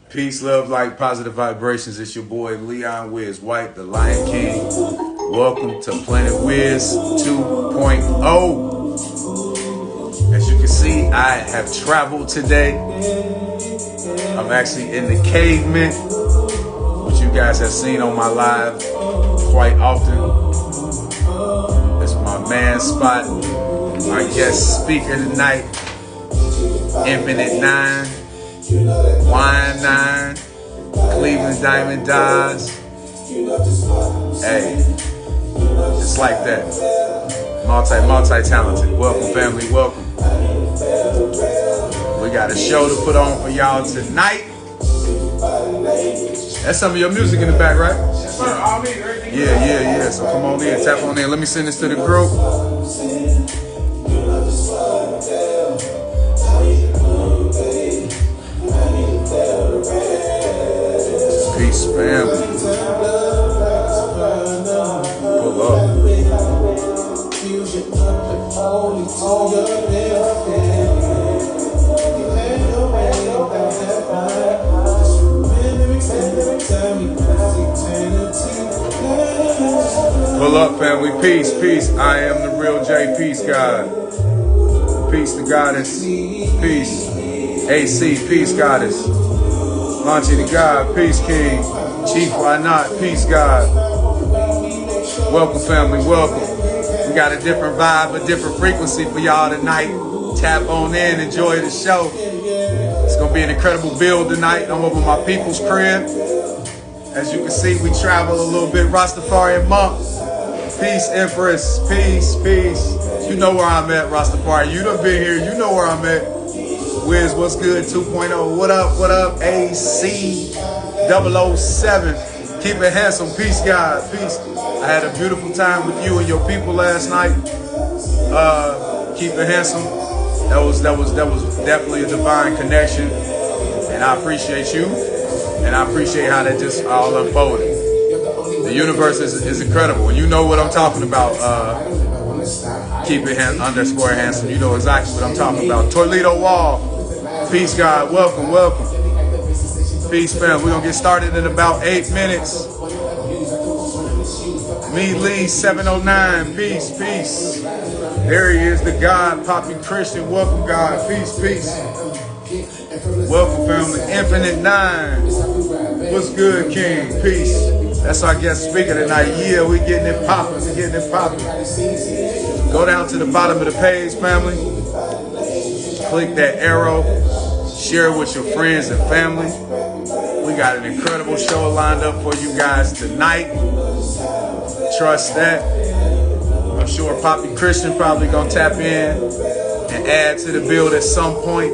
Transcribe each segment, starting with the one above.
Peace, love, light, positive vibrations. It's your boy Leon Wiz White, the Lion King. Welcome to Planet Wiz 2.0. As you can see, I have traveled today. I'm actually in the caveman, which you guys have seen on my live quite often. It's my man spot. Our guest speaker tonight, Infinite 9. Wine 9, Cleveland Diamond Dies. Hey, just like that. Multi-talented. Welcome, family, welcome. We got a show to put on for y'all tonight. That's some of your music in the back, right? Yes, sir. All me, everything. Yeah. So come on in, tap on in. Let me send this to the group. Peace, family. Pull up. Pull up, family. Peace. I am the real J. Peace God. Peace to Goddess. Peace. AC. Peace Goddess. Launching the God, Peace King, Chief, why not, Peace God. Welcome, family, welcome. We got a different vibe, a different frequency for y'all tonight. Tap on in, enjoy the show. It's gonna be an incredible build tonight. I'm over my people's crib. As you can see, we travel a little bit. Rastafarian monk, peace, Empress, peace. You know where I'm at, Rastafari. You done been here, you know where I'm at. Wiz, what's good? 2.0. What up? AC 007. Keep it handsome. Peace, God. Peace. I had a beautiful time with you and your people last night. Keep it handsome. That was definitely a divine connection, and I appreciate you, and I appreciate how that just all unfolded. The universe is incredible, and you know what I'm talking about. Keep it underscore handsome. You know exactly what I'm talking about. Toledo Wall. Peace, God. Welcome. Peace, fam. We're going to get started in about 8 minutes. Me, Lee, 709. Peace. There he is, the God, Poppy Christian. Welcome, God. Peace. Welcome, family. Infinite 9. What's good, King? Peace. That's our guest speaker tonight. Yeah, we getting it popping. Go down to the bottom of the page, family. Click that arrow. Share it with your friends and family. We got an incredible show lined up for you guys tonight. Trust that. I'm sure Poppy Christian probably gonna tap in and add to the build at some point.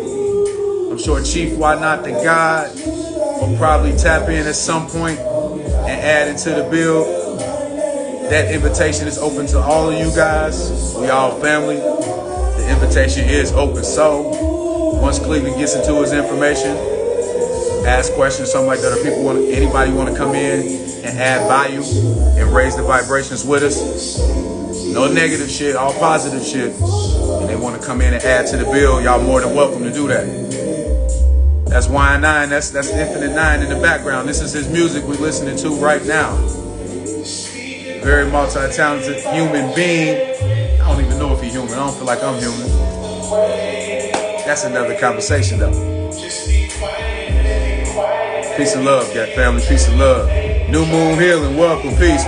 I'm sure Chief Why Not the God will probably tap in at some point and add into the build. That invitation is open to all of you guys. We all family. The invitation is open. So once Cleveland gets into his information, ask questions, something like that, or anybody want to come in and add value and raise the vibrations with us. No negative shit, all positive shit. And they want to come in and add to the bill, y'all more than welcome to do that. That's Wine 9, that's Infinite 9 in the background. This is his music we're listening to right now. Very multi-talented human being. I don't even know if he's human. I don't feel like I'm human. That's another conversation, though. Peace and love, got family. Peace and love. New Moon Healing, welcome. Peace.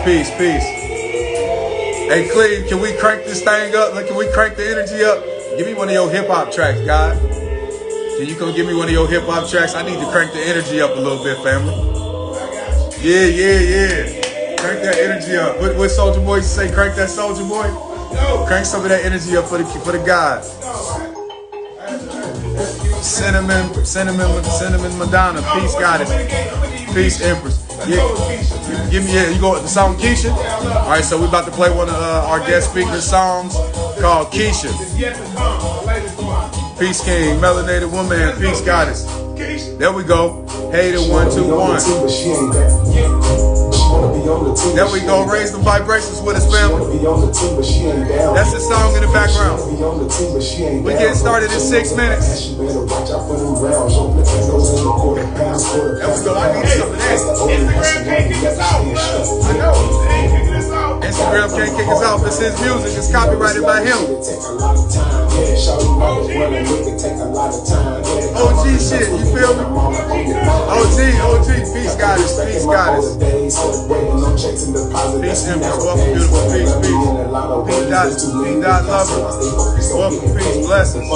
Hey, Cleve, can we crank this thing up? Can we crank the energy up? Give me one of your hip-hop tracks, God. Can you come give me one of your hip-hop tracks? I need to crank the energy up a little bit, family. Yeah. Crank that energy up. What Soulja Boy say? Crank that Soulja Boy? Crank some of that energy up for the God. Cinnamon Madonna, Peace Goddess, Peace Empress. Yeah, you go with the song Keisha. All right, so we about to play one of our guest speaker's songs called Keisha. Peace King, Melanated Woman, Peace Goddess. There we go. Hey, the 1, 2, 1. There we go. Raise the vibrations with us, family. That's the song in the background. We get started in 6 minutes. There we go. I need some of that. Instagram can't kick us out, bro. I know. They ain't kicking us out. Instagram can't kick us off. It's his music. It's copyrighted by him. OG shit, you feel me? OG, peace goddess, peace goddess. Peace empress, welcome beautiful, peace. P.dot lover, welcome, peace, blessings.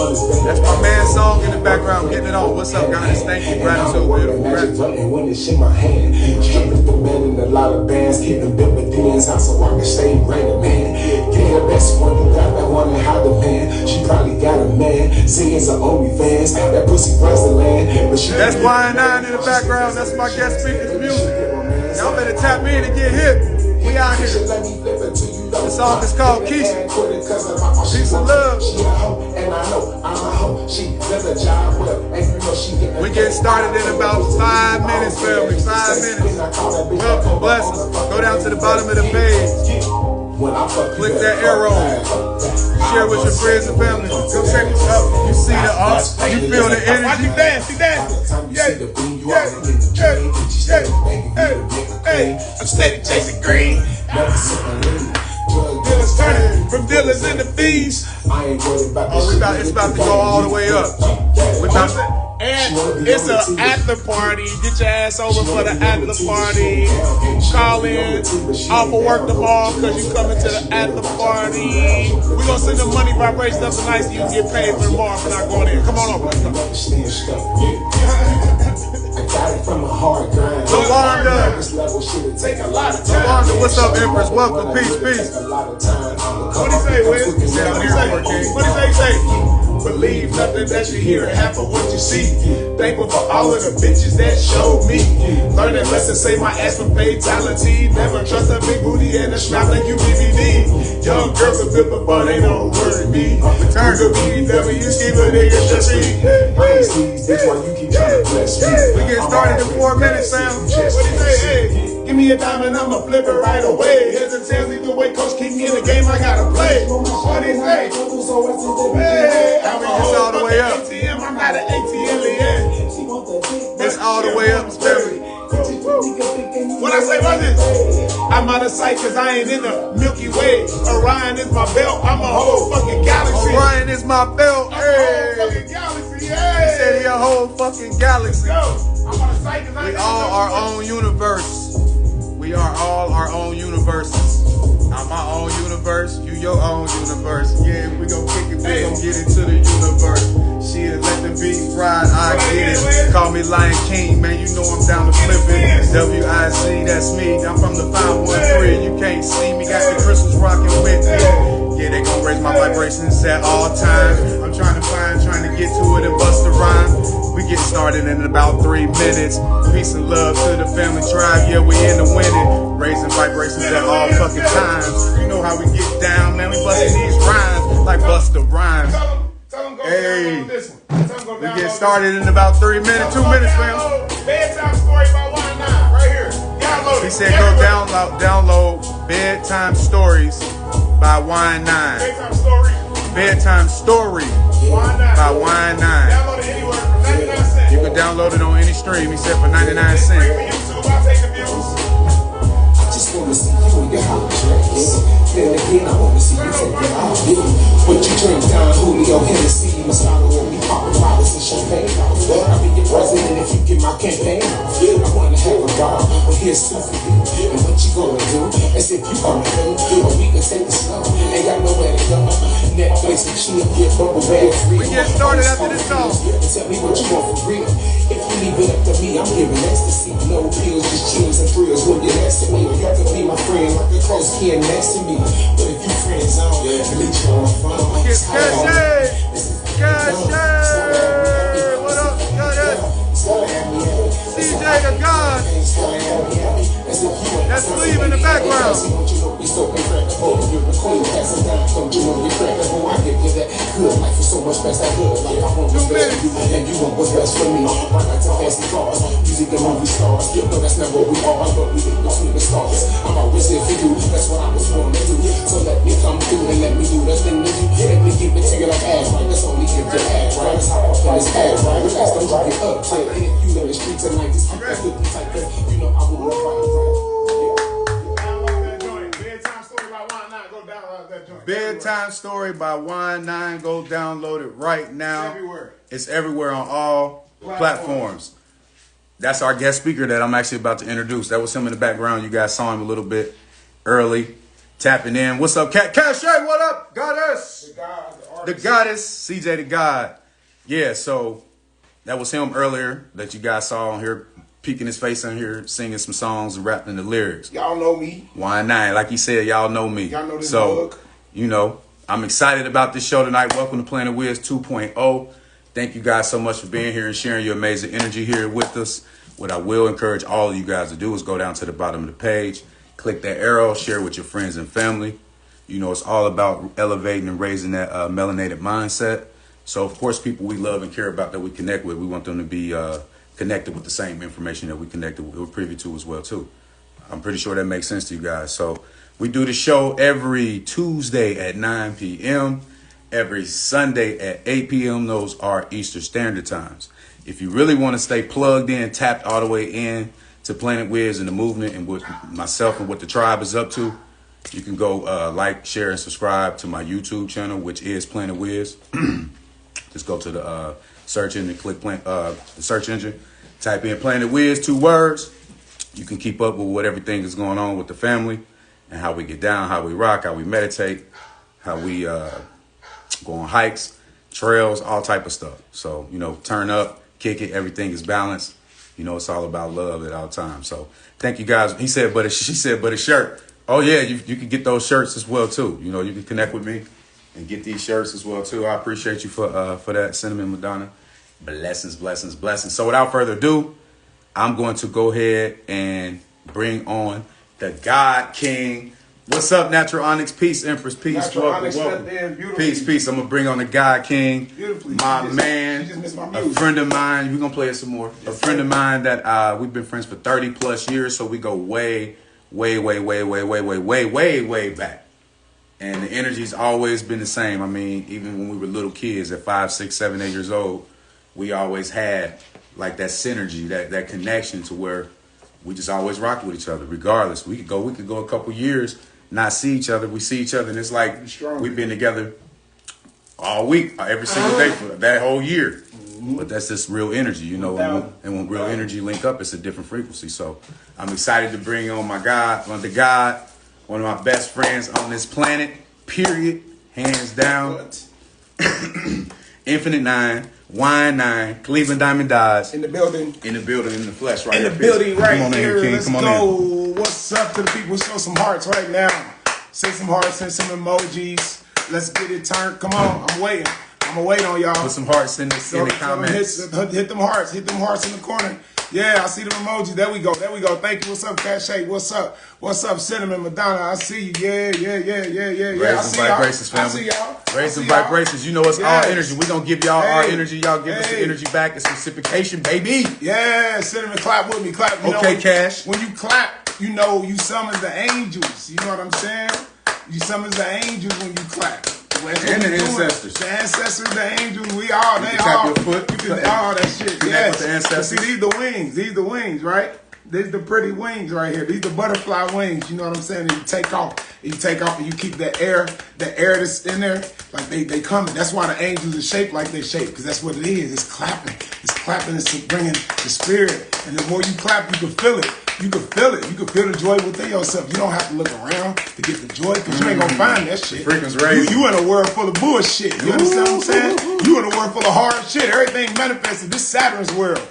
That's my man's song in the background, getting it on. What's up, goddess? Thank you, gratitude, beautiful, gratitude. When it shake my hand, stripping the man in a lot of bands, keeping bit with demons out so I can stay rated, man. Get the best one, you got that one and how the man. She probably got a man, singing some OnlyFans. That pussy runs the land, but she. That's Y9 in the background. That's my guest speaker's music. Y'all better tap in and get hip. We out here. The song is called Keisha. Peace and love. We get started in about 5 minutes, family. 5 minutes. Welcome, blessings. Go down to the bottom of the page. Click that arrow. Share with your friends and family. Go check it out. You see the art. You feel the energy. Watch you dance. You dance. Hey. I'm steady chasing green. Dealers turning from dealers into thieves. Oh, it's about to go all the way up. And it's an after party. Get your ass over for the after party. Call in off of work tomorrow because you coming to the after party. We're going to send the money vibration up tonight so you can get paid for tomorrow for not going in. Come on over. Let's Lawanda, what's up, Empress? Welcome, peace. What do you say, Wiz? What do you say? Believe nothing that you hear and half of what you see. Thankful for all of the bitches that showed me. Learn that lesson, save my ass from fatality. Never trust a big booty and a strap like you BBD. Young girls are good, but they don't worry me. Return to me, never you keep a nigga just me. We get started in 4 minutes, Sam. What do you say? Hey, give me a diamond, I'ma flip it right away. Heads and tails, either way, coach keep me in the game, I gotta play. What do you say? Hey, it's all the way up. ATM, I'm not an ATM yet. It's all the way up, baby. What I say about this? I'm out of sight cause I ain't in the Milky Way. Orion is my belt, I'm a whole fucking galaxy. Orion is my belt, hey. I'm a whole fucking galaxy, He said he a whole fucking galaxy. I'm out of sight cause I ain't We all our own universe. We are all our own universes. I'm my own universe, you your own universe. Yeah, we gon' kick it, we gon' get into the universe. She'll let the beat ride, I get it. Call me Lion King, man, you know I'm down to flip it. WIC, that's me, I'm from the 513. You can't see me, got the crystals rocking with me. Yeah, they gon' raise my vibrations at all times. I'm trying to get to it and bust a rhyme. We get started in about 3 minutes. Peace and love to the family tribe. Yeah, we in the winning. Raising vibrations at all fucking times. You know how we get down, man. We busting these rhymes like Busta Rhymes. Hey, we get started in about 3 minutes, 2 minutes, fam. Bedtime story by Y9 right here. Download it. He said go download Bedtime Stories by Y9. Bedtime story. Bedtime Story Y9. by Y9. Download it anywhere for 99 cents. You can download it on any stream, he said, for 99 cents. YouTube, I'll take the views. I just wanna see you in your house. Then again, I wanna see you take your house. But you drink down Julio Hennessy, Moscato, and we poppin' bottles and champagne. I'll be your president if you get my campaign. I wanna have a bar, but here's something for you. And what you gonna do? As if you coming through, or we can take the snow. Ain't got nowhere to go. Netflix and chill, get bubble bag free. We get started after this song. Tell me what you want for real. If you leave it up to me, I'm giving ecstasy. No pills, just chills and thrills when you're next to me. You could be my friend, like a close kid next to me. But if you friends on, delete you on the phone. Get Cache! What up, CJ the God. That's Cleve in the background. So so much best that good. Like I want what's best for you, and you want what's best for me. Right like to fancy cars, music and movie stars. You know that's not what we are, but we in between the stars. I'm always here for you, that's what I was born to do. So let me come through and let me do the thing that you let me give it to you like ass, right? That's only if you ass, right? That's how I feel this ass, right? Relax, don't drop it up, tight. Hit you in the streets at night, just keep that flipping tight, cause you know I will run right. Bedtime Story by Wine 9. Go download it right now. It's everywhere on all platforms. That's our guest speaker that I'm actually about to introduce. That was him in the background. You guys saw him a little bit early. Tapping in. What's up, Cat? Cache, what up? Goddess. The goddess. CJ the God. Yeah, so that was him earlier that you guys saw on here, peeking his face on here, singing some songs and rapping the lyrics. Y'all know me. Wine 9. Like he said, y'all know me. Y'all know this so, you know, I'm excited about this show tonight. Welcome to Planet Wiz 2.0. Thank you guys so much for being here and sharing your amazing energy here with us. What I will encourage all of you guys to do is go down to the bottom of the page, click that arrow, share with your friends and family. You know, it's all about elevating and raising that melanated mindset. So, of course, people we love and care about that we connect with, we want them to be connected with the same information that we connected with, we're privy to as well, too. I'm pretty sure that makes sense to you guys. So we do the show every Tuesday at 9 p.m., every Sunday at 8 p.m. Those are Eastern Standard Times. If you really want to stay plugged in, tapped all the way in to Planet Wiz and the movement and what myself and what the tribe is up to, you can go like, share, and subscribe to my YouTube channel, which is Planet Wiz. Just go to the search engine, click the search engine, type in Planet Wiz, 2 words. You can keep up with what everything is going on with the family and how we get down, how we rock, how we meditate, how we go on hikes, trails, all type of stuff. So, you know, turn up, kick it, everything is balanced. You know, it's all about love at all times. So thank you guys. She said, but a shirt. Oh, yeah, you can get those shirts as well, too. You know, you can connect with me and get these shirts as well, too. I appreciate you for that, Cinnamon Madonna. Blessings, blessings, blessings. So without further ado, I'm going to go ahead and bring on the God King. What's up, Natural Onyx? Peace, Empress. Peace. Natural Onyx, welcome. Peace, peace. I'm going to bring on the God King. My man, a friend of mine. We're going to play it some more. A friend of mine that we've been friends for 30 plus years. So we go way back. And the energy's always been the same. I mean, even when we were little kids at 5, 6, 7, 8 years old, we always had like that synergy, that connection to where we just always rocked with each other, regardless. We could go a couple years, not see each other. We see each other, and it's like we've been together all week, every single day for that whole year. But that's just real energy, you know. And when real energy link up, it's a different frequency. So I'm excited to bring on one of my best friends on this planet, period, hands down. Infinite 9, Wine 9, Cleveland Diamond Dies. In the building. In the flesh, right in here. The building right Come on here. In, King. Let's Come on go. In. What's up to the people? Show some hearts right now. Send some hearts, send some emojis. Let's get it turned. Come on, I'm waiting. I'm gonna wait on y'all. Put some hearts in the comments. Hit them hearts in the corner. Yeah, I see them emojis. There we go. Thank you. What's up, Cache? What's up? What's up, Cinnamon Madonna? I see you. Yeah. Raise some vibrations, family. I see y'all. Raise some vibrations. You know it's all energy. We're gonna give y'all our energy. Y'all give us the energy back. It's reciprocation, baby. Yeah, Cinnamon, clap with me. Clap. Okay, Cash. When you clap, you know you summon the angels. You know what I'm saying? You summon the angels when you clap. And the ancestors. The ancestors, the angels, they all. Your foot. You can all that shit. Yes. The ancestors. See, these the wings. These the wings, right? These the pretty wings right here. These the butterfly wings. You know what I'm saying? And you take off. And you keep the air that's in there, like they coming. That's why the angels are shaped like they shape, because that's what it is. It's clapping. It's bringing the spirit. And the more you clap, you can feel it. You can feel it. You can feel the joy within yourself. You don't have to look around to get the joy, because you ain't gonna find that shit. You in a world full of bullshit. You understand what I'm saying? You in a world full of hard shit. Everything manifested. This Saturn's world.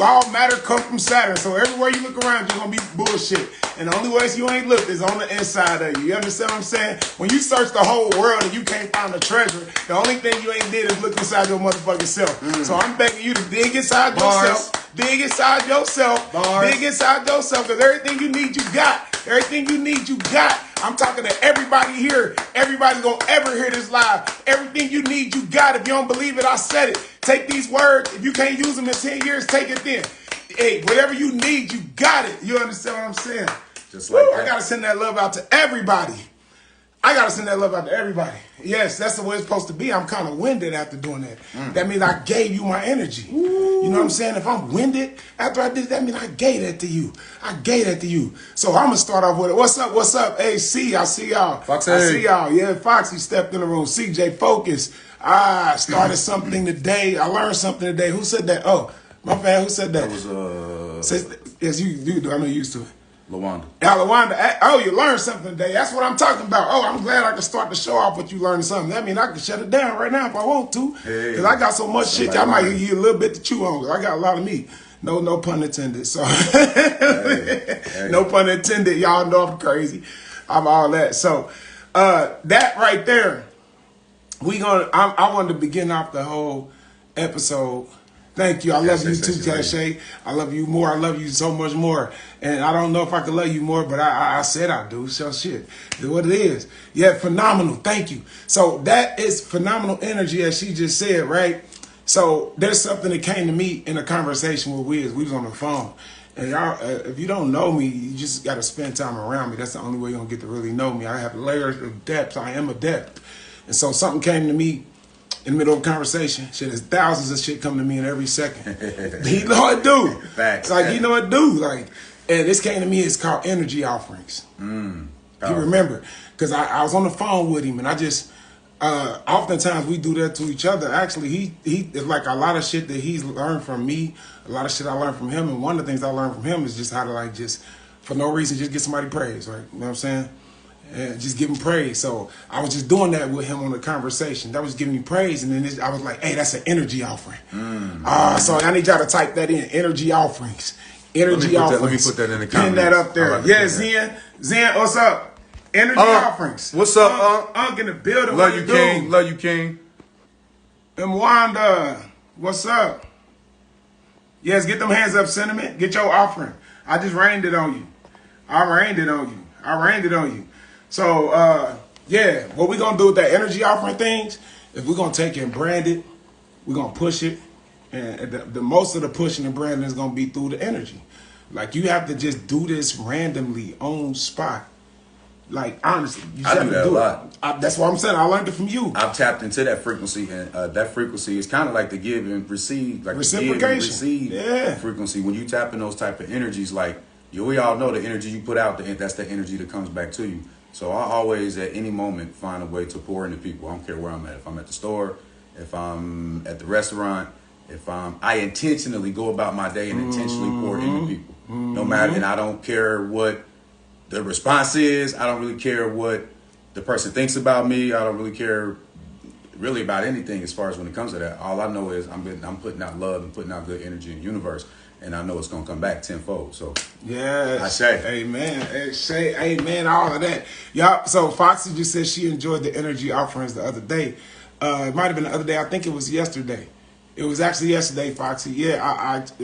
All matter come from Saturn. So everywhere you look around, you're gonna be bullshit. And the only ways you ain't looked is on the inside of you. You understand what I'm saying? When you search the whole world and you can't find the treasure, the only thing you ain't did is look inside your motherfucking self. So I'm begging you to dig inside yourself. Dig inside yourself. Dig inside yourself, because everything you need, you got. Everything you need, you got. I'm talking to everybody here. Everybody's going to ever hear this live. Everything you need, you got. If you don't believe it, I said it. Take these words. If you can't use them in 10 years, take it then. Hey, whatever you need, you got it. You understand what I'm saying? Just like that. I got to send that love out to everybody. I got to send that love out to everybody. Yes, that's the way it's supposed to be. I'm kind of winded after doing that. That means I gave you my energy. You know what I'm saying? If I'm winded after I did that, means I gave that to you. I gave that to you. So I'm going to start off with it. What's up? What's up? Hey, C, I see y'all. Foxy. I see y'all. Yeah, Foxy stepped in the room. CJ, focus. I started something today. I learned something today. Who said that? Oh, my bad. Who said that? That was, yes, you do. I know you used to it. Lawanda. Lawanda, oh, you learned something today. That's what I'm talking about. Oh, I'm glad I can start the show off with you learning something. That means I can shut it down right now if I want to. Because I got so much shit, I might give you a little bit to chew on. I got a lot of meat. No pun intended. So, no pun intended. Y'all know I'm crazy. I'm all that. So, that right there, I wanted to begin off the whole episode. Thank you. I love you too, Cache. I love you more. I love you so much more. And I don't know if I could love you more, but I said I do. So shit. It's what it is. Yeah, phenomenal. Thank you. So that is phenomenal energy, as she just said, right? So there's something that came to me in a conversation with Wiz. We was on the phone. And y'all, if you don't know me, you just got to spend time around me. That's the only way you're going to get to really know me. I have layers of depth. I am a depth. And so something came to me in the middle of a conversation. Shit, there's thousands of shit coming to me in every second. You know what it do. Facts. Like, you know what it do. Like, and this came to me, it's called energy offerings. You remember? Because I was on the phone with him, and I just, oftentimes we do that to each other. Actually, he like a lot of shit that he's learned from me, a lot of shit I learned from him, and one of the things I learned from him is just how to, like, just, for no reason, just get somebody praise, right? You know what I'm saying? And just give him praise. So I was just doing that with him on the conversation. That was giving me praise. And then I was like, hey, that's an energy offering. So I need y'all to type that in. Energy offerings. Energy offerings. Let me put that in the comments. Pin that up there. Yeah, Zen. Zen, what's up? Energy offerings. What's up, Unk in the building. Love you, King. Love you, King. And Wanda, what's up? Yes, get them hands up, Sentiment. Get your offering. I just rained it on you. I rained it on you. So, yeah, what we're going to do with that energy offering things is we're going to take it and brand it. We're going to push it. And the most of the pushing and branding is going to be through the energy. Like, you have to just do this randomly on spot. Like, honestly. You I do that a lot. That's what I'm saying. I learned it from you. I've tapped into that frequency, and that frequency is kind of like the give and receive. Like reciprocation. The give and receive frequency. When you tap in those type of energies, like, we all know the energy you put out, that's the energy that comes back to you. So I always, at any moment, find a way to pour into people. I don't care where I'm at. If I'm at the store, if I'm at the restaurant, I intentionally go about my day and intentionally pour into people. No matter, and I don't care what the response is. I don't really care what the person thinks about me. I don't really care really about anything as far as when it comes to that. All I know is I'm putting out love and putting out good energy in the universe. And I know it's gonna come back tenfold. So yeah, I say, amen. Say amen. All of that, y'all. So Foxy just said she enjoyed the energy offerings the other day. It might have been the other day. I think it was yesterday. It was actually yesterday, Foxy. Yeah,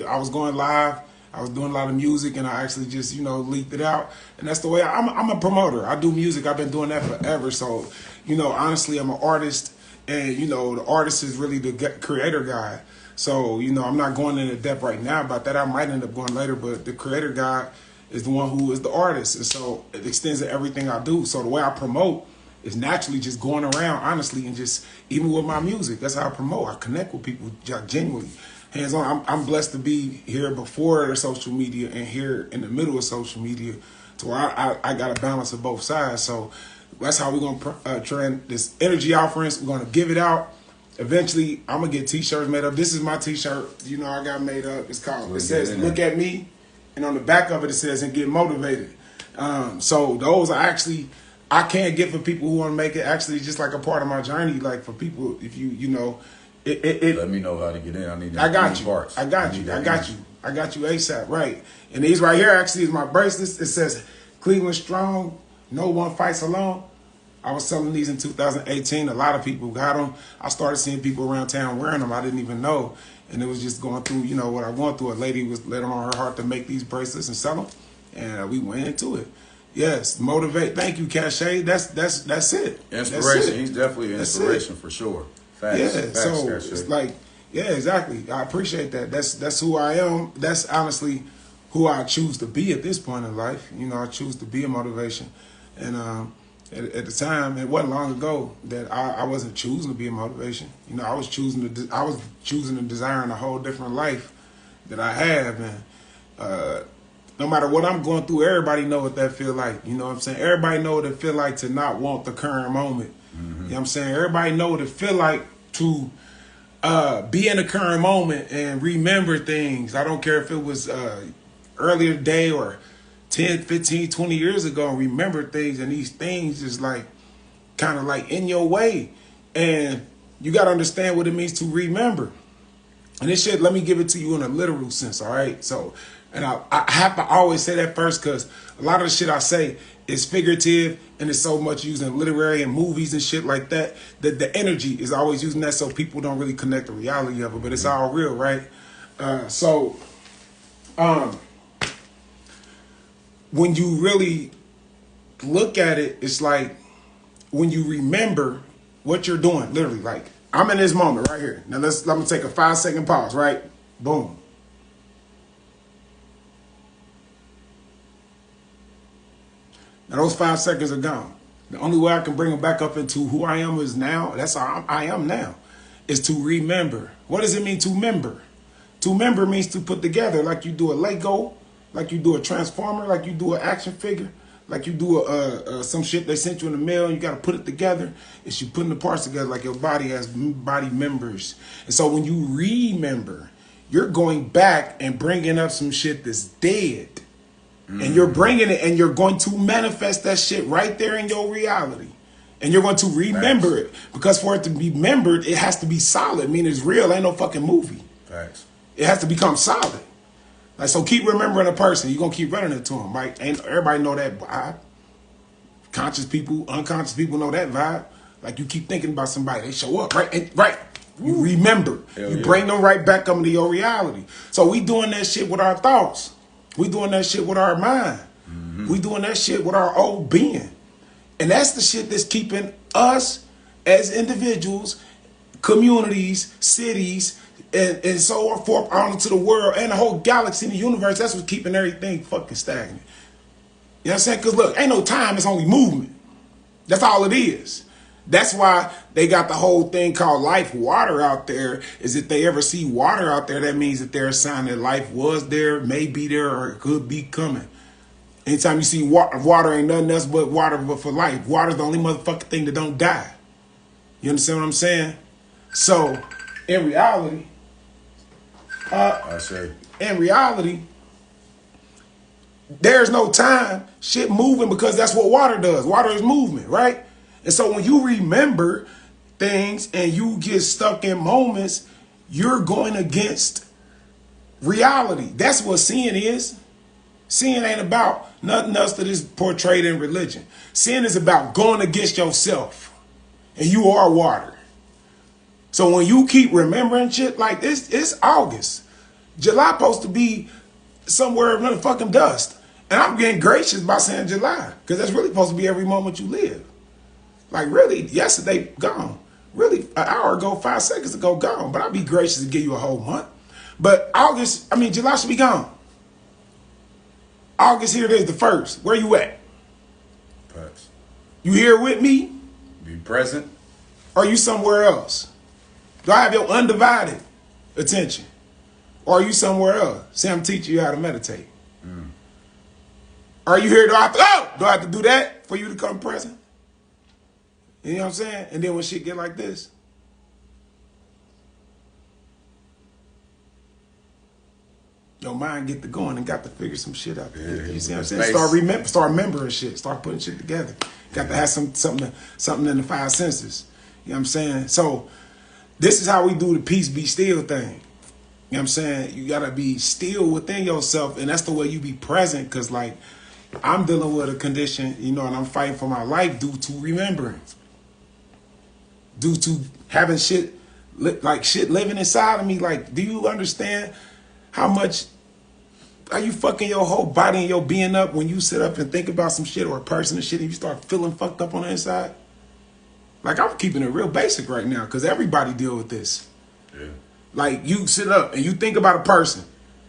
I was going live. I was doing a lot of music, and I actually just leaked it out. And that's the way I'm a promoter. I do music. I've been doing that forever. So honestly, I'm an artist, and the artist is really the creator guy. So, I'm not going into depth right now about that. I might end up going later, but the creator guy is the one who is the artist. And so it extends to everything I do. So the way I promote is naturally just going around, honestly, and just, even with my music, that's how I promote. I connect with people genuinely, hands on. I'm blessed to be here before the social media and here in the middle of social media, to where I got a balance of both sides. So that's how we're going to trend this energy offerings. We're going to give it out. Eventually, I'm going to get t-shirts made up. This is my t-shirt, I got made up. It's called, it says, look at me. And on the back of it, it says, and get motivated. So those are actually, I can't get for people who want to make it actually just like a part of my journey. Like for people, if let me know how to get in. I need that. I got you. Parts. I got you ASAP, right. And these right here actually is my bracelets. It says, Cleveland Strong, no one fights alone. I was selling these in 2018. A lot of people got them. I started seeing people around town wearing them. I didn't even know. And it was just going through, what I'm going through. A lady was let on her heart to make these bracelets and sell them. And we went into it. Yes, motivate. Thank you, Cachet. That's it. Inspiration. He's definitely an inspiration for sure. Facts. Yeah. Facts, So Cachet. it's like, yeah, exactly. I appreciate that. That's who I am. That's honestly who I choose to be at this point in life. You know, I choose to be a motivation, and at the time, it wasn't long ago that I wasn't choosing to be a motivation. You know, I was choosing and desiring a whole different life that I have, and no matter what I'm going through, everybody know what that feel like. You know what I'm saying? Everybody know what it feel like to not want the current moment. You know what I'm saying? Everybody know what it feel like to be in the current moment and remember things. I don't care if it was earlier today or 10, 15, 20 years ago, and remember things, and these things is like kind of like in your way. And you got to understand what it means to remember. And this shit, let me give it to you in a literal sense, all right? So, and I have to always say that first, because a lot of the shit I say is figurative and it's so much used in literary and movies and shit like that, that the energy is always using that so people don't really connect the reality of it, but it's all real, right? When you really look at it, it's like when you remember what you're doing, literally, like I'm in this moment right here. Now let me take a 5-second pause, right? Boom. Now those 5 seconds are gone. The only way I can bring them back up into who I am is now. That's how I am now. Is to remember. What does it mean to member? To member means to put together, like you do a Lego, like you do a transformer, like you do an action figure, like you do some shit they sent you in the mail and you got to put it together. It's you putting the parts together like your body has body members. And so when you remember, you're going back and bringing up some shit that's dead. And you're bringing it and you're going to manifest that shit right there in your reality. And you're going to remember it. Because for it to be remembered, it has to be solid. I mean, it's real. Ain't no fucking movie. Facts. It has to become solid. Like, so keep remembering a person. You're going to keep running it to them, right? Ain't everybody know that vibe. Conscious people, unconscious people know that vibe. Like, you keep thinking about somebody. They show up, right? And, right. You remember. Hell you yeah. bring them right back up into your reality. So we doing that shit with our thoughts. We doing that shit with our mind. We doing that shit with our old being. And that's the shit that's keeping us as individuals, communities, cities, and so forth on into the world and the whole galaxy and the universe. That's what's keeping everything fucking stagnant. You know what I'm saying? Because look, ain't no time, it's only movement. That's all it is. That's why they got the whole thing called life water out there. Is if they ever see water out there, that means that they're a sign that life was there, may be there, or it could be coming. Anytime you see water ain't nothing else but water but for life. Water's the only motherfucking thing that don't die. You understand what I'm saying? So, in reality, there's no time. Shit moving because that's what water does. Water is movement, right? And so when you remember things and you get stuck in moments, you're going against reality. That's what sin is. Sin ain't about nothing else that is portrayed in religion. Sin is about going against yourself. And you are water. So when you keep remembering shit like this, it's August. July supposed to be somewhere in the fucking dust. And I'm getting gracious by saying July. Because that's really supposed to be every moment you live. Like really, yesterday, gone. Really, an hour ago, 5 seconds ago, gone. But I'll be gracious to give you a whole month. But July should be gone. August, here it is, the 1st. Where you at? Facts. You here with me? Be present. Or are you somewhere else? Do I have your undivided attention? Or are you somewhere else? See, I'm teaching you how to meditate. Are you here? Do I have to do that for you to come present? You know what I'm saying? And then when shit get like this, your mind get to going and got to figure some shit out. Yeah, you see what I'm saying? Start remembering shit. Start putting shit together. Got to have something in the 5 senses. You know what I'm saying? So this is how we do the peace be still thing. You know what I'm saying? You got to be still within yourself, and that's the way you be present, because like I'm dealing with a condition, you know, and I'm fighting for my life due to remembrance. Due to having shit living inside of me. Like, do you understand how much are you fucking your whole body and your being up when you sit up and think about some shit or a person and shit and you start feeling fucked up on the inside? Like, I'm keeping it real basic right now because everybody deal with this. Yeah. Like, you sit up and you think about a person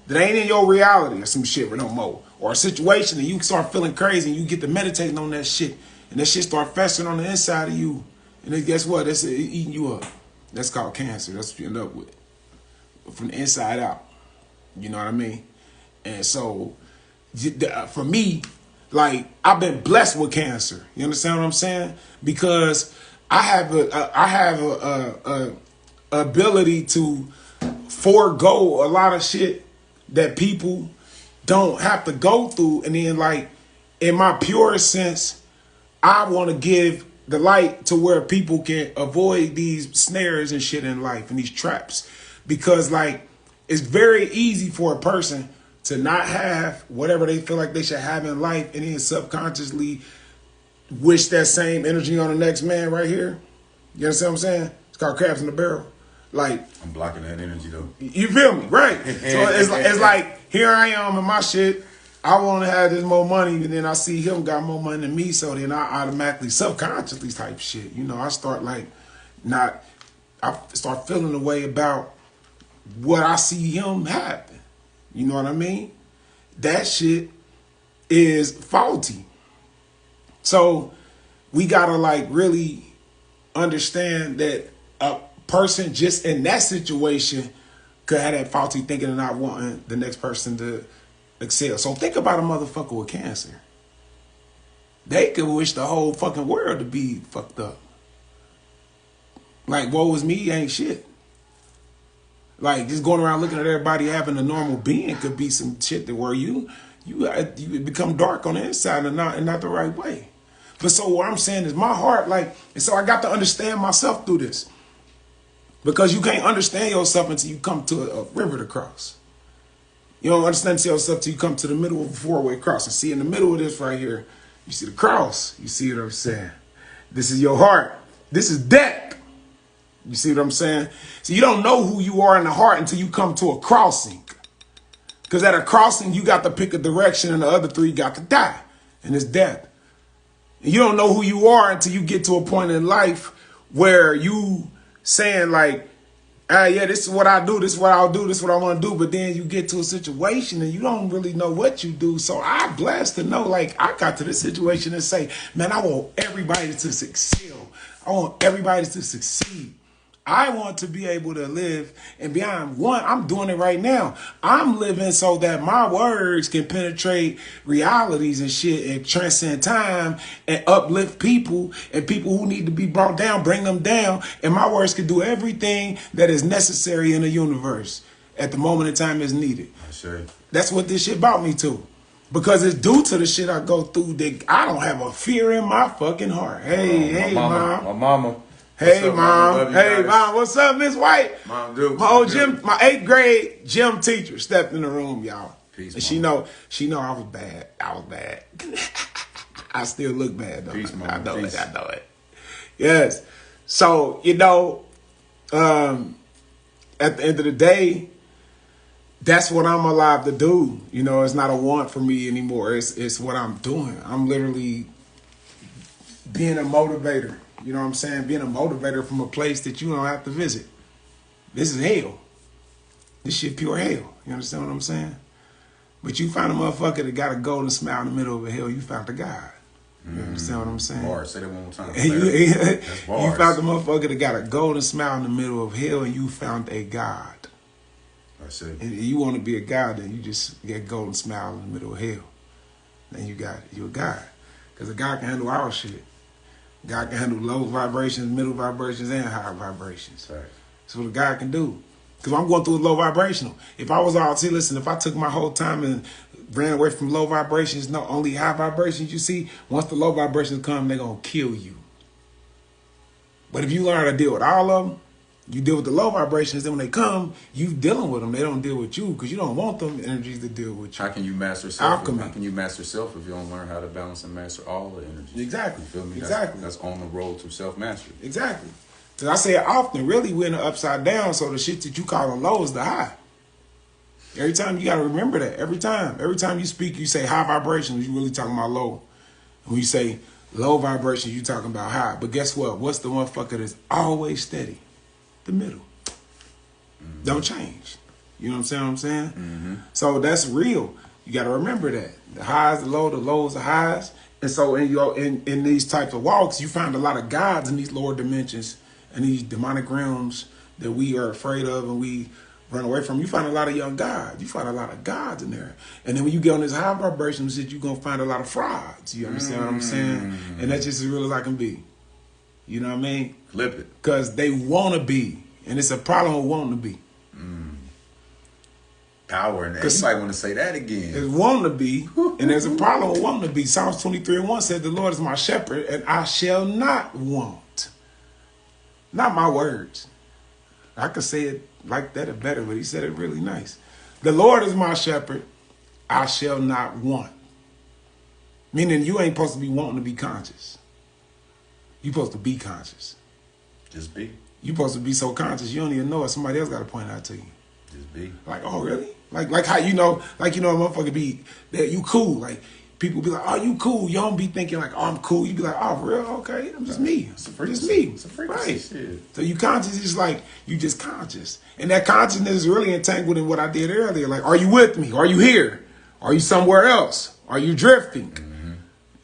that ain't in your reality or some shit no more, or a situation and you start feeling crazy and you get to meditating on that shit and that shit start festering on the inside of you. And then guess what? That's eating you up. That's called cancer. That's what you end up with. From the inside out. You know what I mean? And so, for me, like, I've been blessed with cancer. You understand what I'm saying? Because I have a ability to forego a lot of shit that people don't have to go through. And then, like, in my purest sense, I want to give the light to where people can avoid these snares and shit in life and these traps. Because, like, it's very easy for a person to not have whatever they feel like they should have in life and then subconsciously wish that same energy on the next man right here. You understand what I'm saying? It's called crabs in the barrel. Like, I'm blocking that energy though. You feel me? Right. So it's like here I am in my shit. I want to have this more money, and then I see him got more money than me, so then I automatically, subconsciously type shit. You know, I start I start feeling the way about what I see him happen. You know what I mean? That shit is faulty. So we gotta, like, really understand that a person just in that situation could have that faulty thinking and not wanting the next person to excel. So think about a motherfucker with cancer. They could wish the whole fucking world to be fucked up. Like, woe is me ain't shit. Like, just going around looking at everybody having a normal being could be some shit that where you become dark on the inside and not the right way. But so what I'm saying is my heart, like, and so I got to understand myself through this. Because you can't understand yourself until you come to a river to cross. You don't understand yourself until you come to the middle of a four-way cross. And see, in the middle of this right here, you see the cross. You see what I'm saying? This is your heart. This is death. You see what I'm saying? So you don't know who you are in the heart until you come to a crossing. Because at a crossing, you got to pick a direction and the other three got to die. And it's death. And you don't know who you are until you get to a point in life where you saying, like, yeah, this is what I do, this is what I'll do, this is what I want to do. But then you get to a situation and you don't really know what you do. So I'm blessed to know, like, I got to this situation and say, man, I want everybody to succeed. I want everybody to succeed. I want to be able to live and beyond one. I'm doing it right now. I'm living so that my words can penetrate realities and shit and transcend time and uplift people and people who need to be brought down, bring them down. And my words can do everything that is necessary in the universe at the moment in time is needed. That's what this shit brought me to. Because it's due to the shit I go through that I don't have a fear in my fucking heart. Hey, Mom. My mama. Hey, Mom. Hey, Mom. What's up, Miss White? Mom, dude. My old gym, my 8th grade gym teacher stepped in the room, y'all. Peace, and she know I was bad. I was bad. I still look bad, though. Peace, Mom. I know Peace. it. I know it. Yes. So, you know, at the end of the day, that's what I'm alive to do. You know, it's not a want for me anymore. It's what I'm doing. I'm literally being a motivator. You know what I'm saying? Being a motivator from a place that you don't have to visit. This is hell. This shit pure hell. You understand what I'm saying? But you find a motherfucker that got a golden smile in the middle of a hell, you found a God. You understand what I'm saying? Bars. Say that one more time. You Bars. found the motherfucker that got a golden smile in the middle of hell and you found a God. That's it. And you want to be a God, then you just get a golden smile in the middle of hell. Then you a God. Because a God can handle our shit. God can handle low vibrations, middle vibrations, and high vibrations. Right. That's what a God can do. Because I'm going through a low vibrational. If I was all, see, listen, if I took my whole time and ran away from low vibrations, no, only high vibrations, you see, once the low vibrations come, they're going to kill you. But if you learn how to deal with all of them, you deal with the low vibrations, then when they come, you dealing with them. They don't deal with you because you don't want them energies to deal with you. How can you master self? Alchemy. How can you master self if you don't learn how to balance and master all the energies? Exactly. You feel me? Exactly. That's on the road to self-mastery. Exactly. Because I say it often, really, we're in the upside down, so the shit that you call a low is the high. Every time you got to remember that. Every time you speak, you say high vibrations, you really talking about low. And when you say low vibrations, you talking about high. But guess what? What's the one fucker that's always steady? The middle. Don't change. You know what I'm saying? So that's real. You got to remember that. The highs, the lows, the highs. And so in these types of walks, you find a lot of gods in these lower dimensions and these demonic realms that we are afraid of and we run away from. You find a lot of young gods. You find a lot of gods in there. And then when you get on this high vibration shit, you're going to find a lot of frauds. You understand what I'm saying? And that's just as real as I can be. You know what I mean? Flip it. Because they want to be. And it's a problem with wanting to be. Power in that. You might want to say that again. There's wanting to be, and there's a problem with wanting to be. Psalms 23:1 said, the Lord is my shepherd, and I shall not want. Not my words. I could say it like that or better, but he said it really nice. The Lord is my shepherd, I shall not want. Meaning you ain't supposed to be wanting to be conscious. You're supposed to be conscious. Just be. You're supposed to be so conscious you don't even know it. Somebody else got to point it out to you. Just be. Like, oh, really? Like how a motherfucker be, that you cool. Like, people be like, oh, you cool. You don't be thinking like, oh, I'm cool. You be like, oh, for real? Okay, I'm just me. It's just me. It's a frequency. Right. Shit. So you conscious, it's like, you just conscious. And that consciousness is really entangled in what I did earlier. Like, are you with me? Are you here? Are you somewhere else? Are you drifting?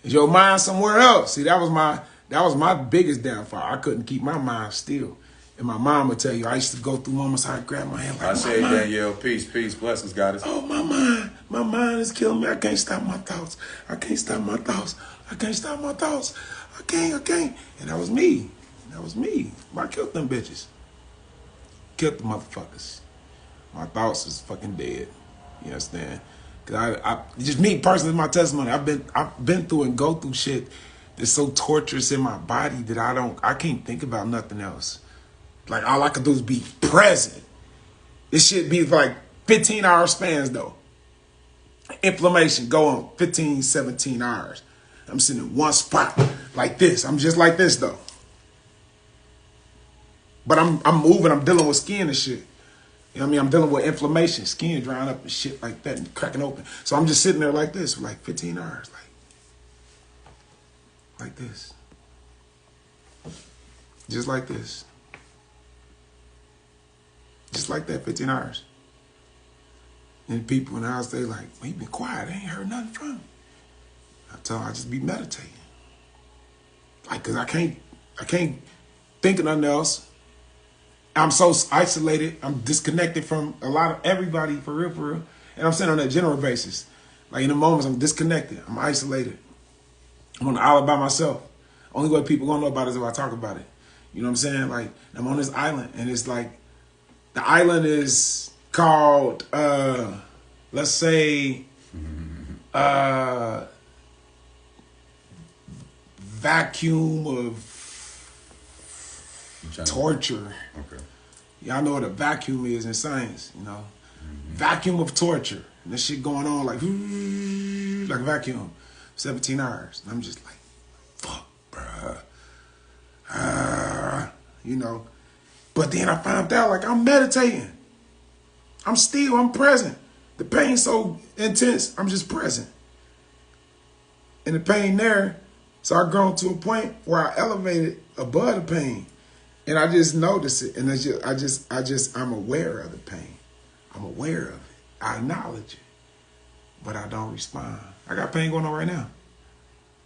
Is your mind somewhere else? See, that was my biggest downfall. I couldn't keep my mind still. And my mom would tell you, I used to go through moments I'd grab my hand like, I say, Danielle, peace, blessings, goddess. Oh, my mind is killing me. I can't stop my thoughts. I can't. And that was me. I killed them bitches. Killed the motherfuckers. My thoughts is fucking dead. You understand? Cause I just me personally, my testimony. I've been through and go through shit that's so torturous in my body that I can't think about nothing else. Like, all I could do is be present. This shit be like 15-hour spans, though. Inflammation go on 15, 17 hours. I'm sitting in one spot like this. I'm just like this, though. But I'm moving. I'm dealing with skin and shit. You know what I mean? I'm dealing with inflammation, skin drying up and shit like that and cracking open. So I'm just sitting there like this for like 15 hours. Like this. Just like this. Just like that, 15 hours. And people in the house, they like, well, you been quiet. I ain't heard nothing from you. I tell them I just be meditating. Like, cause I can't think of nothing else. I'm so isolated. I'm disconnected from a lot of everybody, for real. And I'm saying on that general basis. Like, in the moments, I'm disconnected. I'm isolated. I'm on the island by myself. Only way people gonna know about it is if I talk about it. You know what I'm saying? Like, I'm on this island, and it's like, the island is called, let's say, vacuum of torture. Okay. Y'all know what a vacuum is in science, you know? Vacuum of torture. And this shit going on like a vacuum. 17 hours. And I'm just like, fuck, bruh. You know? But then I found out, like, I'm meditating. I'm present. The pain's so intense, I'm just present. And the pain there, so I grown to a point where I elevated above the pain. And I just notice it. And I'm aware of the pain. I'm aware of it. I acknowledge it. But I don't respond. I got pain going on right now.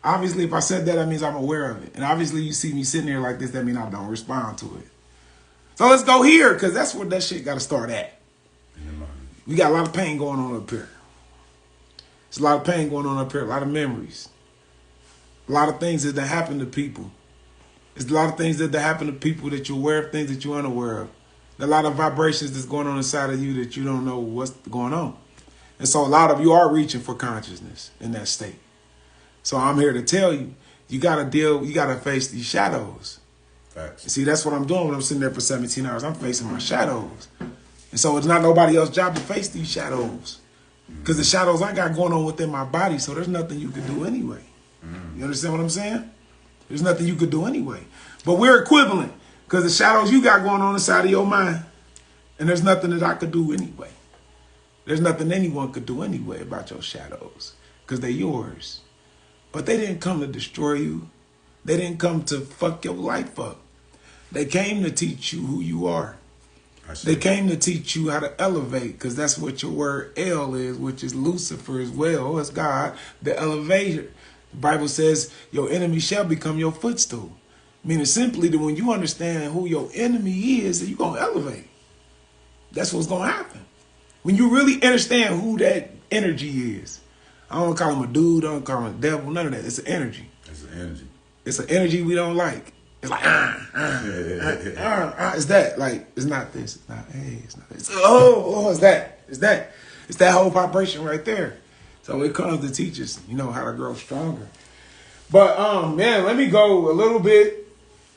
Obviously, if I said that means I'm aware of it. And obviously, you see me sitting there like this, that means I don't respond to it. So let's go here, because that's where that shit got to start at. We got a lot of pain going on up here. There's a lot of pain going on up here, a lot of memories. A lot of things that happen to people. There's a lot of things that happen to people that you're aware of, things that you're unaware of. There's a lot of vibrations that's going on inside of you that you don't know what's going on. And so a lot of you are reaching for consciousness in that state. So I'm here to tell you, you got to face these shadows. Facts. See, that's what I'm doing when I'm sitting there for 17 hours. I'm facing my shadows. And so it's not nobody else's job to face these shadows. Because the shadows I got going on within my body, so there's nothing you could do anyway. You understand what I'm saying? There's nothing you could do anyway. But we're equivalent. Because the shadows you got going on inside of your mind, and there's nothing that I could do anyway. There's nothing anyone could do anyway about your shadows because they're yours. But they didn't come to destroy you. They didn't come to fuck your life up. They came to teach you who you are. They came to teach you how to elevate, because that's what your word El is, which is Lucifer as well as God, the elevator. The Bible says your enemy shall become your footstool. Meaning simply that when you understand who your enemy is, you're going to elevate. That's what's going to happen. When you really understand who that energy is. I don't call him a dude, I don't call him a devil, none of that. It's an energy. It's an energy. It's an energy we don't like. It's like, it's that. Like, it's not this. It's not, hey, it's not this. It's that. It's that. It's that whole vibration right there. So it comes to teach us, how to grow stronger. But, man, let me go a little bit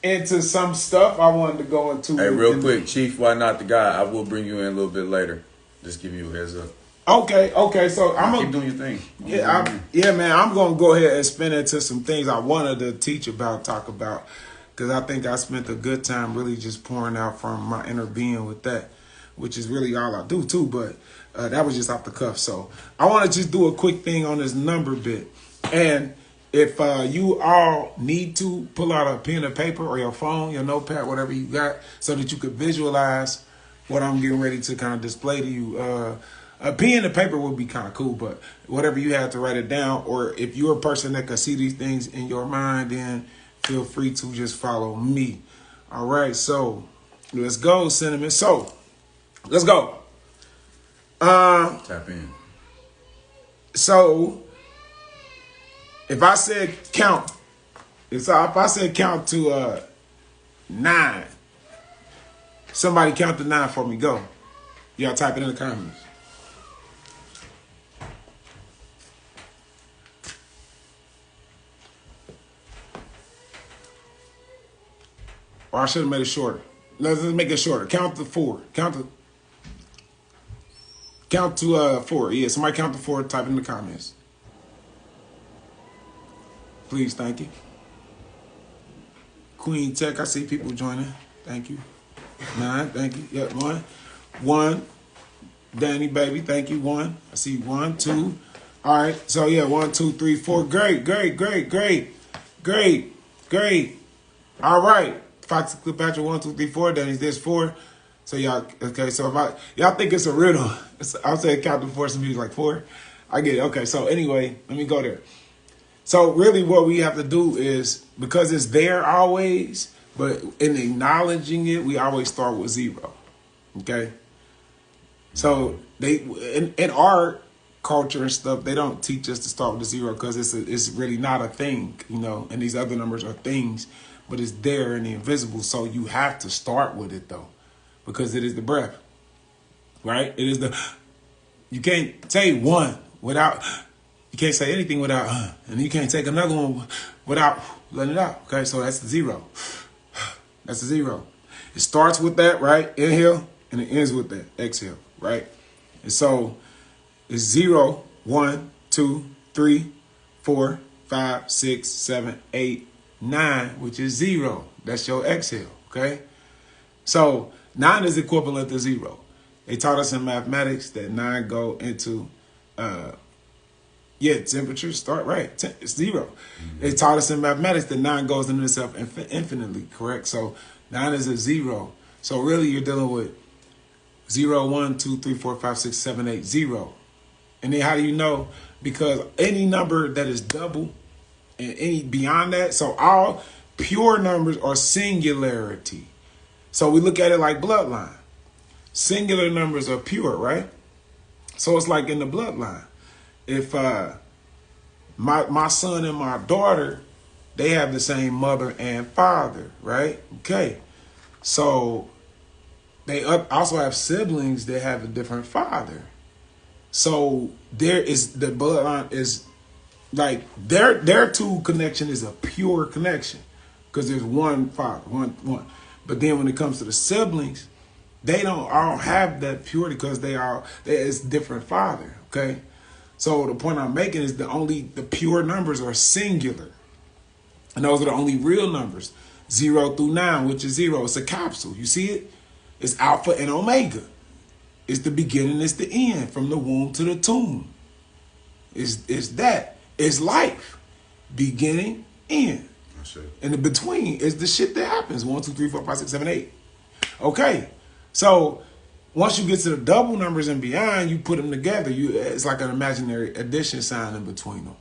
into some stuff I wanted to go into. Hey, real quick, Chief, why not the guy? I will bring you in a little bit later. Just giving you a heads up. Okay. So I'm keep doing your thing. Man. I'm gonna go ahead and spin into some things I wanted to teach about, talk about, because I think I spent a good time really just pouring out from my inner being with that, which is really all I do too. But that was just off the cuff. So I want to just do a quick thing on this number bit, and if you all need to pull out a pen and paper or your phone, your notepad, whatever you got, so that you could visualize what I'm getting ready to kind of display to you. A pen and paper would be kind of cool, but whatever you have to write it down, or if you're a person that can see these things in your mind, then feel free to just follow me. All right, so let's go, Cinnamon. So let's go. Tap in. So if I said count, if I said count to 9, somebody count to 9 for me. Go. Y'all type it in the comments. Or I should have made it shorter. Let's make it shorter. Count to 4. Count to 4. Yeah, somebody count to 4. Type in the comments. Please, thank you. Queen Tech, I see people joining. Thank you. 9, thank you. Yep, 1. Danny, baby, thank you. 1. I see 1, 2. All right, so yeah, 1, 2, 3, 4. Great. All right. Fox Cleopatra 1, 2, 3, 4. Danny's this 4. So y'all, okay. So if y'all think it's a riddle, I'll say count to 4. Some people like 4. I get it. Okay. So anyway, let me go there. So really, what we have to do is, because it's there always, but in acknowledging it, we always start with 0. Okay. So they in our culture and stuff, they don't teach us to start with the 0 because it's really not a thing, And these other numbers are things. But it's there in the invisible, so you have to start with it, though, because it is the breath, right? It is you can't say 1 without, you can't say anything without, and you can't take another one without letting it out, okay? So that's the 0. That's the 0. It starts with that, right? Inhale, and it ends with that, exhale, right? And so it's 0, 1, 2, 3, 4, 5, 6, 7, 8, 9, which is 0. That's your exhale, okay? So 9 is equivalent to 0. They taught us in mathematics that 9 go into, temperature start, right? It's 0. Mm-hmm. They taught us in mathematics that 9 goes into itself infinitely, correct? So 9 is a 0. So really you're dealing with 0, 1, 2, 3, 4, 5, 6, 7, 8, 0. And then how do you know? Because any number that is double, and any beyond that, so all pure numbers are singularity. So we look at it like bloodline. Singular numbers are pure, right? So it's like in the bloodline. If my son and my daughter, they have the same mother and father, right? Okay. So they also have siblings that have a different father. So there is, the bloodline is like their two connection is a pure connection because there's one father, one. But then when it comes to the siblings, they don't all have that purity because it's different father. Okay, so the point I'm making is the pure numbers are singular, and those are the only real numbers, 0 through 9, which is 0. It's a capsule. You see it? It's alpha and omega. It's the beginning, it's the end, from the womb to the tomb. It's that. It's life. Beginning, end. And in between is the shit that happens. 1, 2, 3, 4, 5, 6, 7, 8. Okay. So once you get to the double numbers and beyond, you put them together. It's like an imaginary addition sign in between them.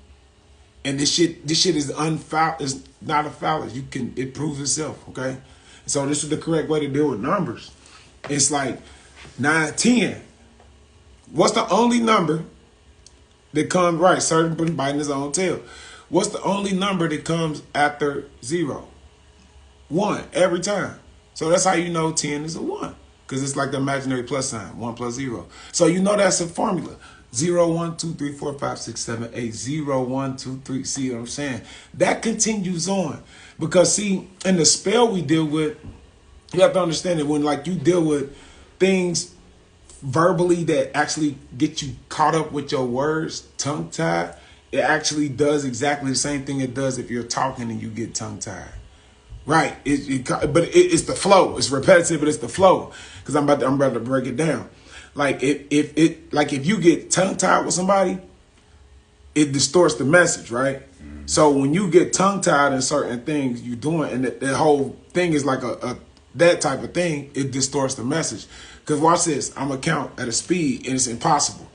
And this shit is is not a fallacy. It proves itself, okay? So this is the correct way to deal with numbers. It's like 9, 10. What's the only number that comes, right, serpent biting his own tail. What's the only number that comes after 0? 1, every time. So that's how you know 10 is a 1. Because it's like the imaginary plus sign, 1 plus 0. So you know that's a formula. 0, 1, 2, 3, 4, 5, 6, 7, 8. 0, 1, 2, 3. See what I'm saying? That continues on. Because see, in the spell we deal with, you have to understand that when like you deal with things verbally that actually get you caught up with your words, tongue-tied, it actually does exactly the same thing it does if you're talking and you get tongue-tied. Right. But it's the flow. It's repetitive, but it's the flow. Because I'm about to break it down. Like if you get tongue-tied with somebody, it distorts the message, right? Mm-hmm. So when you get tongue-tied in certain things you're doing, and the whole thing is like that type of thing, it distorts the message. Because watch this, I'm gonna count at a speed and it's impossible.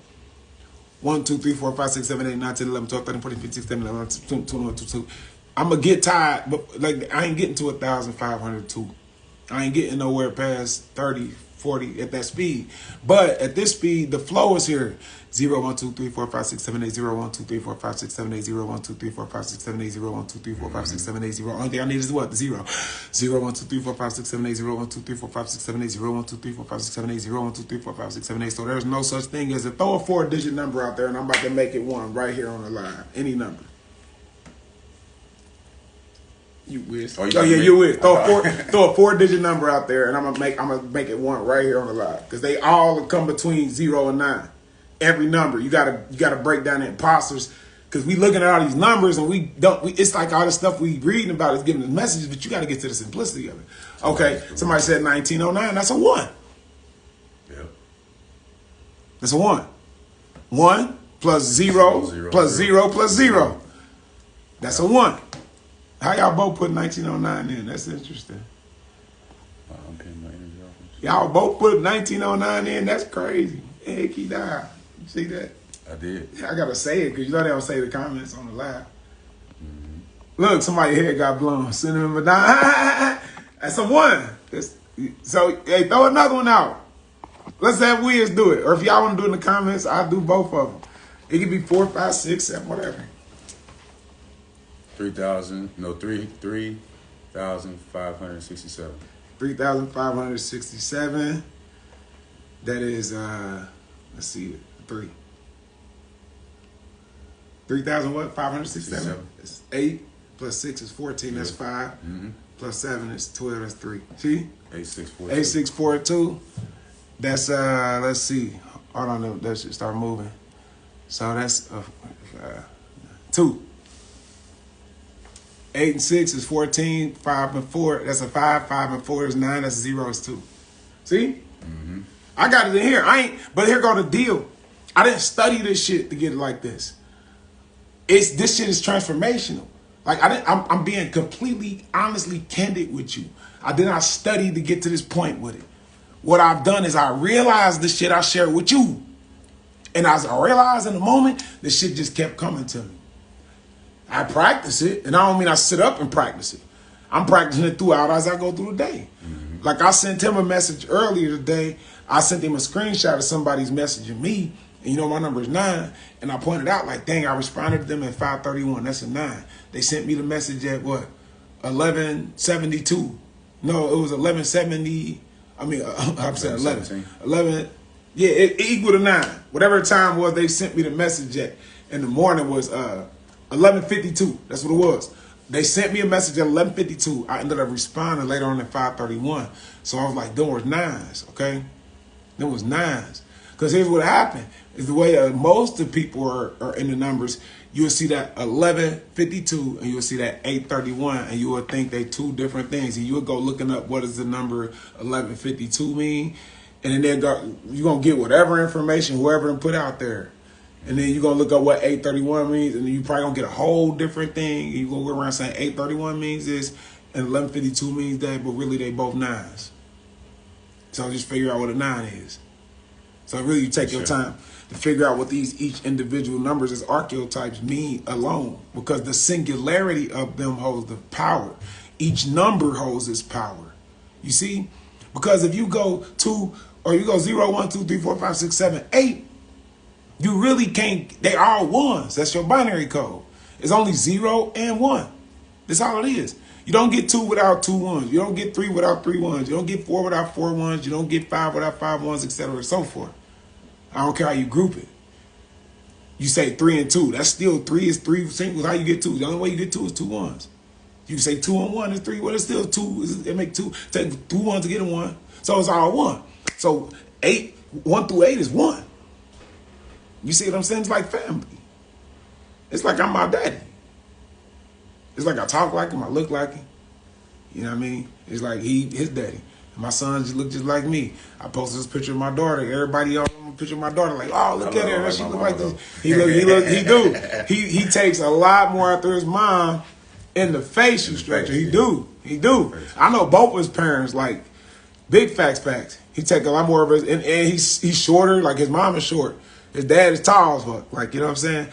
1, 2, 3, 4, 5, 6, 7, 8, 9, 10, 11, 12, 13, 14, 15, 16, 17, 18, 19, 20, 21, 22. I'm gonna get tired, but like I ain't getting to 1,502. I ain't getting nowhere past 30, 40 at that speed. But at this speed, the flow is here. 0, 1, 2, 3, 4, 5, 6, 7, 8, 0, 1, 2, 3, 4, 5, 6, 7, 8, 0, 1, 2, 3, 4, 5, 6, 7, 8, 0, 1, 2, 3, 4, 5, 6, 7, 8, 0. Only thing I need is what? The 0. 0, 1, 2, 3, 4, 5, 6, 7, 8, 0, 1, 2, 3, 4, 5, 6, 7, 8, 0, 1, 2, 3, 4, 5, 6, 7, 8, 0, 1, 2, 3, 4, 5, 6, 7, 8. So there's no such thing as throw a 4-digit number out there, and I'm about to make it 1 right here on the line. Any number. You wish. Oh yeah, you wish. Throw a 4-digit number out there, and I'm gonna make it 1 right here on the line, because they all come between 0 and 9. Every number you gotta break down the imposters, because we looking at all these numbers and it's like all the stuff we reading about is giving us messages, but you got to get to the simplicity of it. Okay, somebody said 1909. That's a 1. Yeah, that's a 1. 1 plus 0 plus 0 plus 0. That's a 1. How y'all both put 1909 in? That's interesting. Y'all both put 1909 in. That's crazy. Heck, he died. You see that? I did. I gotta say it because you know they don't say the comments on the live. Mm-hmm. Look, somebody's head got blown. Cinnamon Madonna. That's a 1. So, hey, throw another one out. Let's have Wiz do it. Or if y'all want to do it in the comments, I'll do both of them. It could be 4, 5, 6, 7, whatever. 3,567. 3,567. That is, let's see, 3. 3,000 what? 567? It's 8 plus 6 is 14. That's 5. Mm-hmm. Plus 7 is 12. That's 3. See? 8642. 8642. That's let's see. Hold on, that should start moving. So that's 2. 8 and 6 is 14. 5 and 4. That's a 5. 5 and 4 is 9. That's 0 is 2. See? Mm-hmm. I got it in here. But here go the deal. I didn't study this shit to get it like this. This shit is transformational. Like I'm being completely, honestly candid with you. I did not study to get to this point with it. What I've done is I realized the shit I shared with you. And as I realized in the moment, the shit just kept coming to me. I practice it, and I don't mean I sit up and practice it. I'm practicing it throughout as I go through the day. Mm-hmm. Like I sent him a message earlier today. I sent him a screenshot of somebody's messaging me. And you know my number is 9. And I pointed out like, dang, I responded to them at 5:31. That's a 9. They sent me the message at what? 11:72. No, it was 11:70. I mean, I'm saying 11. 11. Yeah, it equaled to 9. Whatever time was, they sent me the message at. In the morning was 11:52. That's what it was. They sent me a message at 11:52. I ended up responding later on at 5:31. So I was like, them was 9s, okay? Them was 9s. Because here's what happened. Is the way most of the people are in the numbers, you'll see that 11:52 and you'll see that 8:31, and you will think they 2 different things. And you'll go looking up what does the number 11:52 mean. And then you're going to get whatever information, whoever put out there. And then you're going to look up what 831 means, and then you probably going to get a whole different thing. You're going to go around saying 831 means this, and 1152 means that, but really they both nines. So just figure out what a 9 is. So really you take your time to figure out what each individual numbers as archetypes mean alone, because the singularity of them holds the power. Each number holds its power. You see? Because if you go 2, or you go 0, 1, 2, 3, 4, 5, 6, 7, 8, you really can't, they are ones. That's your binary code. It's only 0 and 1. That's all it is. You don't get 2 without 2 ones. You don't get 3 without 3 ones. You don't get 4 without 4 ones. You don't get 5 without 5 ones, etc. and so forth. I don't care how you group it. You say 3 and 2. That's still 3 is 3 singles. How you get 2? The only way you get 2 is 2 ones. You can say 2 and 1 is 3. Well, it's still 2. It make 2. Take 2 ones to get a 1. So it's all 1. So 1 through 8 is 1. You see what I'm saying? It's like family. It's like I'm my daddy. It's like I talk like him, I look like him. You know what I mean? It's like his daddy. And my son just look just like me. I posted this picture of my daughter. Everybody on a picture of my daughter like, oh, look at her. She look like this. He do. He takes a lot more after his mom in the facial structure. He do. I know both of his parents, like, big facts. He take a lot more of his, and he's shorter. Like, his mom is short. His dad is tall as fuck. Like, you know what I'm saying?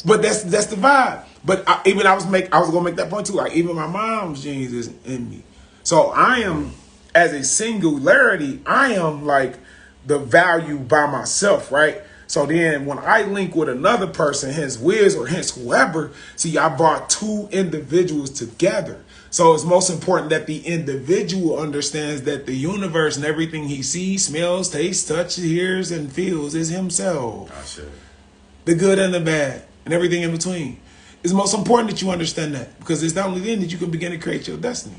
But that's the vibe. But I was gonna make that point too. Like, even my mom's genes is in me. So I am, as a singularity, I am like the value by myself, right? So then when I link with another person, hence Wiz or hence whoever, see, I brought 2 individuals together. So it's most important that the individual understands that the universe and everything he sees, smells, tastes, touches, hears, and feels is himself. The good and the bad and everything in between. It's most important that you understand that, because it's only then that you can begin to create your destiny.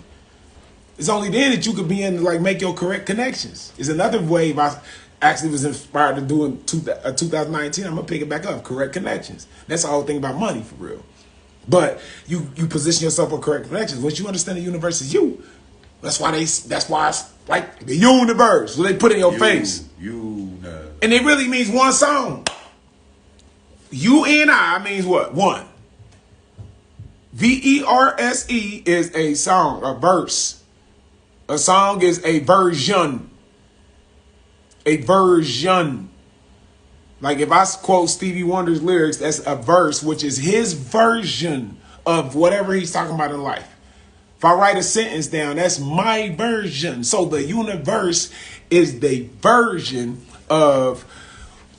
It's only then that you could begin to like make your correct connections. It's another wave I actually was inspired to do in 2019. I'm gonna pick it back up. Correct connections. That's the whole thing about money, for real. But you position yourself on correct connections. Once you understand the universe is you, that's why it's like the universe. So they put it in your face. And it really means one song. U-N-I means what? One. V-E-R-S-E is a song, a verse. A song is a version. A version. Like if I quote Stevie Wonder's lyrics, that's a verse, which is his version of whatever he's talking about in life. If I write a sentence down, that's my version. So the universe is the version of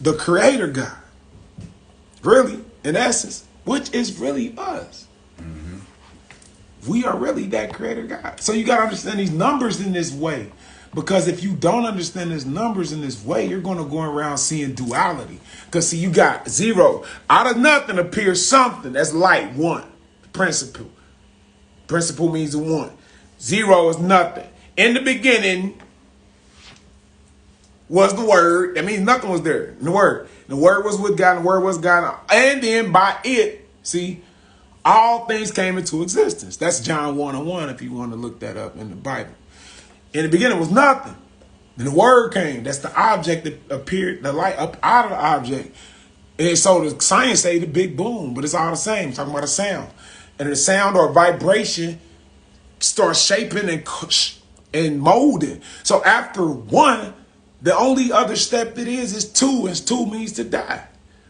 the creator God. Really, in essence, which is really us. We are really that creator God. So you got to understand these numbers in this way. Because if you don't understand these numbers in this way, you're going to go around seeing duality. Because see, you got 0. Out of nothing appears something. That's light, 1. Principle. Principle means a 1. 0 is nothing. In the beginning was the word. That means nothing was there in the word. The word was with God, and the word was God. And then by it, see, all things came into existence. That's John 1:1 if you want to look that up in the Bible. In the beginning was nothing. Then the word came. That's the object that appeared, the light up out of the object. And so the science say the big boom, but it's all the same. Talking about a sound. And the sound or vibration starts shaping and molding. So after 1, the only other step it is 2, and 2 means to die.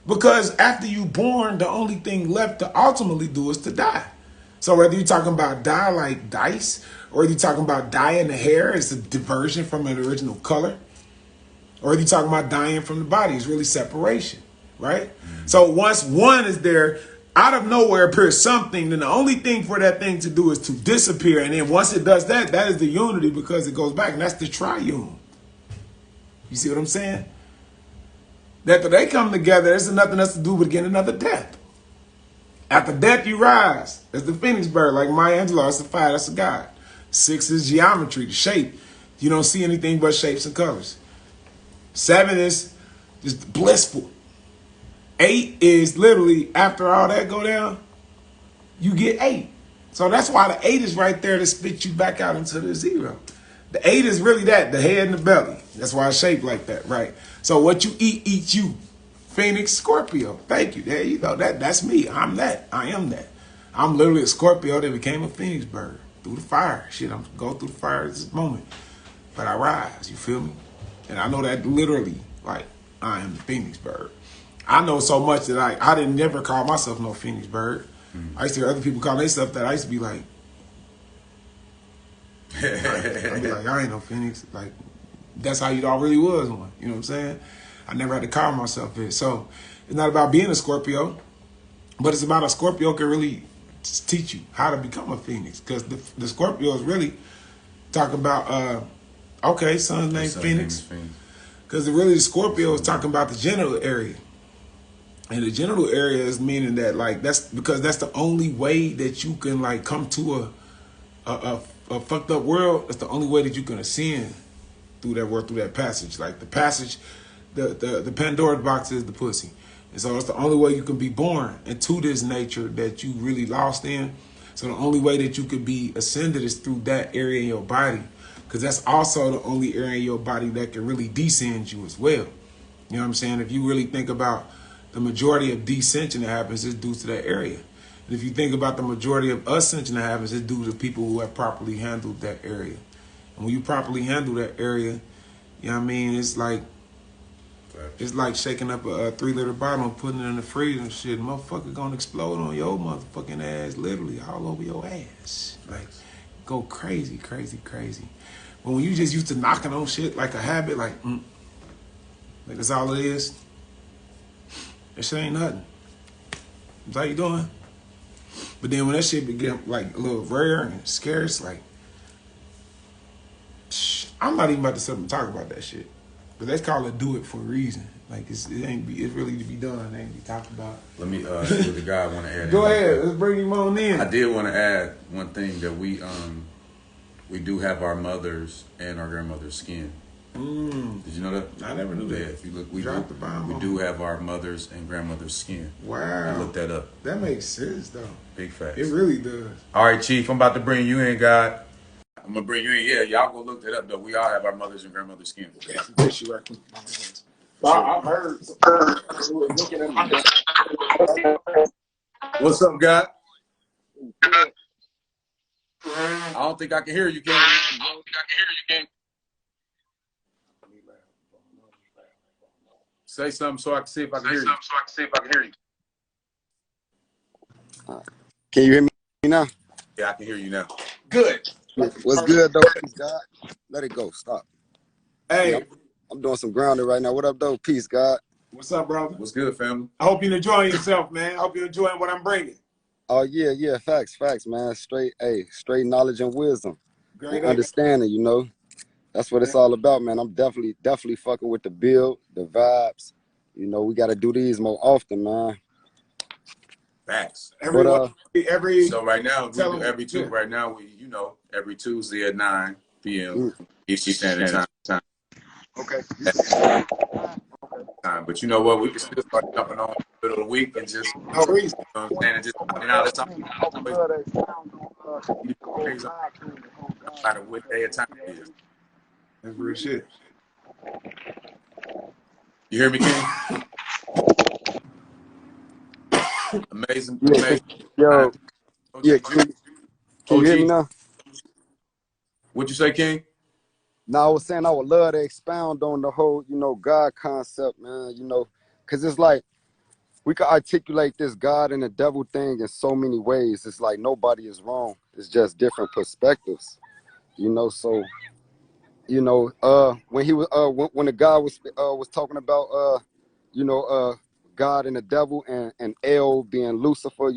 Because after you're born, the only thing left to ultimately do is to die. So whether you're talking about die like dice, or you're talking about dye in the hair, it's a diversion from an original color, or you're talking about dying from the body, it's really separation, right? So once 1 is there, out of nowhere appears something, then the only thing for that thing to do is to disappear. And then once it does that, that is the unity, because it goes back, and that's the triune. You see what I'm saying? After they come together, there's nothing else to do but get another death. After death, you rise. That's the phoenix bird, like Maya Angelou. That's the fire, that's the God. 6 is geometry, the shape. You don't see anything but shapes and colors. 7 is just blissful. 8 is literally, after all that go down, you get 8. So that's why the 8 is right there to spit you back out into the 0. The 8 is really that, the head and the belly. That's why it's shaped like that, right? So what you eat, eats you. Phoenix, Scorpio. Thank you. There you go. That's me. I'm that. I am that. I'm literally a Scorpio that became a Phoenix bird. Through the fire. Shit, I'm going through the fire at this moment. But I rise, you feel me? And I know that literally, like, I am the Phoenix bird. I know so much that I didn't never call myself no Phoenix bird. I used to hear other people call themselves that. I used to be like, I'd be like, I ain't no Phoenix. Like, that's how you all really was one. You know what I'm saying? I never had to call myself it. So it's not about being a Scorpio, but it's about a Scorpio can really teach you how to become a Phoenix. Because the Scorpio is really talking about, okay, son's named Phoenix. Because really the Scorpio is talking about the genital area. And the genital area is meaning that, like, that's because that's the only way that you can, like, come to a fucked up world. That's the only way that you can ascend through that world, through that passage. Like the passage, the Pandora's box is the pussy. And so it's the only way you can be born into this nature that you really lost in. So the only way that you could be ascended is through that area in your body. Because that's also the only area in your body that can really descend you as well. You know what I'm saying? If you really think about the majority of descension that happens is due to that area. And if you think about the majority of ascension that happens, it's due to people who have properly handled that area. And when you properly handle that area, you know what I mean? It's like shaking up a 3-liter bottle and putting it in the freezer and shit. Motherfucker gonna explode on your motherfucking ass, literally all over your ass. Like, go crazy, crazy, crazy. But when you just used to knocking on shit like a habit, like that's all it is. That shit ain't nothing. That's how you doing? But then when that shit became like a little rare and scarce, like, I'm not even about to sit and talk about that shit. But let's call it do it for a reason. Like it's really to be done. It ain't to be talked about. Let me see what the guy want to add. Go ahead, let's bring him on in. I did want to add one thing that we do have our mother's and our grandmother's skin. Did you know that? I never knew that. Yeah, if you look, we do do have our mother's and grandmother's skin. Wow. I looked that up. That makes sense though. Big facts. It really does. All right, Chief, I'm about to bring you in, God. I'm gonna bring you in. Yeah, y'all go look that up though. We all have our mother's and grandmother's skin. Yeah, some tissue right quick. I've heard. What's up, God? I don't think I can hear you, King. Say something so I can see if I can hear you. Can you hear me now? Yeah, I can hear you now. Good. What's good, though? Peace, God. Let it go. Stop. Hey, Yeah, I'm doing some grounding right now. What up, though? Peace, God. what's up, brother? What's good, family? I hope you're enjoying yourself, man. I hope you're enjoying what I'm bringing. Oh, yeah. Facts, man. Straight knowledge and wisdom. Great. And understanding, you know. That's what it's all about, man. I'm definitely fucking with the build, the vibes. You know, we got to do these more often, man. Facts. Every So right now, we do every yeah. right now we every Tuesday at 9 p.m. Eastern Standard Time. Okay. But you know what? We can still start jumping on in the middle of the week and just no reason. you know what I'm saying? And just that's no matter what day of time it is. That's real shit. You hear me, King? Amazing. Yo, yeah, can you hear me now? What'd you say, King? No, I was saying I would love to expound on the whole, God concept, man, because it's like we can articulate this God and the devil thing in so many ways. It's like nobody is wrong. It's just different perspectives, so, when he was, when the guy was talking about, God and the devil and El being Lucifer,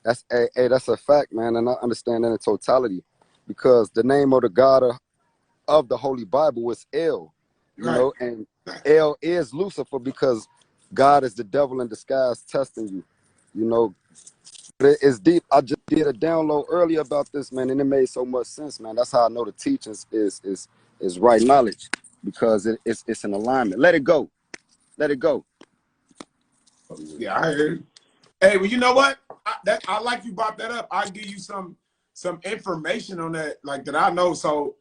that's a fact, man. And I understand that in totality because the name of the God of the Holy Bible is El, and El is Lucifer because God is the devil in disguise testing you, But it's deep. I just did a download earlier about this, man, and it made so much sense, man. That's how I know the teachings is right knowledge because it's an alignment. Let it go. Yeah, I heard. Hey, well, you know what? I like you brought that up. I'll give you some information on that, like that I know. So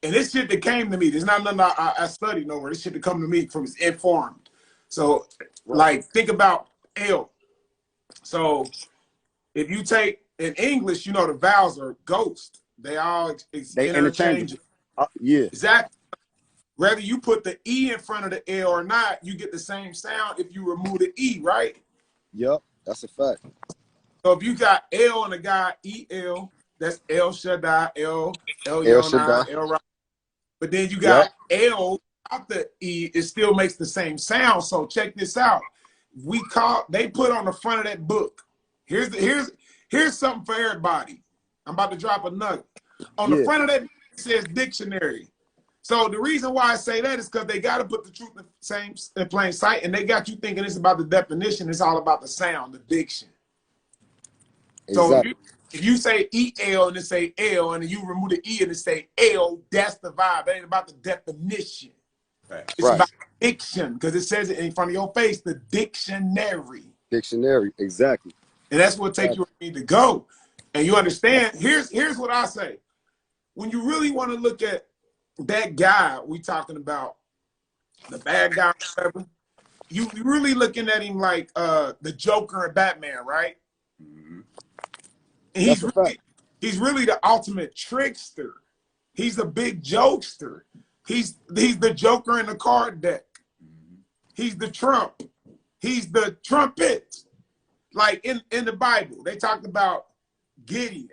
And this shit that came to me, there's not nothing I studied nowhere. This shit that come to me from is informed. So, like, think about L. So, if you take in English, you know, the vowels are ghost. They all They interchange. interchangeable. Yeah. Exactly. Whether you put the E in front of the L or not, you get the same sound if you remove the E, right? Yep. That's a fact. So if you got L and a guy E-L, that's El Shaddai, El El Yonai, Shaddai. El Ra. But then you Yep. got L out the E, it still makes the same sound. So check this out. They put on the front of that book. Here's something for everybody. I'm about to drop a nugget. On the front of that book, it says dictionary. So the reason why I say that is because they got to put the truth in plain sight, and they got you thinking it's about the definition. It's all about the sound, the diction. Exactly. So if you say E-L and it say L, and then you remove the E and it say L, that's the vibe. That ain't about the definition. It's about diction, because it says it in front of your face, the dictionary. Dictionary, exactly. And that's what takes you where you need to go. And you understand, here's what I say. When you really want to look at that guy we talking about, the bad guy, whatever, you really looking at him like the Joker and Batman, right? And he's really the ultimate trickster. He's a big jokester. He's the Joker in the card deck. He's the Trump. He's the trumpet. Like in the Bible, they talked about Gideon.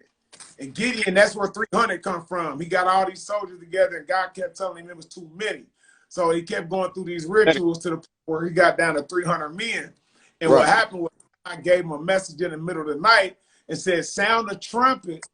And Gideon, that's where 300 come from. He got all these soldiers together, and God kept telling him it was too many. So he kept going through these rituals to the point where he got down to 300 men. And what happened was I gave him a message in the middle of the night and said, sound the trumpet,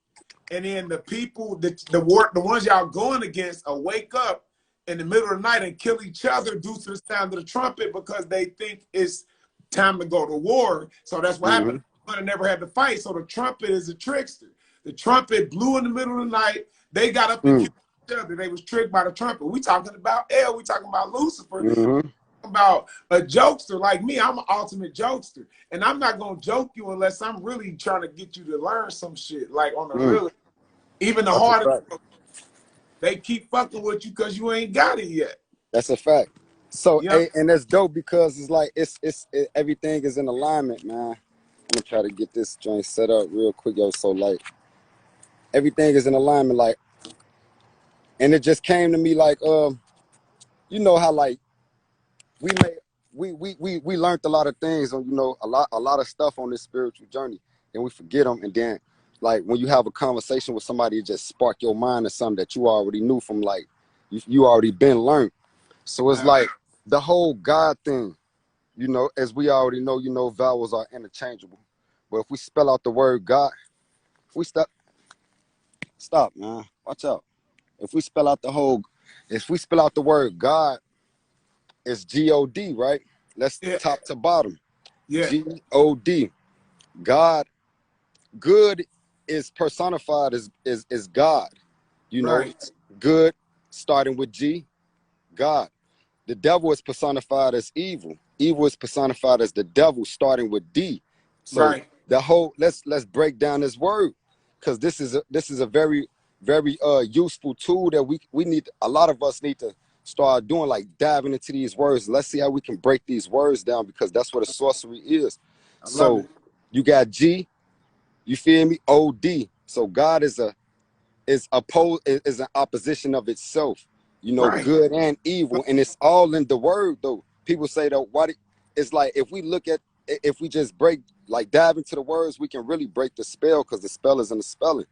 and then the people, the ones y'all going against, will wake up in the middle of the night and kill each other due to the sound of the trumpet, because they think it's time to go to war. So that's what happened. But never had to fight. So the trumpet is a trickster. The trumpet blew in the middle of the night. They got up and killed each other. They was tricked by the trumpet. We talking about El. We talking about Lucifer. About a jokester like me. I'm an ultimate jokester, and I'm not gonna joke you unless I'm really trying to get you to learn some shit. Like on the real, even the hardest, they keep fucking with you because you ain't got it yet. That's a fact. So and that's dope, because it's like everything is in alignment, man. I'm gonna try to get this joint set up real quick, yo. So like everything is in alignment, like, and it just came to me like you know how like we learned a lot of things on, you know, a lot of stuff on this spiritual journey, and we forget them. And then like when you have a conversation with somebody, it just spark your mind to something that you already knew from, like, you already been learned. So it's like the whole God thing, you know, as we already know, you know, vowels are interchangeable. But if we spell out the word God, if we stop, man, watch out. If we spell out the word God, it's G-O-D, right? Let's top to bottom. G-O-D. God, good is personified as God. You know, good starting with G, God. The devil is personified as evil. Evil is personified as the devil, starting with D. So the whole let's break down this word, because this is a very, very useful tool that we need. A lot of us need to start doing, like diving into these words. Let's see how we can break these words down, because that's what a sorcery is. So you got G, you feel me? O-D. So God is an opposition of itself. You know, good and evil, and it's all in the word though. People say that it's like if we just dive into the words, we can really break the spell, because the spell is in the spelling.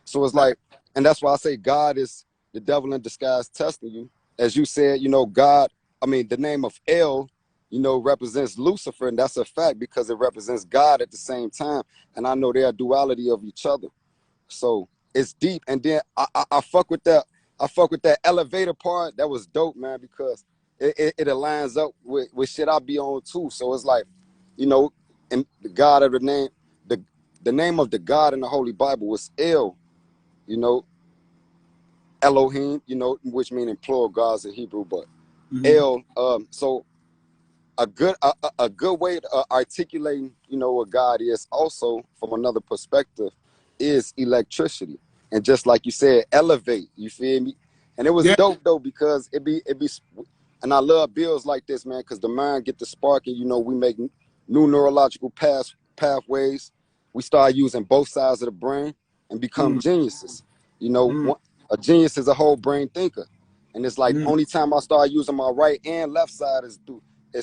So it's like, and that's why I say God is the devil in disguise testing you. As you said, you know, God, I mean, the name of El, you know, represents Lucifer, and that's a fact because it represents God at the same time. And I know they're a duality of each other. So it's deep. And then I fuck with that. I fuck with that elevator part. That was dope, man, because it aligns up with shit I be on too. So it's like, you know, and the God of the name of the God in the Holy Bible was El, you know, Elohim, you know, which means plural gods in Hebrew, but El. So a good way to articulating, you know, what God is also from another perspective is electricity. And just like you said, elevate, you feel me? And it was Yeah. dope though, because and I love bills like this, man, because the mind get the spark, and we make new neurological pathways. We start using both sides of the brain and become Mm, geniuses. mm, A genius is a whole brain thinker, and it's like mm. only time I start using my right and left side is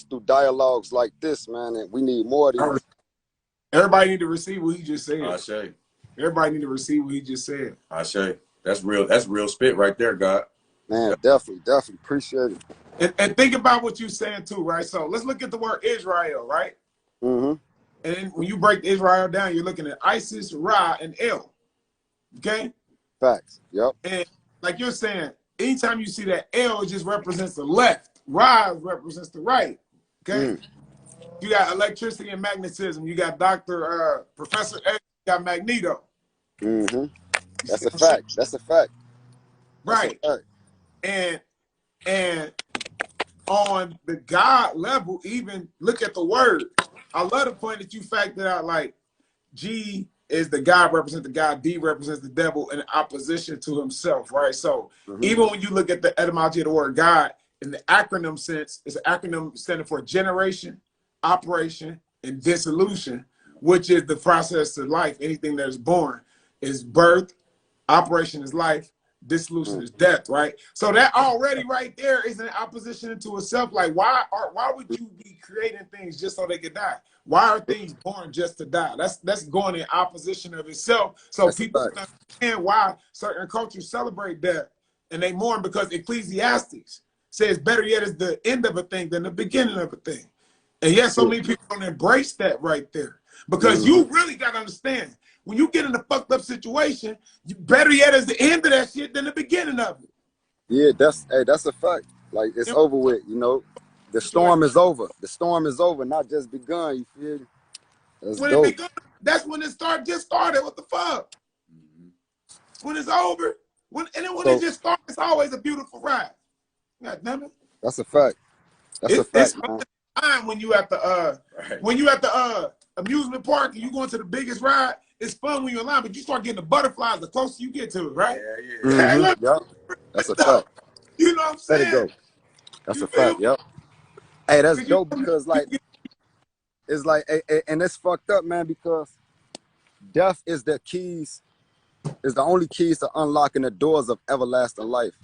through dialogues like this, man. And we need more of I re- these. Everybody need to receive what he just said. Ashe. Everybody need to receive what he just said. Ashe. That's real. That's real spit right there, God. Man, definitely appreciate it. And think about what you're saying too, right? So let's look at the word Israel, right? Mm-hmm. And then when you break Israel down, you're looking at Isis, Ra, and El. Okay? Facts. Yep. And like you're saying, anytime you see that L, it just represents the left. Ra represents the right. Okay? You got electricity and magnetism. You got Professor X, you got Magneto. Mm-hmm. That's See a what I'm saying? fact. That's a fact. That's a Right. fact. And on the God level, even look at the word. I love the point that you factored out, like G is the God represents the God, D represents the devil in opposition to himself, right? So even when you look at the etymology of the word God, in the acronym sense, it's an acronym standing for generation, operation, and dissolution, which is the process of life. Anything that is born is birth, operation is life, dissolution is death, right? So that already right there is an opposition into itself. Like why would you be creating things just so they could die? Why are things born just to die? That's going in opposition of itself. So That's a people fact. understand why certain cultures celebrate death and they mourn, because Ecclesiastes says better yet is the end of a thing than the beginning of a thing. And yet so many people don't embrace that right there. Because you really got to understand, when you get in a fucked up situation, better yet is the end of that shit than the beginning of it. Yeah, that's a fact. Like it's You know, over with, The storm is over. The storm is over, not just begun. You feel me? That's when it dope. begun, that's when it just started. What the fuck? When it's over, when it So just starts, it's always a beautiful ride. God damn it. that's a fact. That's a It's fact, fun man. time when you at the amusement park and you going to the biggest ride. It's fun when you're in line, but you start getting the butterflies the closer you get to it, right? Hey, look, Yep. That's a fact. you know what I'm Let it saying? go. That's You a feel fact. me? Yep. Hey, that's 'Cause you, dope because like you it's like and it's fucked up, man, because death is the only keys to unlocking the doors of everlasting life.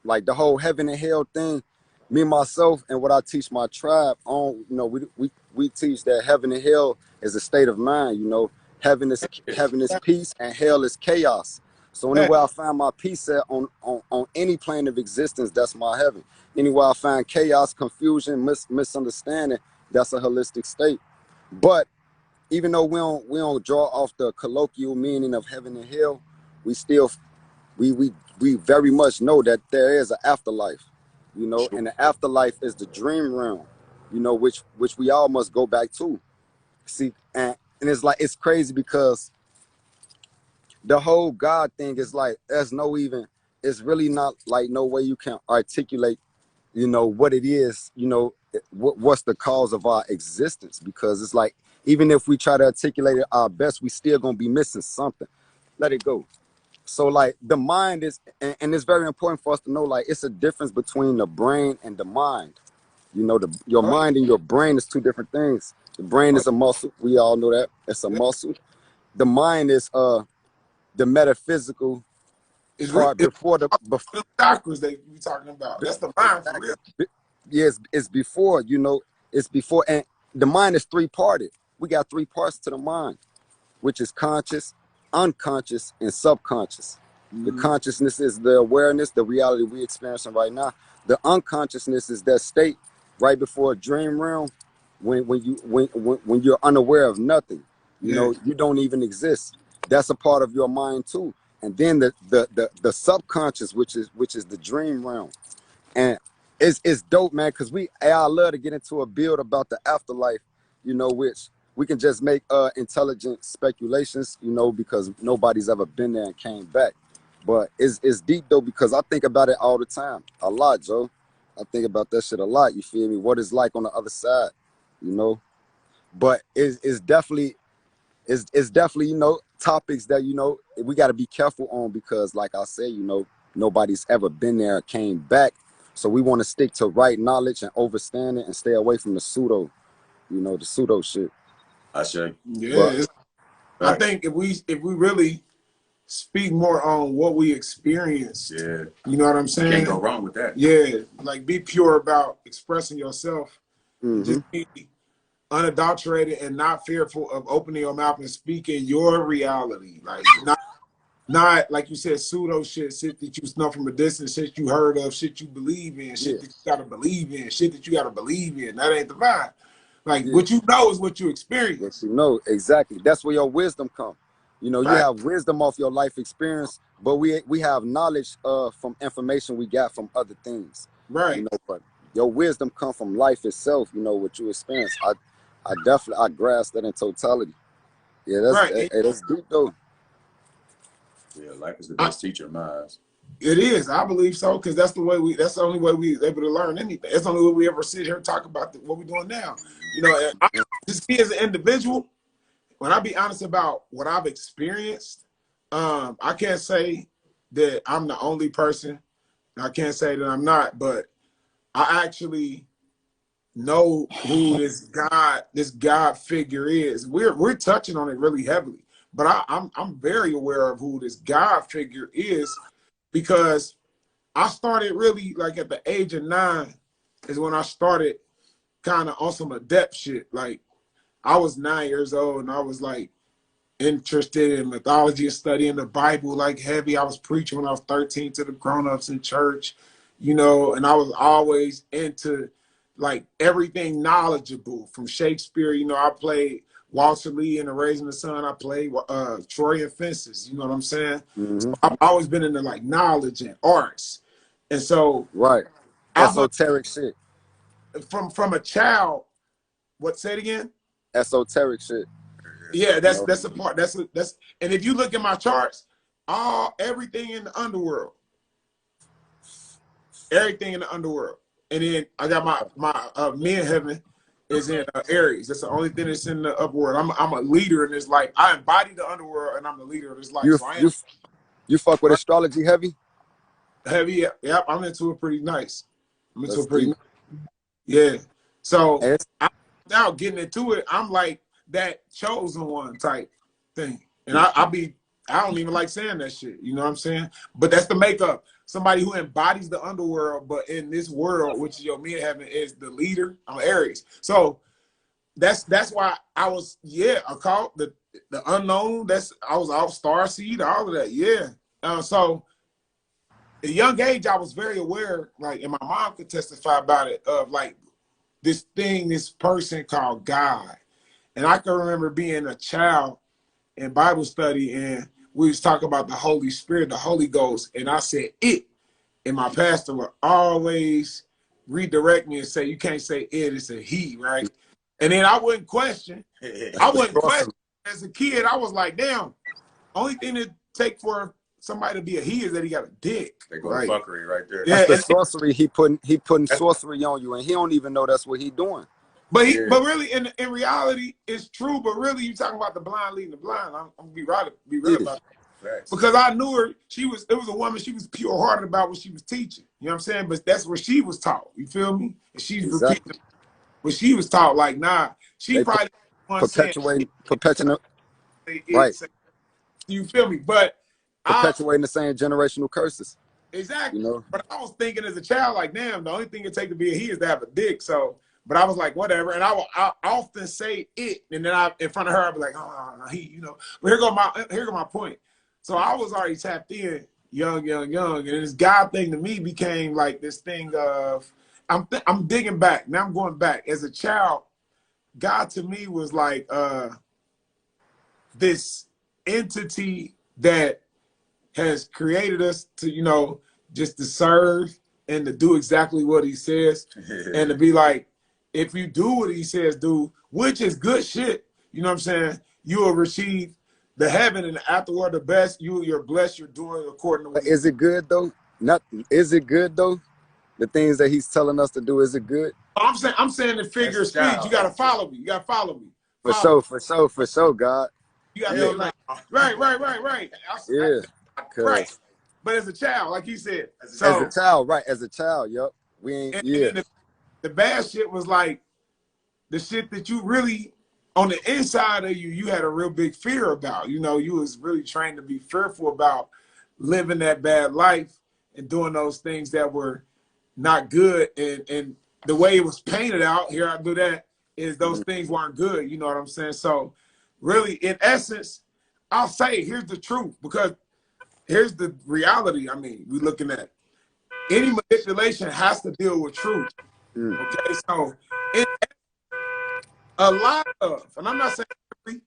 Like the whole heaven and hell thing, me myself and what I teach my tribe on, we teach that heaven and hell is a state of mind. Heaven is peace and hell is chaos. So hey, anywhere I find my peace at on any plane of existence, that's my heaven. Anywhere I find chaos, confusion, misunderstanding, that's a holistic state. But even though we don't draw off the colloquial meaning of heaven and hell, we still we very much know that there is an afterlife, and the afterlife is the dream realm, which we all must go back to. See, and it's crazy because the whole God thing is like it's really not like no way you can articulate, what it is, what's the cause of our existence, because it's like even if we try to articulate it our best, we still gonna be missing something. Let it go. So like the mind is, and it's very important for us to know, like it's a difference between the brain and the mind. Your oh, mind and your brain is two different things. The brain oh, is a muscle. We all know that. It's a muscle. The mind is the metaphysical part it's before the the chakras that we talking about. That's the mind for real. yes, it's before, it's before, and the mind is three-parted. We got three parts to the mind, which is conscious, unconscious, and subconscious. The consciousness is the awareness, the reality we experiencing right now. The unconsciousness is that state right before a dream realm, when you're unaware of nothing. Yeah. You don't even exist. That's a part of your mind too. And then the subconscious, which is the dream realm. And it's dope, man, because I love to get into a build about the afterlife, which we can just make intelligent speculations, because nobody's ever been there and came back. But it's deep though, because I think about it all the time. A lot, Joe. I think about that shit a lot, you feel me? What it's like on the other side, you know? But it's definitely topics that, we gotta be careful on, because like I say, nobody's ever been there or came back. So we want to stick to right knowledge and understand it and stay away from the pseudo, the pseudo shit. I say. Yeah, I Right. think if we really speak more on what we experienced, Yeah. you know what I'm saying? Can't go wrong with that. Yeah, like be pure about expressing yourself. Just be unadulterated and not fearful of opening your mouth and speaking your reality. Like not like you said, pseudo shit that you know from a distance, shit you heard of, shit you believe in, shit that you gotta believe in, shit that you gotta believe in. That ain't the vibe. Like what you know is what you experience. What you know, exactly. That's where your wisdom comes. You know, you have wisdom off your life experience, but we have knowledge from information we got from other things. Right. You know, but your wisdom comes from life itself, what you experience. I definitely grasp that in totality. Yeah, that's deep though. Yeah, life is the best teacher of minds. It is. I believe so, because that's the only way we able to learn anything. It's the only way we ever sit here and talk about what we're doing now. You know, just me as an individual, when I be honest about what I've experienced, I can't say that I'm the only person. I can't say that I'm not, but I actually know who this God figure is. We're touching on it really heavily, but I'm very aware of who this God figure is, because I started really like at the age of 9 is when I started kind of on some adept shit. Like I was 9 years old and I was like interested in mythology and studying the Bible like heavy. I was preaching when I was 13 to the grown-ups in church, and I was always into like everything knowledgeable from Shakespeare. I played Walter Lee in The Raising the Sun. I played Troy and Fences. You know what I'm saying? So I've always been into like knowledge and arts. And so esoteric shit. From a child, what, say it again? Esoteric shit. Yeah, that's a part. That's and if you look at my charts, everything in the underworld. Everything in the underworld. And then I got my me in heaven is in Aries. That's the only thing that's in the upworld. I'm a leader in this life. I embody the underworld and I'm the leader of this life. You fuck with astrology heavy? Heavy, yep. I'm into it pretty nice. Yeah. So without getting into it, I'm like that chosen one type thing. And I don't even like saying that shit. You know what I'm saying? But that's the makeup. Somebody who embodies the underworld, but in this world, which is your me in heaven, is the leader. I'm Aries. So that's why I was, I called the unknown. I was off star seed, all of that. Yeah. So at a young age, I was very aware, like, and my mom could testify about it, of like this person called God. And I can remember being a child in Bible study, and we was talking about the Holy Spirit, the Holy Ghost, and I said it, and my pastor would always redirect me and say, you can't say it, it's a he, right? And then I wouldn't question. As a kid, I was like, damn, only thing that take for somebody to be a he is that he got a dick. They go fuckery right there. That's the sorcery. He putting sorcery on you, and he don't even know that's what he doing. But really, in reality, it's true. But really, you talking about the blind leading the blind. I'm gonna be right about that. Because I knew her. It was a woman. She was pure hearted about what she was teaching. You know what I'm saying? But that's what she was taught. You feel me? And she's repeating what she was taught. Like, nah, she probably perpetuating, right? You feel me? But perpetuating the same generational curses. Exactly. But I was thinking as a child, like, damn, the only thing it take to be a he is to have a dick. So. But I was like, whatever, and I often say it, and then in front of her, I'd be like, oh, he, But here go my point. So I was already tapped in, young, and this God thing to me became like this thing of, I'm digging back. Now I'm going back. As a child, God to me was like this entity that has created us to, just to serve and to do exactly what he says, and to be like, if you do what he says do, which is good shit, you know what I'm saying? You will receive the heaven and the afterward the best. You're blessed. You're doing according to what. Is it good though? Is it good though? The things that he's telling us to do, is it good? I'm saying the figure of speech. You gotta follow me. You gotta follow me. For sure, God. You gotta like right. Yeah. Right. but as a child, like you said. As So a child, right? As a child, yep. We ain't, yeah. and the bad shit was like the shit that you really on the inside of you, you had a real big fear about. You know, you was really trained to be fearful about living that bad life and doing those things that were not good. And the way it was painted out, here I do that, is those things weren't good. You know what I'm saying? So really, in essence, I'll say, here's the truth, because here's the reality. I mean, we're looking at any manipulation has to deal with truth. Okay, so in a lot of, and I'm not saying every,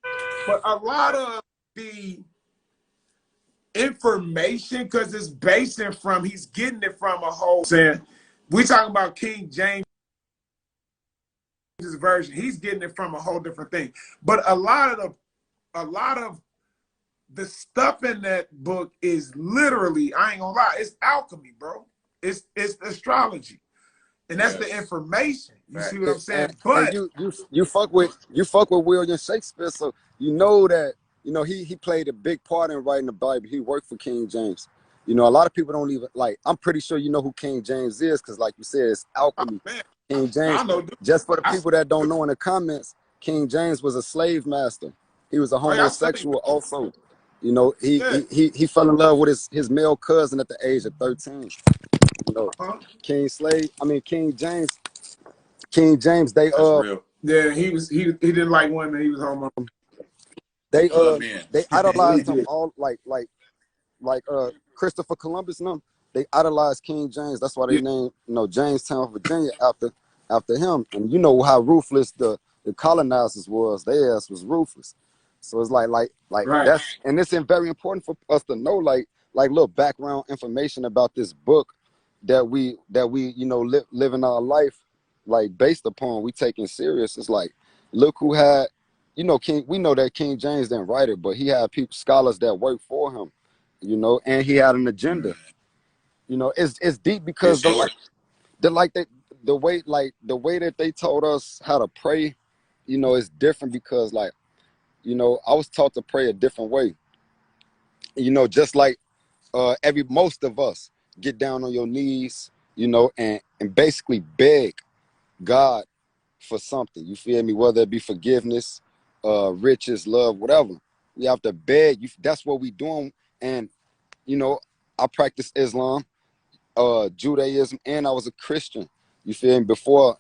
but a lot of the information, because it's basing from, he's getting it from a whole, saying, we talking about King James version, he's getting it from a whole different thing. But a lot of the stuff in that book is literally, I ain't gonna lie, it's alchemy, bro. It's astrology. And that's the information. You see what I'm saying? But you fuck with William Shakespeare, so you know that he played a big part in writing the Bible. He worked for King James. You know, a lot of people don't even like. I'm pretty sure you know who King James is, because like you said, it's alchemy. man, King James. I know, Just for the people that don't know in the comments, King James was a slave master. He was a homosexual also. You know, he fell in love with his male cousin at the age of 13. You know, King James, they that's real. Yeah, he didn't like women. He was homo. They idolized him all like Christopher Columbus and them. They idolized King James. That's why they named Jamestown, Virginia after him. And you know how ruthless the colonizers was. Their ass was ruthless. So it's like right. That's, and it's very important for us to know like little background information about this book that we living our life like based upon, we taking serious. It's like, look who had, we know that King James didn't write it, but he had scholars that worked for him, and he had an agenda. It's deep because the way that they told us how to pray, is different because I was taught to pray a different way. Just like most of us get down on your knees, and basically beg God for something. You feel me? Whether it be forgiveness, riches, love, whatever. We have to beg. That's what we doing. And I practice Islam, Judaism, and I was a Christian. You feel me? Before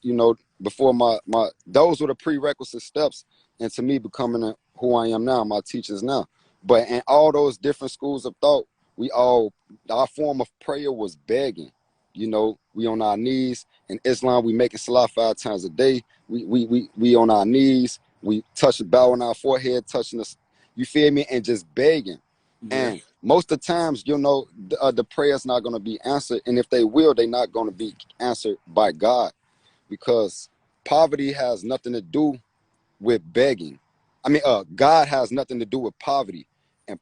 my those were the prerequisite steps into me becoming who I am now, my teachers now. But in all those different schools of thought, our form of prayer was begging. We on our knees. In Islam, we making salah 5 times a day. We on our knees. We bowing our forehead, touching us. You feel me? And just begging. Yeah. And most of the times, the prayer's not going to be answered. And if they will, they're not going to be answered by God, because poverty has nothing to do with begging. I mean, God has nothing to do with poverty, and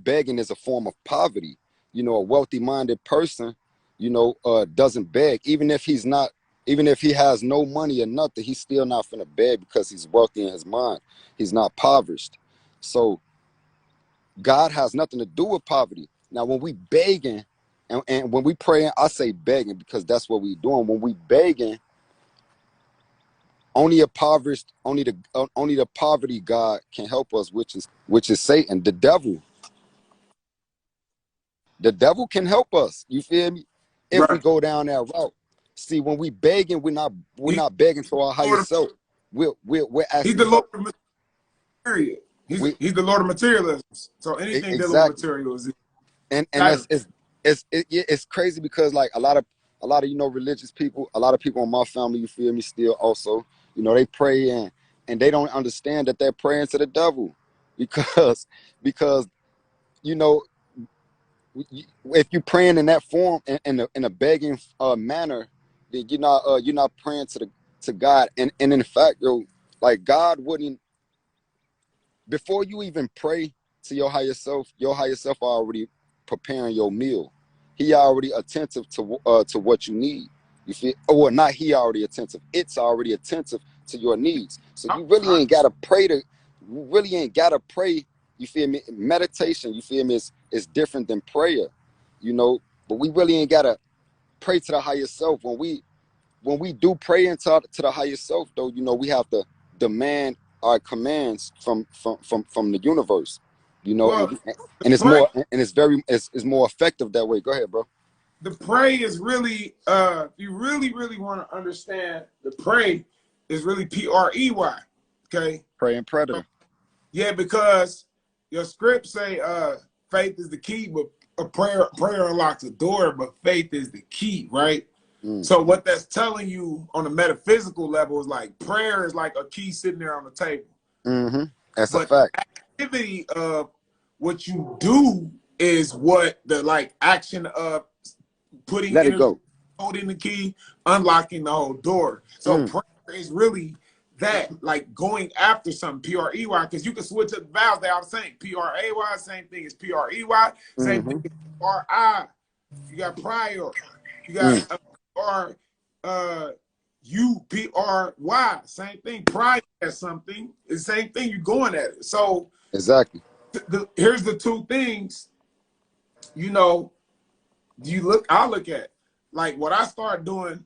begging is a form of poverty. A wealthy-minded person, doesn't beg. Even if he has no money or nothing, he's still not finna beg because he's wealthy in his mind. He's not impoverished. So God has nothing to do with poverty. Now, when we begging and when we praying, I say begging because that's what we doing. When we begging, only the poverty God can help us, which is Satan, the devil. The devil can help us. You feel me? If we go down that route. See, when we begging, we're not begging for our higher self. We're asking. He's the Lord of material. He's the Lord of materialism. So anything dealing with material is. And it's crazy because like a lot of religious people, a lot of people in my family, you feel me, still also, they pray and they don't understand that they're praying to the devil because if you're praying in that form, in a begging manner, then you're not praying to God. And in fact, like God wouldn't, before you even pray to your higher self already preparing your meal. He already attentive to what you need. You feel, or not? He already attentive. It's already attentive to your needs. So you really ain't gotta pray You feel me? Meditation, you feel me, is different than prayer. you know, but we really ain't gotta pray to the higher self. When we do pray into to the higher self, though, you know, we have to demand our commands from the universe, you know, Well, and it's pray, more, and it's more effective that way. Go ahead, bro. the pray is really, if you really want to understand, the pray is really Prey. Okay. Praying predator. Yeah, because your script say faith is the key, but a prayer unlocks the door, but faith is the key, right? So what that's telling you on a metaphysical level is like prayer is like a key sitting there on the table. That's a But fact. the activity of what you do is what the like action of putting Let it energy, go. holding the key, unlocking the whole door. So prayer is really that, like going after something, Prey, because you can switch up the vowels. They all the same. Pray, same thing as Prey, same thing as Ri. You got prior. You got Upry, same thing. Prior at something, the same thing. You're going at it. So Exactly. here's the two things. You know, I look at like what I start doing.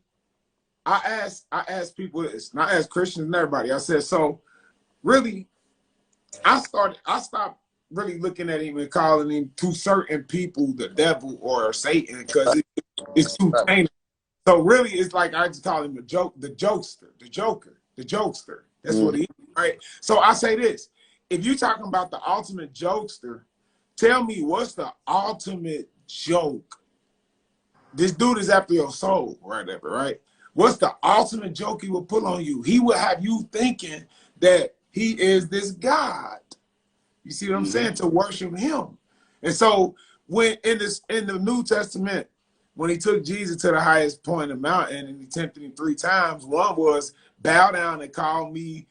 I ask people this, and I ask Christians and everybody. I said, so really, I stopped really looking at him and calling him to certain people the devil or Satan because it's too tainted. So really, it's like I just call him the jokester, the jokester. That's what he is, right? So I say this: if you're talking about the ultimate jokester, tell me what's the ultimate joke. This dude is after your soul, whatever, right? What's the ultimate joke he will put on you? He will have you thinking that he is this God. You see what I'm saying? To worship him. And so when in the New Testament, when he took Jesus to the highest point of the mountain and he tempted him 3 times, one was bow down and call me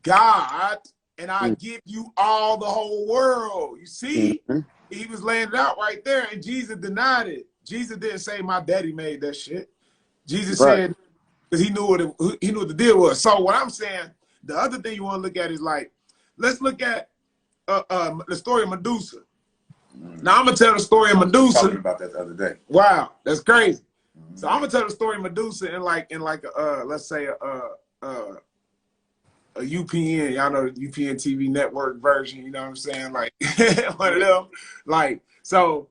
God, and I give you all the whole world. You see, he was laying it out right there, and Jesus denied it. Jesus didn't say my daddy made that shit. Jesus said, because he knew what the deal was. So what I'm saying, the other thing you want to look at is like, let's look at the story of Medusa. Now I'm gonna tell the story of Medusa. Talking about that the other day. Wow, that's crazy. So I'm gonna tell the story of Medusa in like let's say a UPN, y'all know the UPN TV network version. You know what I'm saying? Like one of them. Like so,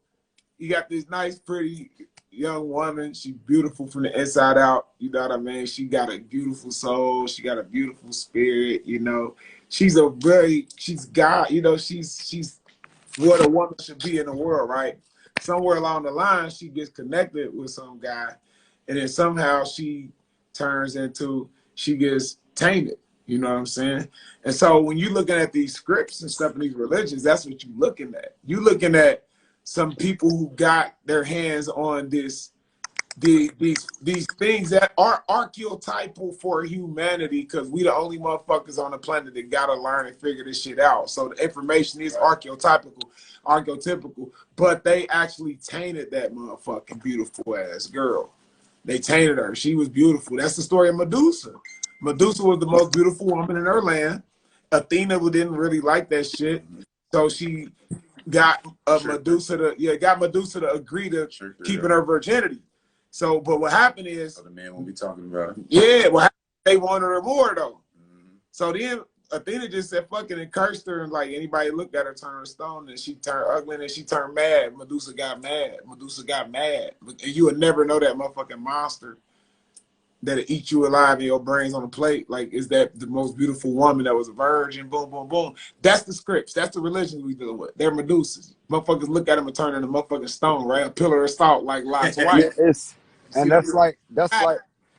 you got this nice, pretty young woman. She's beautiful from the inside out. You know what I mean? She got a beautiful soul. She got a beautiful spirit. You know, she's God. You know, she's what a woman should be in the world, right? Somewhere along the line, she gets connected with some guy, and then somehow she gets tainted. You know what I'm saying? And so when you're looking at these scripts and stuff in these religions, that's what you're looking at. You're looking at some people who got their hands on these things that are archetypal for humanity, because we the only motherfuckers on the planet that gotta learn and figure this shit out. So the information is archetypical, but they actually tainted that motherfucking beautiful ass girl. They tainted her. She was beautiful. That's the story of Medusa. Medusa was the most beautiful woman in her land. Athena didn't really like that shit, so she got Medusa to agree to keeping her virginity. So, but what happened is, the man won't be talking about it. Yeah, well, they wanted her more though. So then Athena just said fuck it and cursed her, and like anybody looked at her turned her stone, and she turned ugly and she turned mad. Medusa got mad. And you would never know that motherfucking monster that'll eat you alive and your brains on a plate. Like, is that the most beautiful woman that was a virgin? Boom, boom, boom. That's the scripts. That's the religion we dealing with. They're Medusas. Motherfuckers look at them and turn into motherfucking stone, right? A pillar of salt like Lot's wife. That's like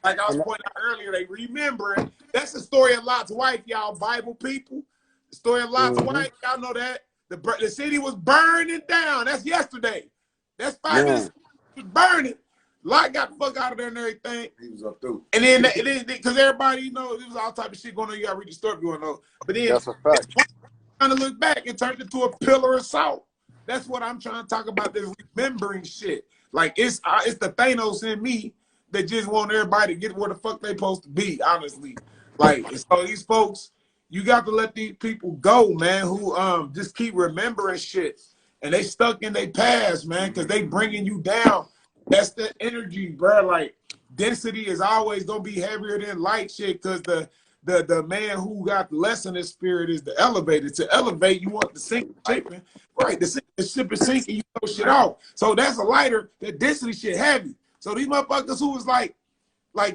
I was pointing out earlier, they remembering. That's the story of Lot's wife, y'all Bible people. The story of Lot's wife, y'all know that. The city was burning down. That's yesterday. That's 5 minutes. It was burning. Lot got the fuck out of there and everything. He was up through. And then because everybody, you know, there was all type of shit going on. You gotta read the story if you want to know. But then that's a fact. Trying to look back and turned into a pillar of salt. That's what I'm trying to talk about. This remembering shit. Like it's the Thanos in me that just want everybody to get where the fuck they supposed to be. Honestly, like so these folks, you got to let these people go, man. Who just keep remembering shit and they stuck in their past, man, because they bringing you down. That's the energy, bro. Like density is always gonna be heavier than light shit, because the man who got less in his spirit is the elevator. To elevate, you want the sink shaping, right? The ship is sinking, you throw shit out. So that's a lighter. The density shit heavy. So these motherfuckers who was like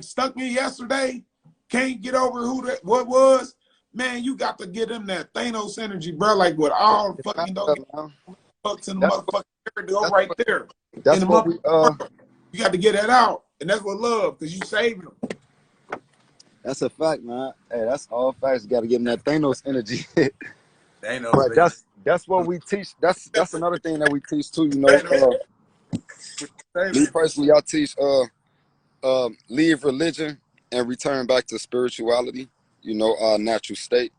stuck in yesterday, can't get over what was, man, you got to get them that Thanos energy, bro. Like with all fucking don't get fucks in the motherfucking area to go right there. That's what we you got to get that out. And that's what love, because you saving them. that's a fact, man. Hey, that's all facts. You gotta give them that Thanos energy. Thanos, But that's what we teach. That's another thing that we teach too, you know. Me personally, I teach leave religion and return back to spirituality, you know, our natural state.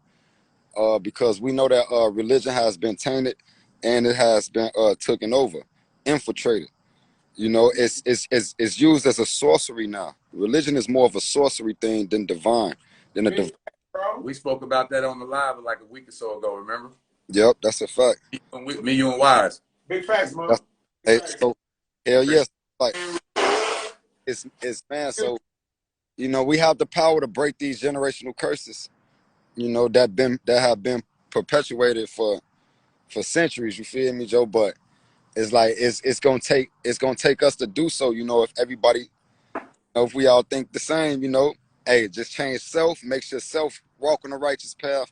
Because we know that religion has been tainted and it has been taken over, infiltrated. You know, it's used as a sorcery now. Religion is more of a sorcery thing than divine. We spoke about that on the live like a week or so ago, remember? Yep, that's a fact. Me, you, and Wise. Big facts, man. Hey, so hell yes, like it's man. So you know, we have the power to break these generational curses, you know, that have been perpetuated for centuries. You feel me, Joe? But it's like it's gonna take us to do so. You know, if everybody, you know, if we all think the same, you know, hey, just change self, make yourself walk on the righteous path.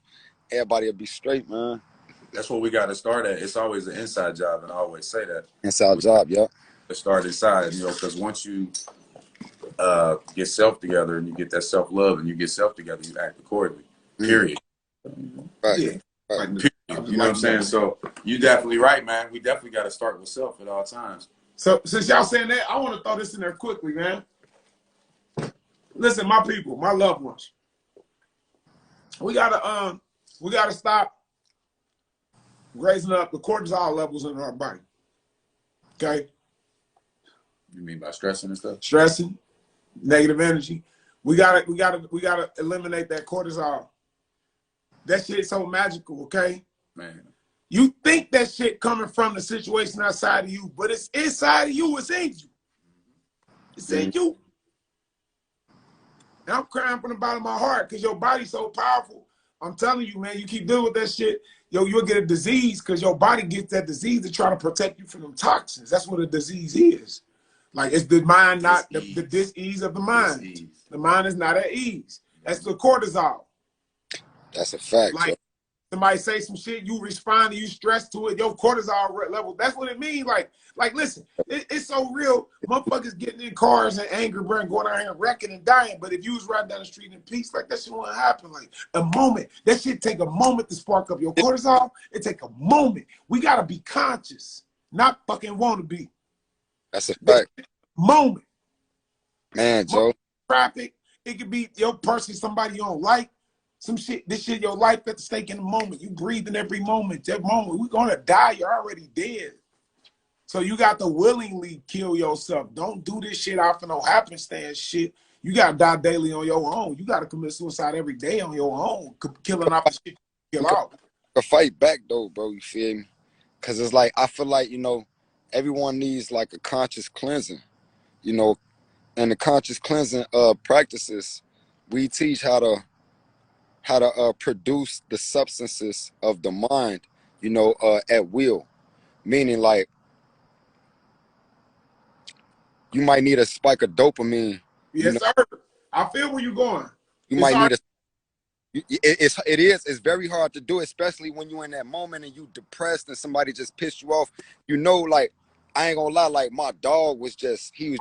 Everybody will be straight, man. That's what we got to start at. It's always an inside job, and I always say that. Inside job, yeah. To start inside, you know, because once you get self together and you get that self love and you get self together, you act accordingly. Period. Right. Yeah. Right. Period. You know what I'm saying? So you definitely right, man. We definitely got to start with self at all times. So since y'all saying that, I want to throw this in there quickly, man. Listen, my people, my loved ones. We gotta stop raising up the cortisol levels in our body. Okay? You mean by stressing and stuff? Stressing, negative energy. We gotta eliminate that cortisol. That shit's so magical, okay? Man. You think that shit coming from the situation outside of you, but it's inside of you, it's in you. It's in you. And I'm crying from the bottom of my heart because your body's so powerful. I'm telling you, man, you keep dealing with that shit, you'll get a disease because your body gets that disease to try to protect you from them toxins. That's what a disease is. Like, it's the mind, not the dis-ease of the mind. Dis-ease. The mind is not at ease. That's the cortisol. That's a fact. Like, somebody say some shit, you respond, you stress to it, your cortisol level. That's what it means. Like listen, it's so real. Motherfuckers getting in cars and anger, bro, and going out here and wrecking and dying. But if you was riding down the street in peace, like, that shit wouldn't happen. Like, a moment. That shit take a moment to spark up your cortisol. It take a moment. We gotta be conscious, not fucking want to be. That's a fact. Moment. Man, Joe. Traffic. It could be your person, somebody you don't like. Some shit, this shit, your life at the stake in the moment. You breathing every moment. That moment, we're gonna die. You're already dead. So you got to willingly kill yourself. Don't do this shit off of no happenstance shit. You gotta die daily on your own. You gotta commit suicide every day on your own. Killing off the shit you kill out. To fight back though, bro. You feel me? Cause it's like, I feel like, you know, everyone needs like a conscious cleansing, you know, and the conscious cleansing practices, we teach how to produce the substances of the mind, you know, at will. Meaning, like, you might need a spike of dopamine. Yes, sir. I feel where you're going. You might need it's very hard to do, especially when you're in that moment and you depressed and somebody just pissed you off. You know, like, I ain't gonna lie, like, my dog was just, he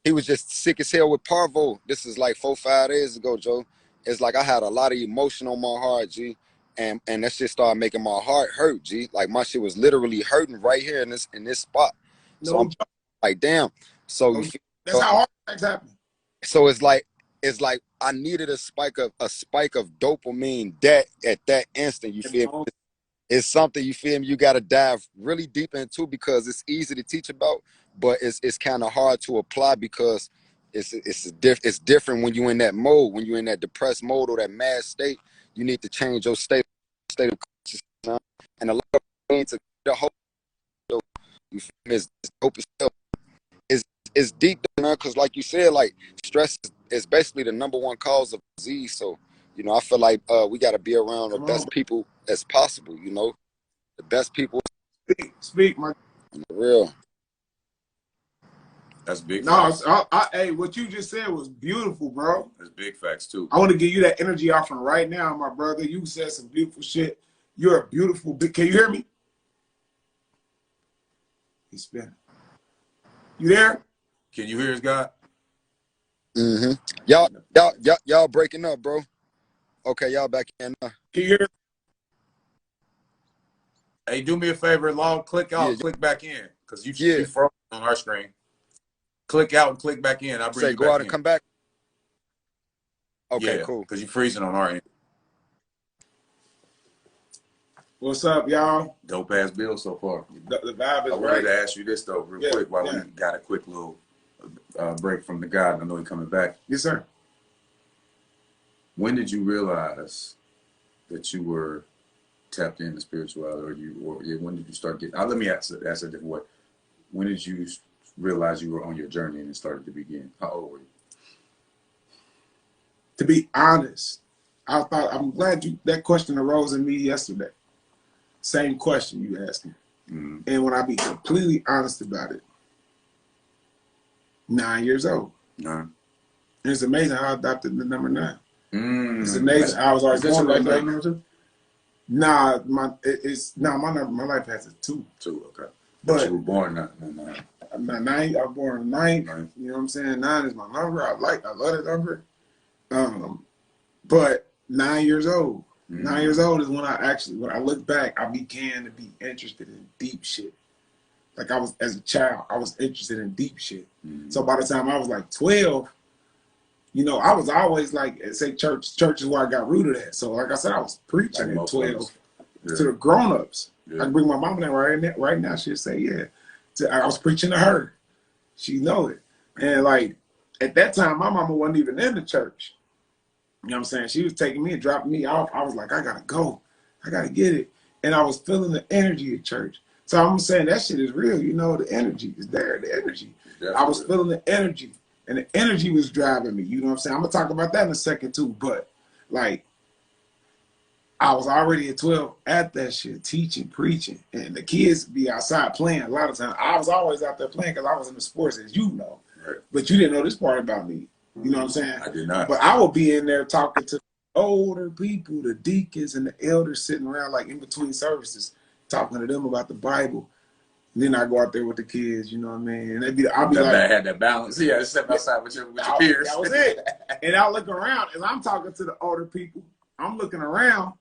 was just sick as hell with parvo. This is like 4-5 days ago, Joe. It's like I had a lot of emotion on my heart, G. And that shit started making my heart hurt, G. Like, my shit was literally hurting right here in this spot. So I'm like, damn. So that's how heart attacks happen. So it's like I needed a spike of dopamine at that instant. You feel me? It's something, you feel me, you gotta dive really deep into, because it's easy to teach about, but it's kind of hard to apply, because it's different when you're in that mode, when you're in that depressed mode or that mad state. You need to change your state of consciousness, and a lot of things to the whole You feel me? It's dope as hell. It's deep, man, because like you said, like stress is basically the #1 cause of disease. So, you know, I feel like we got to be around the best people as possible, you know, the best people. Speak, my. For real. That's big No, facts. hey, what you just said was beautiful, bro. That's big facts too. I want to give you that energy offering right now, my brother. You said some beautiful shit. You're a beautiful big. Can you hear me? He's spinning. You there? Can you hear us, God? Y'all breaking up, bro. Okay, y'all back in. Can you hear? Hey, do me a favor, long click out, Yeah. click back in, because you froze on our screen. Click out and click back in. I'll bring you Go back out in. and come back. Okay, yeah, cool. Because you're freezing on our end. What's up, y'all? Dope ass bill so far. The vibe is I wanted to ask you this though, real quick, while we got a quick little break from the God. I know he's coming back. Yes, sir. When did you realize that you were tapped into spirituality, or when did you start getting? Let me ask it a different way. When did you realize you were on your journey and it started to begin? How old were you? To be honest, I'm glad that question arose in me yesterday. Same question you asked me. Mm-hmm. And when I be completely honest about it, 9 years old. 9. And it's amazing how I adopted the number 9. It's Mm-hmm. amazing. I was already born that like number 2? Nah, my life has a 2. 2, okay. But you were born 9. I'm not 9. I was born in 9. You know what I'm saying? 9 is my number. I love that number. But 9 years old. 9 years old is when I look back, I began to be interested in deep shit. Like as a child, I was interested in deep shit. So by the time I was like 12, you know, I was always like, say church is where I got rooted at. So like I said, I was preaching at 12 to the grown-ups. I can bring my mom in right now. She'll say, yeah. I was preaching to her. She know it. And like at that time, my mama wasn't even in the church. You know what I'm saying? She was taking me and dropping me off. I was like, I gotta go. I gotta get it. And I was feeling the energy at church. So I'm saying that shit is real. You know, the energy is there. The energy. I was feeling the energy. And the energy was driving me. You know what I'm saying? I'm gonna talk about that in a second too. But like, I was already at 12 at that shit, teaching, preaching. And the kids be outside playing a lot of times. I was always out there playing because I was in the sports, as you know. Right. But you didn't know this part about me. You know what I'm saying? I did not. But I would be in there talking to older people, the deacons and the elders sitting around like in between services, talking to them about the Bible. And then I go out there with the kids, you know what I mean? And I'll be like, had that balance. Yeah, step outside with your peers. That was it. And I look around as I'm talking to the older people. I'm looking around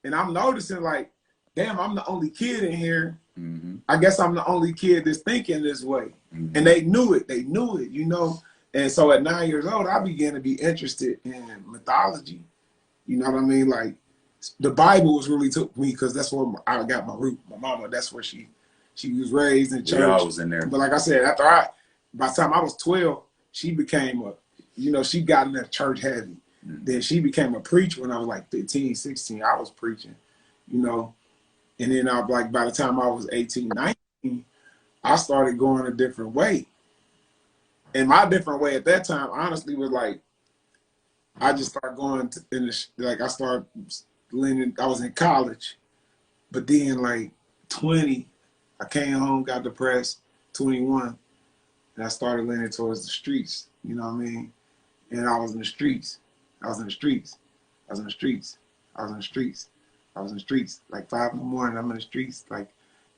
and I'm noticing like, damn, I'm the only kid in here. Mm-hmm. I guess I'm the only kid that's thinking this way. Mm-hmm. And they knew it. They knew it, you know? And so at 9 years old, I began to be interested in mythology. You know what I mean? Like the Bible was really took me because that's where I got my root. My mama, that's where she was raised in church. I was in there. But like I said, by the time I was 12, she became she got in that church heavy. Mm-hmm. Then she became a preacher when I was like 15, 16. I was preaching, you know. And then by the time I was 18, 19, I started going a different way. And my different way at that time, honestly, was like, I just started going I started leaning, I was in college, but then like 20, I came home, got depressed, 21, and I started leaning towards the streets, you know what I mean? And I was in the streets, like 5 in the morning, I'm in the streets, like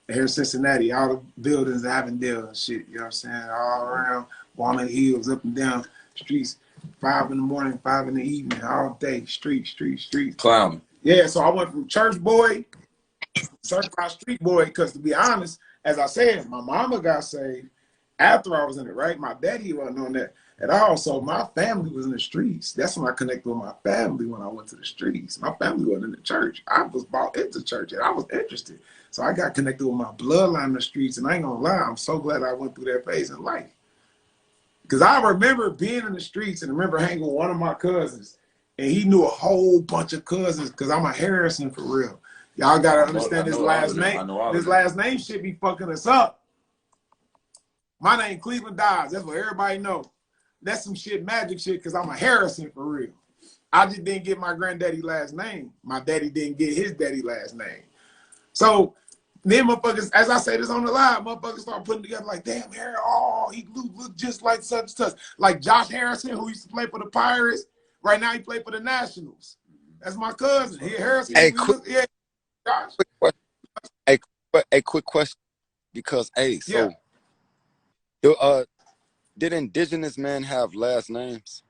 here in Cincinnati, all the buildings, Avondale and shit, you know what I'm saying? All around, Walnut Hills, up and down streets, 5 in the morning, 5 in the evening, all day, streets. Clowning. Yeah, so I went from church boy, certified street boy, because to be honest, as I said, my mama got saved after I was in it, right? My daddy wasn't on that at all, so my family was in the streets. That's when I connected with my family when I went to the streets. My family wasn't in the church. I was brought into church, and I was interested. So I got connected with my bloodline in the streets, and I ain't gonna lie, I'm so glad I went through that phase in life. Because I remember being in the streets and remember hanging with one of my cousins, and he knew a whole bunch of cousins because I'm a Harrison for real. Y'all gotta understand this last name. This last name shit be fucking us up. My name Cleveland Dodds. That's what everybody know. That's some shit, magic shit, because I'm a Harrison for real. I just didn't get my granddaddy last name. My daddy didn't get his daddy last name. So then motherfuckers, as I say this on the live, motherfuckers start putting together like, damn, Harry, oh, he look just like such and such. Like Josh Harrison, who used to play for the Pirates. Right now he played for the Nationals. That's my cousin. He Harrison. Hey, Yeah, Josh. A quick question, because Yeah. did indigenous men have last names?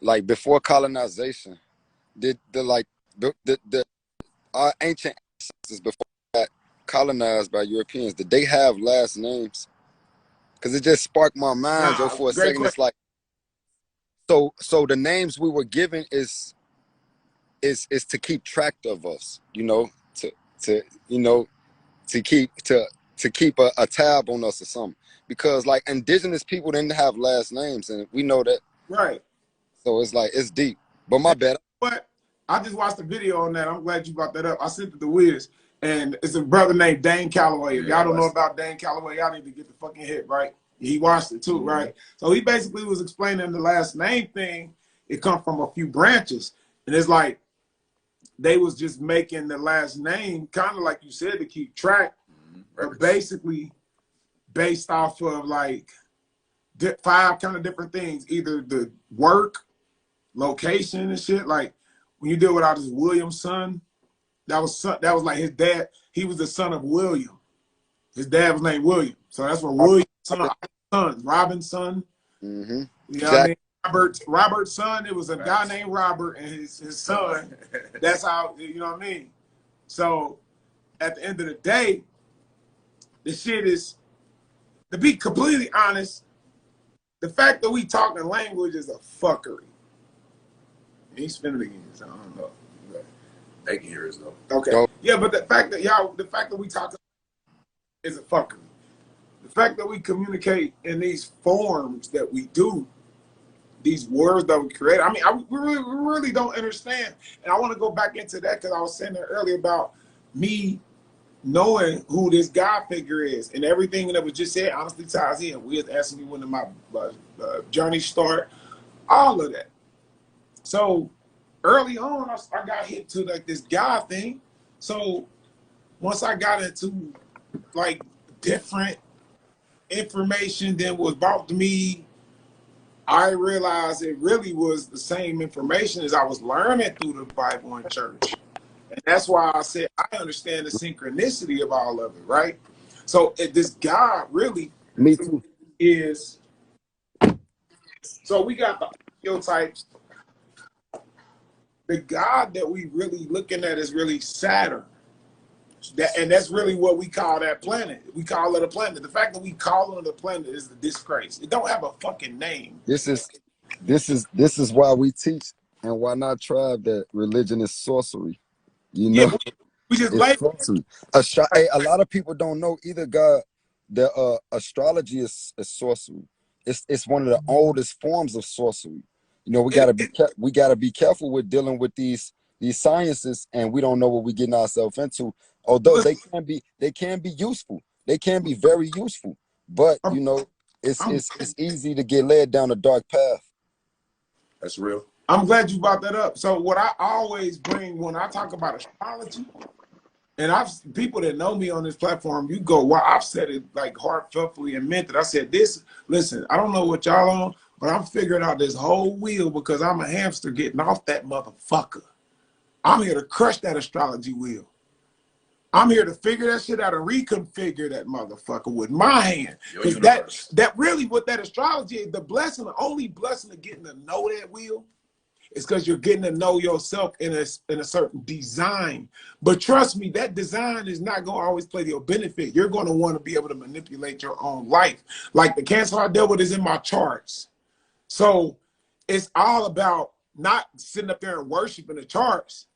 Like before colonization, did our ancient ancestors before that colonized by Europeans, did they have last names? Because it just sparked my mind, Joe, for a second. Question. It's like, so the names we were given is to keep track of us, you know, to keep a tab on us or something. Because like indigenous people didn't have last names, and we know that. Right. So it's like, it's deep. But my bad. But I just watched the video on that. I'm glad you brought that up. I sent it to Wiz, and it's a brother named Dane Calloway. If y'all don't know about Dane Calloway, y'all need to get the fucking hit, right? He watched it too, right? So he basically was explaining the last name thing. It come from a few branches. And it's like they was just making the last name, kind of like you said, to keep track, but basically based off of like 5 kind of different things, either the work, location and shit. Like when you deal with all this William's son, that was like his dad. He was the son of William. His dad was named William, so that's where William's son, Robin's son. Mm-hmm. You know what I mean? Robert's son. It was a guy named Robert and his son. That's how, you know what I mean. So at the end of the day, the shit is, to be completely honest, the fact that we talking language is a fuckery. He's spinning again, so I don't know. They can hear us though. Okay. Yeah, but the fact that we talk is a fuckery. The fact that we communicate in these forms that we do, these words that we create, I mean, we really don't understand. And I want to go back into that because I was saying that earlier about me knowing who this God figure is, and everything that was just said honestly ties in. We was asking me when my journey start, all of that. So early on, I got hit to like this God thing. So once I got into like different information than was brought to me, I realized it really was the same information as I was learning through the Bible and church. And that's why I said I understand the synchronicity of all of it, right? So this God really Me too. is, so we got the archetypes. The God that we really looking at is really Saturn. And that's really what we call that planet. We call it a planet. The fact that we call it a planet is the disgrace. It don't have a fucking name. This is why we teach and why not tribe that religion is sorcery. You know, Yeah, we just it's sorcery. A lot of people don't know either. God, the astrology is sorcery. It's one of the oldest forms of sorcery. You know, we gotta be careful with dealing with these sciences, and we don't know what we're getting ourselves into. Although they can be useful. They can be very useful. But you know, it's easy to get led down a dark path. That's real. I'm glad you brought that up. So what I always bring when I talk about astrology, and people that know me on this platform, you go, well, I've said it like heartfeltly and meant it. I said this, listen, I don't know what y'all on, but I'm figuring out this whole wheel because I'm a hamster getting off that motherfucker. I'm here to crush that astrology wheel. I'm here to figure that shit out and reconfigure that motherfucker with my hand. Because that really what that astrology is, the blessing, the only blessing of getting to know that wheel is because you're getting to know yourself in a certain design. But trust me, that design is not going to always play to your benefit. You're going to want to be able to manipulate your own life. Like the Cancer I dealt with is in my charts. So it's all about not sitting up there and worshiping the charts.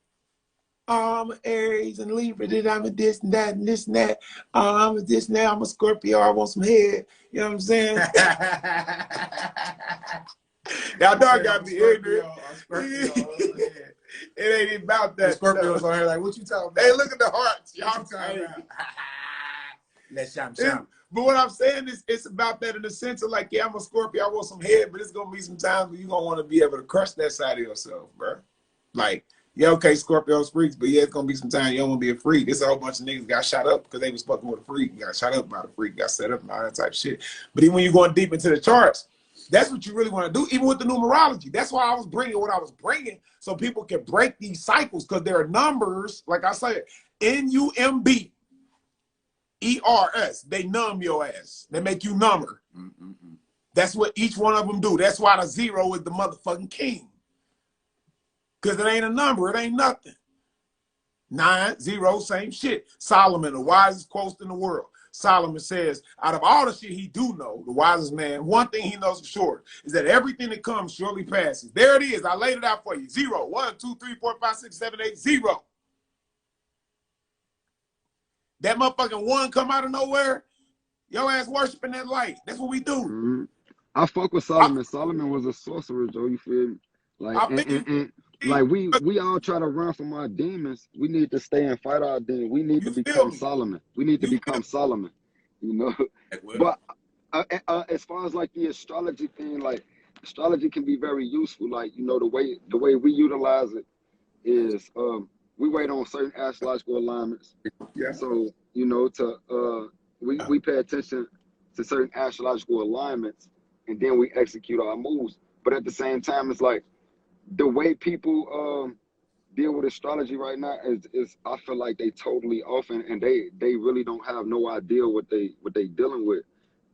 I'm Aries and Libra, then I'm a this and that and this and that. I'm a this and that, I'm a Scorpio, I want some head. You know what I'm saying? Y'all know I got the ignorant. It ain't even about that. The Scorpios on here like, what you talking about? Hey, look at the hearts. Y'all talking about. Let's sham. But what I'm saying is, it's about that in the sense of like, yeah, I'm a Scorpio, I want some head, but it's gonna be some times where you're gonna want to be able to crush that side of yourself, bro. Like, yeah, okay, Scorpio's freaks, but yeah, it's gonna be some time you don't want to be a freak. This a whole bunch of niggas got shot up because they was fucking with a freak, got shot up by the freak, got set up and all that type of shit. But even when you're going deep into the charts, that's what you really want to do, even with the numerology. That's why I was bringing what I was bringing, so people can break these cycles, because there are numbers, like I said, NUMB. ERS, they numb your ass. They make you number. That's what each one of them do. That's why the 0 is the motherfucking king. Because it ain't a number. It ain't nothing. 9, 0, same shit. Solomon, the wisest quote in the world. Solomon says, out of all the shit he do know, the wisest man, one thing he knows for sure is that everything that comes surely passes. There it is. I laid it out for you. 0, 1, 2, 3, 4, 5, 6, 7, 8, 0. That motherfucking 1 come out of nowhere, your ass worshiping that light. That's what we do. I fuck with Solomon. Solomon was a sorcerer, Joe. You feel me? Like, like we all try to run from our demons. We need to stay and fight our demons. We need to become Solomon. We need to become Solomon. You know. But as far as like the astrology thing, like astrology can be very useful. Like, you know, the way we utilize it is we wait on certain astrological alignments. Yeah. So, you know, we pay attention to certain astrological alignments, and then we execute our moves. But at the same time, it's like the way people deal with astrology right now is I feel like they totally off, and they really don't have no idea what they dealing with,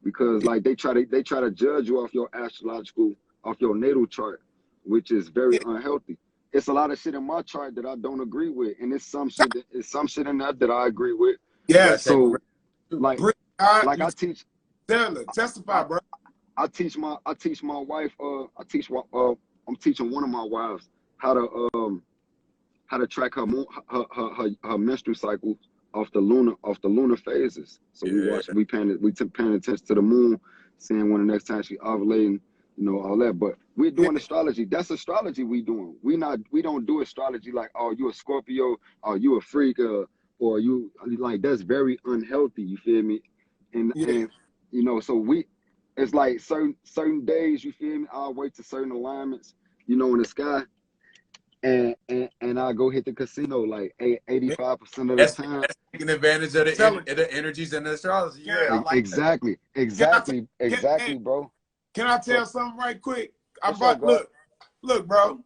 because like they try to judge you off your natal chart, which is very unhealthy. It's a lot of shit in my chart that I don't agree with, and it's some shit in that that I agree with. Yeah. So like I teach. Testify, bro. I teach my wife. I'm teaching one of my wives how to track her menstrual cycle off the lunar phases. So we paying attention to the moon, seeing when the next time she ovulating, you know, all that. But we're doing astrology. That's astrology we doing. We don't do astrology like, oh, you a Scorpio, or you a freak, or you, like, that's very unhealthy. You feel me? And you know, so it's like certain days, you feel me, I'll wait to certain alignments, you know, in the sky, and I go hit the casino like 85% of the time. That's taking advantage of the energies and the astrology. Yeah, I like exactly, bro. Can I tell something right quick? Look, bro.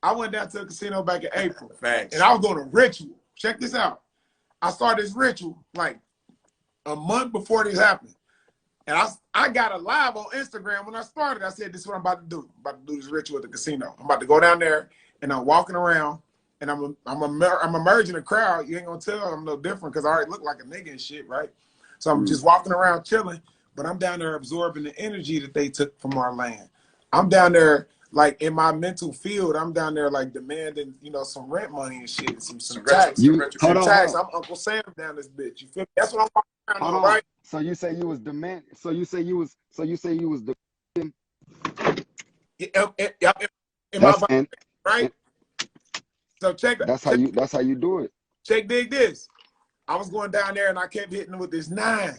I went down to a casino back in April. Facts. And I was doing a ritual. Check this out. I started this ritual like a month before this happened. And I got it live on Instagram when I started. I said, this is what I'm about to do. I'm about to do this ritual at the casino. I'm about to go down there, and I'm walking around, and I'm emerging the crowd. You ain't gonna tell I'm no different because I already look like a nigga and shit, right? So I'm just walking around chilling, but I'm down there absorbing the energy that they took from our land. I'm down there like in my mental field. I'm down there like demanding, you know, some rent money and shit, some tax. I'm Uncle Sam down this bitch. You feel me? That's what I'm walking around on, right? So you say you was demanding. So you say you was demanding. Right? So check. That's how you do it. Dig this. I was going down there and I kept hitting with this 9.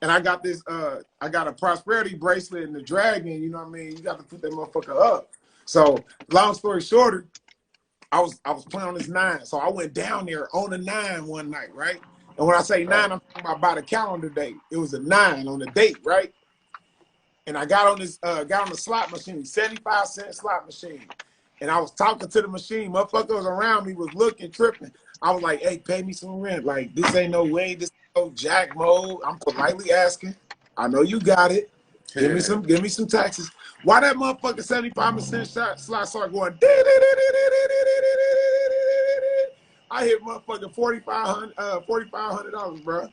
And I got this, I got a prosperity bracelet and the dragon, you know what I mean? You got to put that motherfucker up. So long story shorter, I was playing on this 9. So I went down there on the 9 one night, right? And when I say 9, I'm talking about by the calendar date. It was a 9 on the date, right? And I got on this, got on the slot machine, 75-cent slot machine. And I was talking to the machine. Motherfuckers around me was looking, tripping. I was like, hey, pay me some rent. Like, this ain't no way. This ain't no jack mode. I'm politely asking. I know you got it. Give me some taxes. Why that motherfucker 75% slot start going? I hit motherfucking $4,500, bro.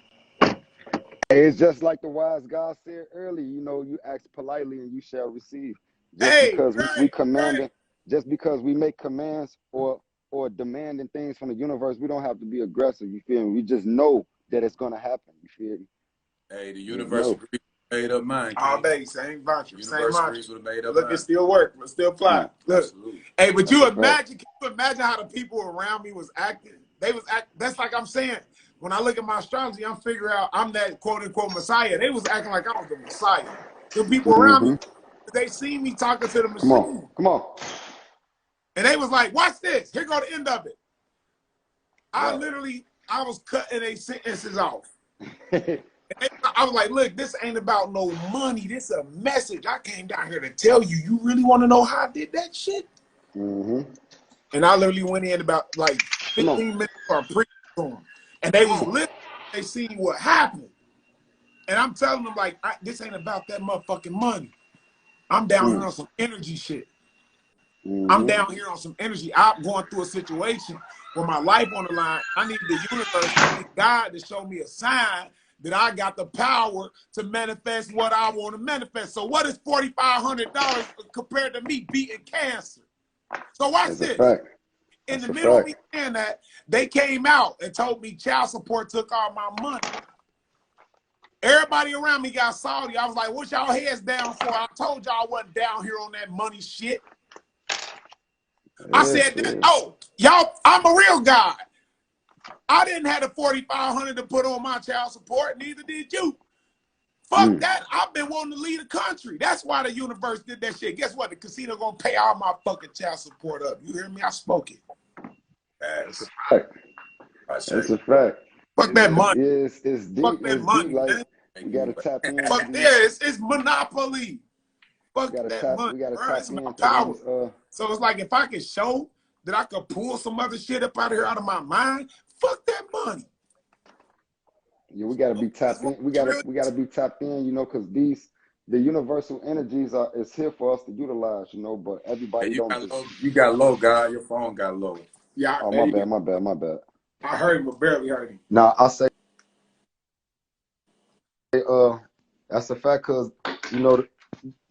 It's just like the wise God said earlier. You know, you ask politely and you shall receive. Just because we make commands or demanding things from the universe, we don't have to be aggressive. You feel me? We just know that it's gonna happen. You feel me? Hey, the universe made up mind. All day, same mantra. Look, it still work. It still fly. Yeah, look, absolutely. Hey, but you imagine? Can you imagine how the people around me was acting? They was acting. That's like I'm saying. when I look at my astrology, I'm figuring out I'm that quote unquote Messiah. They was acting like I was the Messiah. The people around me, they see me talking to the machine. Come on. And they was like, watch this. Here go the end of it. Right. I was cutting their sentences off. I was like, look, this ain't about no money. This is a message. I came down here to tell you. You really want to know how I did that shit? And I literally went in about like 15 minutes for a pre-storm. And they was listening. They seen what happened. And I'm telling them, like, this ain't about that motherfucking money. I'm down here on some energy shit. I'm down here on some energy. I'm going through a situation with my life on the line. I need the universe, I need God to show me a sign that I got the power to manifest what I want to manifest. So what is $4,500 compared to me beating cancer? So watch this. In the middle of me saying that, they came out and told me child support took all my money. Everybody around me got salty. I was like, what y'all heads down for? I told y'all I wasn't down here on that money shit. I said, oh, y'all, I'm a real guy. I didn't have the $4,500 to put on my child support, neither did you. Fuck that. I've been wanting to leave the country. That's why the universe did that shit. Guess what? The casino gonna pay all my fucking child support up. You hear me? I spoke it. That's a fact. That's a fact. Fuck that money. It's deep. Fuck that money, man. We gotta tap in. Fuck yeah, it's monopoly. Fuck that money. We gotta bro. tap It's in my power. So it's like if I can show that I could pull some other shit up out of here out of my mind, fuck that money. Yeah, we gotta be tapped in. We gotta be tapped in, you know, because the universal energies is here for us to utilize, you know, but everybody you got low, guy. Your phone got low. Yeah. Oh, my bad. I heard him, but barely heard him. Now I say that's a fact, because you know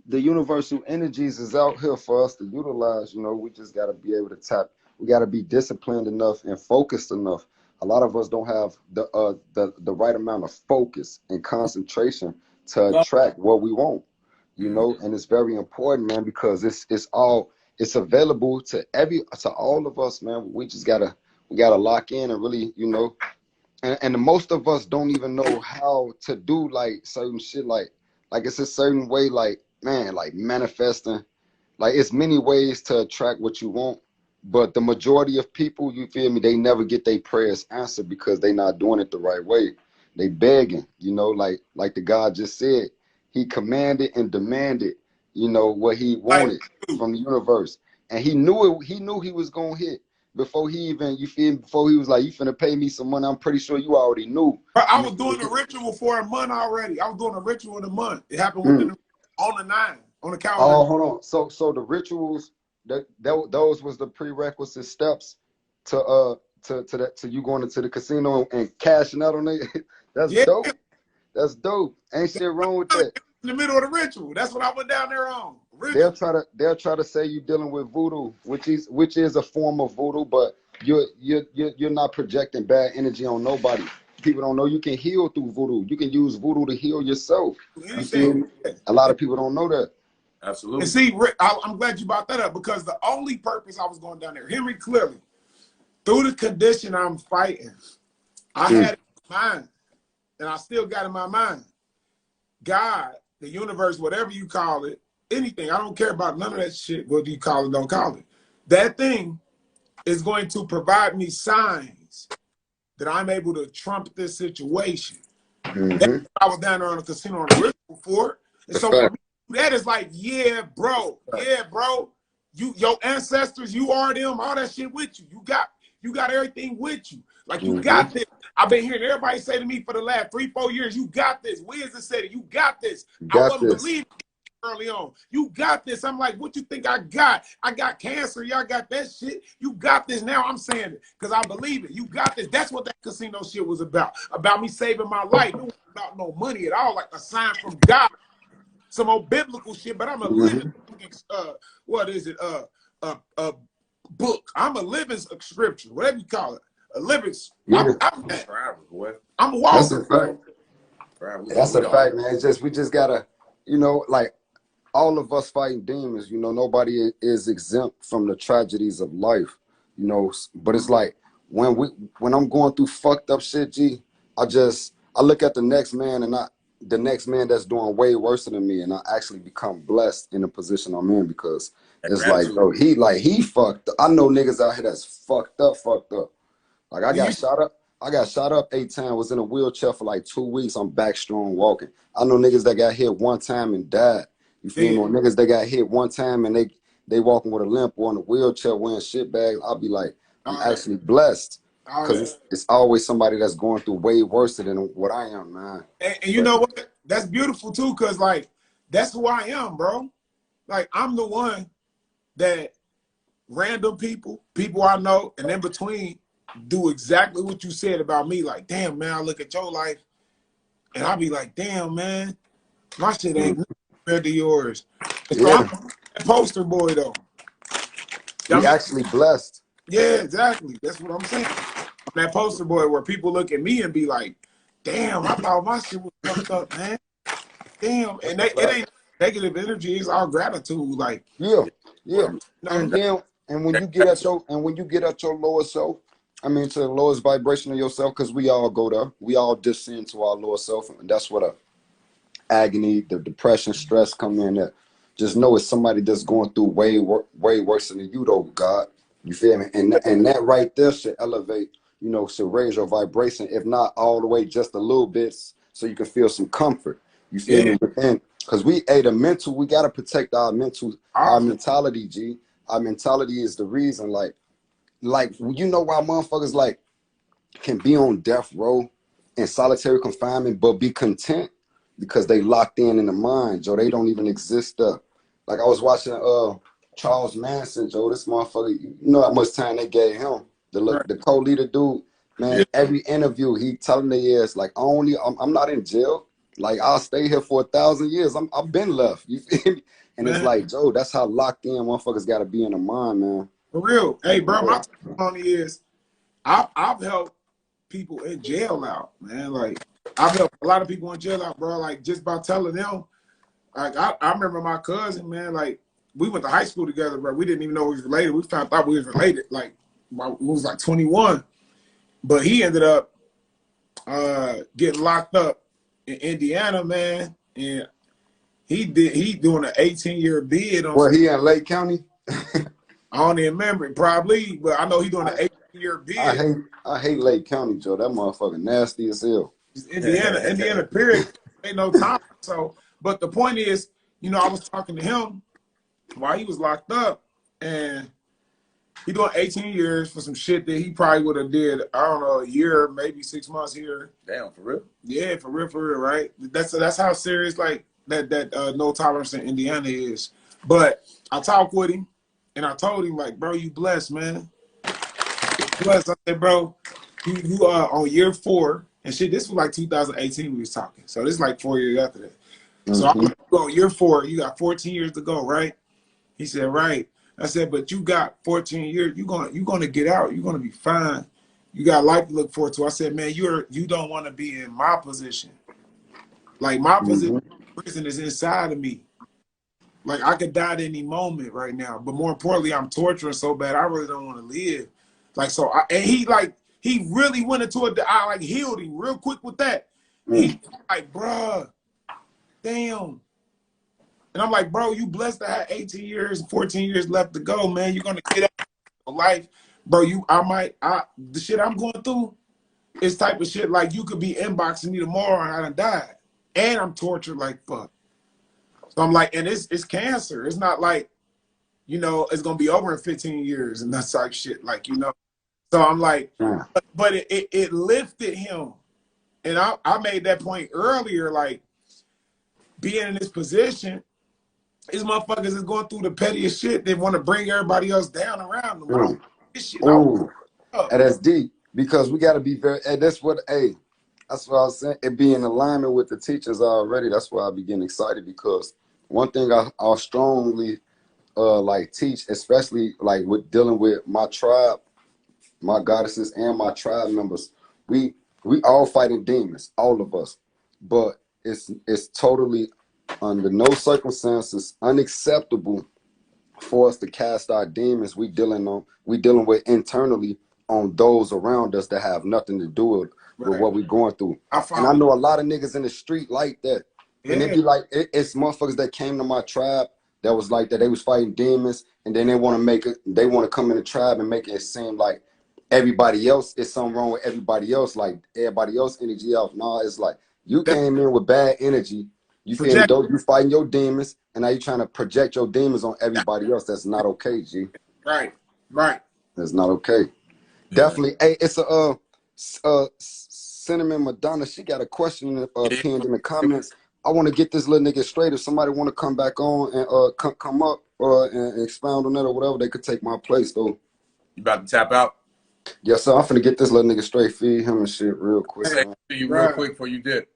the universal energies is out here for us to utilize. You know, we just got to be able to tap. We got to be disciplined enough and focused enough. A lot of us don't have the right amount of focus and concentration to attract what we want. You know, and it's very important, man, because it's available to all of us, man. We just gotta lock in and really, you know. And most of us don't even know how to do like certain shit, like it's a certain way, like, man, like manifesting, like it's many ways to attract what you want, but the majority of people, you feel me, they never get their prayers answered because they not doing it the right way. They begging, you know, like the God just said, he commanded and demanded, you know, what he wanted from the universe, and he knew he was gonna hit. Before he even, you feel me, before he was like, you finna pay me some money, I'm pretty sure you already knew. I was doing the ritual for a month already. I was doing a ritual in a month. It happened on the 9, on the calendar. Oh, hold on. So the rituals, those was the prerequisite steps to you going into the casino and cashing out on it. That's dope. That's dope. Ain't shit wrong with that. In the middle of the ritual. That's what I went down there on. They'll try to say you're dealing with voodoo, which is a form of voodoo, but you're not projecting bad energy on nobody. People don't know you can heal through voodoo. You can use voodoo to heal yourself. You see, a lot of people don't know that. Absolutely. And see, Rick, I'm glad you brought that up, because the only purpose I was going down there, hear me clearly, through the condition I'm fighting, I had it in my mind, and I still got it in my mind. God, the universe, whatever you call it, anything, I don't care about none of that shit, whether you call it, don't call it. That thing is going to provide me signs that I'm able to trump this situation. I was down there on the casino on the ritual for. And so for me, that is like, yeah, bro. Your ancestors, you are them, all that shit with you. You got everything with you. Like, you got this. I've been hearing everybody say to me for the last 3-4 years, you got this. Wiz has said it, you got this. I wasn't believing early on. You got this. I'm like, what you think I got? I got cancer. Y'all got that shit. You got this. Now I'm saying it because I believe it. You got this. That's what that casino shit was about. About me saving my life. It wasn't about no money at all. Like a sign from God. Some old biblical shit. But I'm a living, what is it? A book. I'm a living scripture. Whatever you call it. A living. I'm a walker. That's a fact. That's a fact, man. It's just, we just gotta, you know, like, all of us fighting demons, you know, nobody is exempt from the tragedies of life, you know, but it's like, when I'm going through fucked up shit, G, I look at the next man and the next man that's doing way worse than me, and I actually become blessed in the position I'm in because it's like, bro, he fucked up. I know niggas out here that's fucked up. Like I got shot up. I got shot up 8 times, was in a wheelchair for like 2 weeks. I'm back strong walking. I know niggas that got hit one time and died. You feel me? Or niggas that got hit one time and they walking with a limp or in a wheelchair wearing shit bags. I'll be like, I'm actually blessed. Because it's always somebody that's going through way worse than what I am, man. And you know what? That's beautiful too, because like that's who I am, bro. Like I'm the one that random people I know, and in between do exactly what you said about me. Like, damn, man, I look at your life and I'll be like, damn, man, my shit ain't compared to yours. And so I'm a poster boy, though. You actually blessed. Yeah, exactly. That's what I'm saying. I'm that poster boy where people look at me and be like, damn, I thought my shit was fucked up, man. Damn. And it ain't negative energy, it's all gratitude. Like, yeah. And when you get at your lowest self, I mean, to the lowest vibration of yourself, because we all go there. We all descend to our lower self, and that's what agony, the depression, stress come in there. Just know it's somebody that's going through way worse than you, though, God. You feel me? And that right there should elevate, should raise your vibration, if not all the way, just a little bit, so you can feel some comfort. You feel me? And because we got to protect our mentality, G. Our mentality is the reason, like why motherfuckers like can be on death row in solitary confinement but be content because they locked in the mind, Joe. They don't even exist there. Like I was watching Charles Manson, Joe. This motherfucker, you know how much time they gave him. The co-leader dude, man. Every interview he telling their ass like, I'm not in jail. Like I'll stay here for 1,000 years. I've been left. You feel me? And it's like, Joe, that's how locked in motherfuckers got to be in the mind, man. For real. Hey, bro, my testimony is I've helped people in jail out, man. Like, I've helped a lot of people in jail out, bro. Like, just by telling them. Like, I remember my cousin, man. Like, we went to high school together, bro. We didn't even know we was related. We found out we was related. Like, we was like 21. But he ended up getting locked up in Indiana, man. And he doing an 18-year bid on. Well, he in Lake County? I don't even remember it, probably, but I know he's doing an 18-year bid. I hate Lake County, Joe. That motherfucker nasty as hell. Indiana, period. Ain't no time. So, but the point is, I was talking to him while he was locked up, and he doing 18 years for some shit that he probably would have did, I don't know, a year, maybe 6 months here. Damn, for real? Yeah, for real, right? That's how serious like that no tolerance in Indiana is. But I talked with him. And I told him, like, bro, you blessed, man. Blessed. I said, bro, you are on year 4. And shit, this was like 2018 we was talking. So this is like 4 years after that. So I'm like, on year 4, you got 14 years to go, right? He said, right. I said, but you got 14 years. You're gonna get out. You're gonna be fine. You got life to look forward to. I said, man, you don't want to be in my position. Like my position, prison is inside of me. Like, I could die at any moment right now. But more importantly, I'm torturing so bad, I really don't want to live. Like, so, he really went into it. I, like, healed him real quick with that. He, like, bruh, damn. And I'm like, bro, you blessed to have 18 years, 14 years left to go, man. You're going to get out of life. Bro, the shit I'm going through is type of shit like you could be inboxing me tomorrow and I done died. And I'm tortured like fuck. So I'm like, and it's cancer. It's not like, it's gonna be over in 15 years and that type shit, like, So I'm like, but it lifted him. And I made that point earlier, like being in this position, these motherfuckers is going through the pettiest shit. They want to bring everybody else down around them. And that's deep because we gotta be very, and that's what I was saying. It be in alignment with the teachers already. That's why I be getting excited because one thing I'll strongly like teach, especially like with dealing with my tribe, my goddesses and my tribe members, we all fighting demons, all of us. But it's totally under no circumstances unacceptable for us to cast our demons we dealing with internally on those around us that have nothing to do with what we're going through. And I know a lot of niggas in the street like that. And it be like, it's motherfuckers that came to my tribe that was like that. They was fighting demons, and then they want to come in the tribe and make it seem like everybody else is something wrong with everybody else, like everybody else energy off. No, it's like you came in with bad energy. You feel me? Though you fighting your demons, and now you trying to project your demons on everybody else. That's not okay, G. Right. That's not okay. Yeah. Definitely. Hey, it's a Cinnamon Madonna. She got a question pinned in the comments. I want to get this little nigga straight. If somebody want to come back on and come up and expound on it or whatever, they could take my place though. You about to tap out? Yes, sir. I'm finna get this little nigga straight. Feed him and shit real quick. Hey, you real quick before you dip.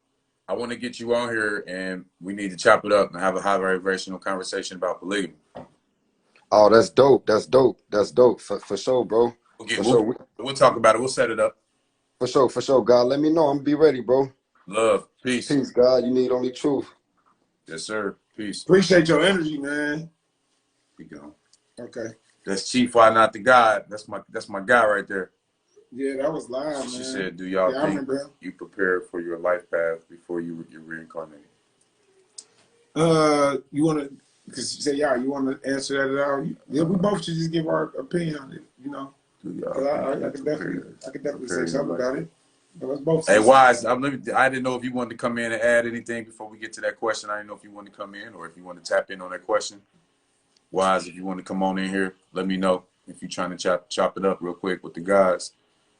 I want to get you on here, and we need to chop it up and have a high vibrational conversation about polygamy. Oh, that's dope. That's dope. That's dope. For sure, bro. We'll talk about it. We'll set it up. For sure. God, let me know. I'm gonna be ready, bro. Love. Peace. Peace, God. You need only truth. Yes, sir. Peace. Appreciate your energy, man. We go. Okay. That's Chief, why not the God? That's my guy right there. Yeah, that was live, man. She said, "Do y'all think you prepared for your life path before you reincarnated?" You want to? Because you say, "Yeah, you want to answer that at all?" Yeah, we both should just give our opinion on it. You know, I could definitely say something about it. But let's both. Hey, Wise, I didn't know if you wanted to come in and add anything before we get to that question. I didn't know if you wanted to come in or if you want to tap in on that question. Wise, if you want to come on in here, let me know. If you're trying to chop it up real quick with the guys,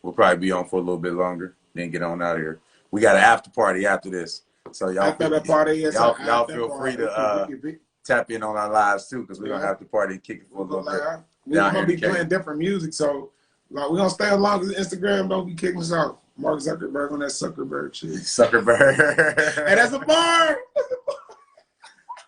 we'll probably be on for a little bit longer, then get on out of here. We got an after party after this, so y'all feel free to tap in on our lives too, because we're gonna have to party and kick it for a little bit. We're gonna be playing different music, so like we're gonna stay as long as Instagram don't be kicking us out. Mark Zuckerberg on that Zuckerberg shit. Zuckerberg. Hey, that's a bar.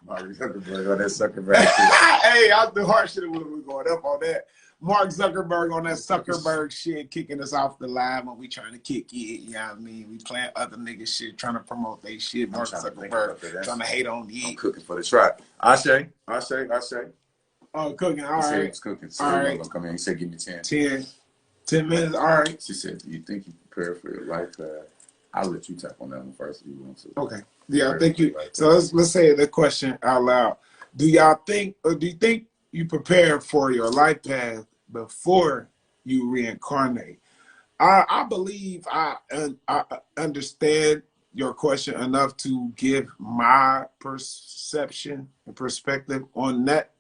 Mark Zuckerberg on that Zuckerberg shit. Hey, I'll do hard shit when we're going up on that. Mark Zuckerberg on that Zuckerberg shit, kicking us off the live when we trying to kick it. You know what I mean? We playing other niggas shit, trying to promote they shit. Mark Zuckerberg trying to hate on it. I'm cooking for the try. Ashe. Oh, cooking. All right. He said he was cooking. So all right. Gonna come in. He said, give me 10. 10 minutes. All right. She said, do you think you prepare for your life? I'll let you tap on that one first if you want to. Okay. Yeah, thank you. So let's say the question out loud. Do you think you prepare for your life path before you reincarnate? I believe I understand your question enough to give my perception and perspective on that.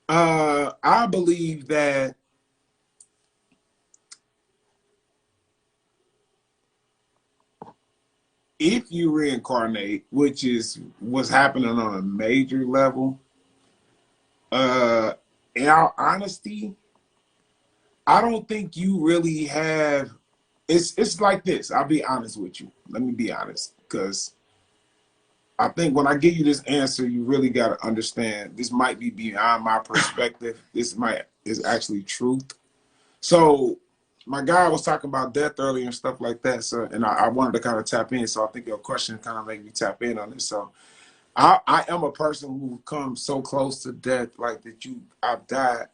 I believe that if you reincarnate, which is what's happening on a major level, in all honesty, I don't think you really have. It's like this. I'll be honest with you. Let me be honest, because I think when I give you this answer, you really got to understand this might be beyond my perspective. This is actually truth. So my guy was talking about death earlier and stuff like that. So, and I wanted to kind of tap in. So I think your question kind of made me tap in on this. So I am a person who comes so close to death, like that I've died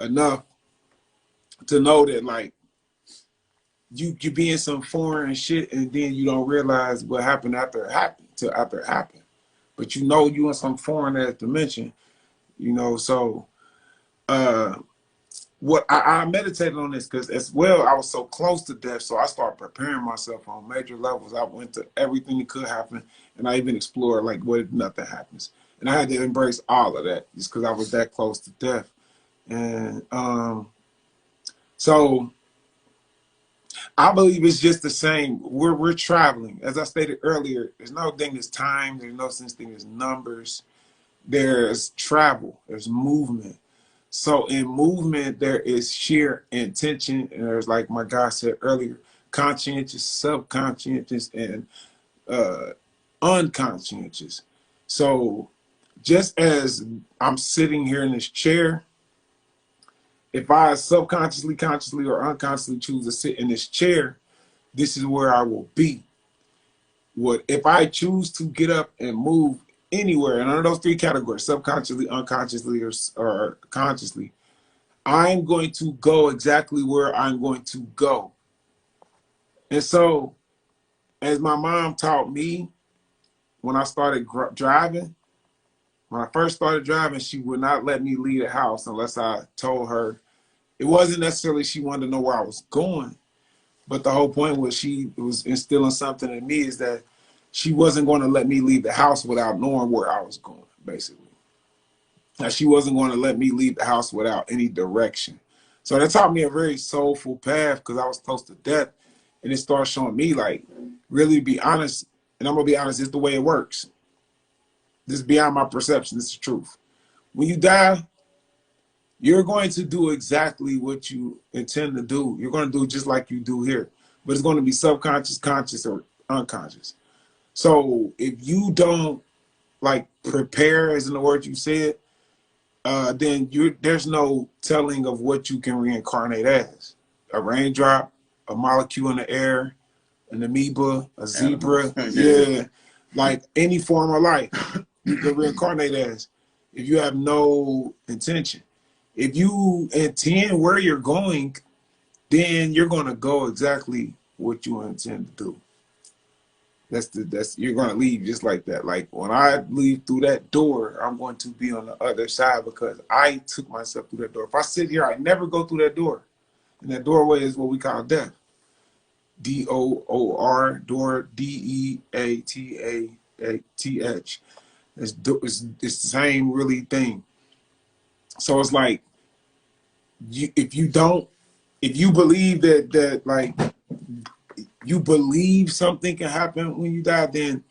enough to know that like you be in some foreign shit and then you don't realize what happened after it happened. But you know you in some foreign ass dimension, you know, so what I meditated on this because as well I was so close to death, so I started preparing myself on major levels. I went to everything that could happen, and I even explored like what if nothing happens, and I had to embrace all of that just because I was that close to death. And so I believe it's just the same. We're traveling, as I stated earlier. There's no thing as time. There's no such thing as numbers. There's travel. There's movement. So in movement, there is sheer intention, and there's, like my guy said earlier, conscientious, subconscious, and unconscientious. So just as I'm sitting here in this chair, if I subconsciously, consciously, or unconsciously choose to sit in this chair, this is where I will be. If I choose to get up and move anywhere, and under those three categories, subconsciously, unconsciously, or consciously, I'm going to go exactly where I'm going to go. And so, as my mom taught me when I started driving, when I first started driving, she would not let me leave the house unless I told her. It wasn't necessarily she wanted to know where I was going, but the whole point was she was instilling something in me is that she wasn't going to let me leave the house without knowing where I was going, basically. Now, she wasn't going to let me leave the house without any direction. So that taught me a very soulful path because I was close to death. And it started showing me, like, really be honest. And I'm going to be honest, it's the way it works. This is beyond my perception. This is the truth. When you die, you're going to do exactly what you intend to do. You're going to do just like you do here. But it's going to be subconscious, conscious, or unconscious. So if you don't, like, prepare, as in the word you said, then there's no telling of what you can reincarnate as. A raindrop, a molecule in the air, an amoeba, a zebra, yeah, like any form of life you can reincarnate as if you have no intention. If you intend where you're going, then you're going to go exactly what you intend to do. That's you're gonna leave just like that. Like when I leave through that door, I'm going to be on the other side because I took myself through that door. If I sit here, I never go through that door. And that doorway is what we call death. D-O-O-R, door, D-E-A-T-A-T-H. It's the same really thing. So it's like if you believe that like you believe something can happen when you die, then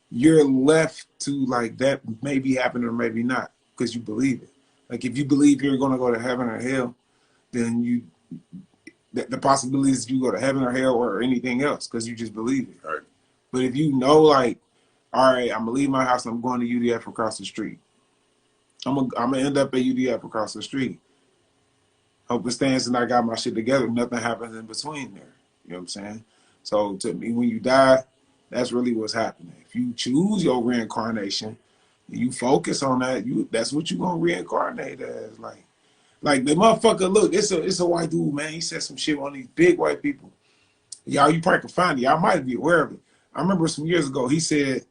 you're left to like that maybe happen or maybe not because you believe it. Like if you believe you're going to go to heaven or hell, then the possibilities you go to heaven or hell or anything else because you just believe it. Right. But if you know, like, all right, I'm gonna leave my house, I'm going to UDF across the street. I'm gonna end up at UDF across the street. Hope it stands and I got my shit together. Nothing happens in between there. You know what I'm saying? So to me, when you die, that's really what's happening. If you choose your reincarnation, you focus on that. That's what you're gonna reincarnate as. Like the motherfucker. Look, it's a white dude, man. He said some shit on these big white people. Y'all, you probably can find it. Y'all might be aware of it. I remember some years ago, he said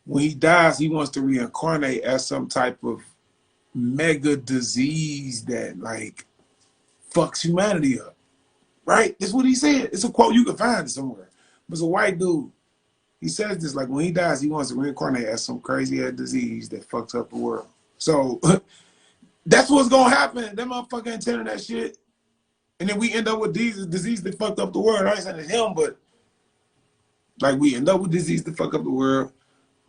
when he dies, he wants to reincarnate as some type of mega disease that like fucks humanity up. Right? That's what he said. It's a quote. You can find it somewhere. But it's a white dude. He says this, like when he dies, he wants to reincarnate as some crazy ass disease that fucks up the world. So that's what's gonna happen. Them motherfucker intended that shit. And then we end up with disease that fucked up the world. I ain't saying it's him, but like we end up with disease that fuck up the world.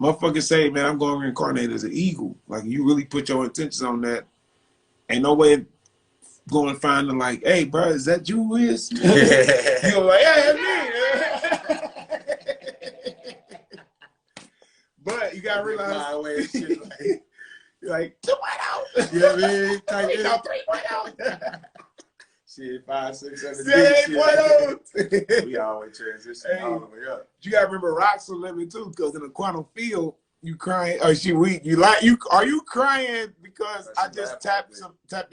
Motherfuckers say, man, I'm going to reincarnate as an eagle. Like you really put your intentions on that. Ain't no way going and finding like, hey, bro, is that you? Is you're like, yeah, that's me. But you gotta realize, like 2 out. You know what I mean? Type in 3 out. Shit, 5, 6, 7, 7, 8, we always transition all the way up. You gotta remember rocks are living too, because in the quantum field, you crying or she weak. Are you crying because I just tapped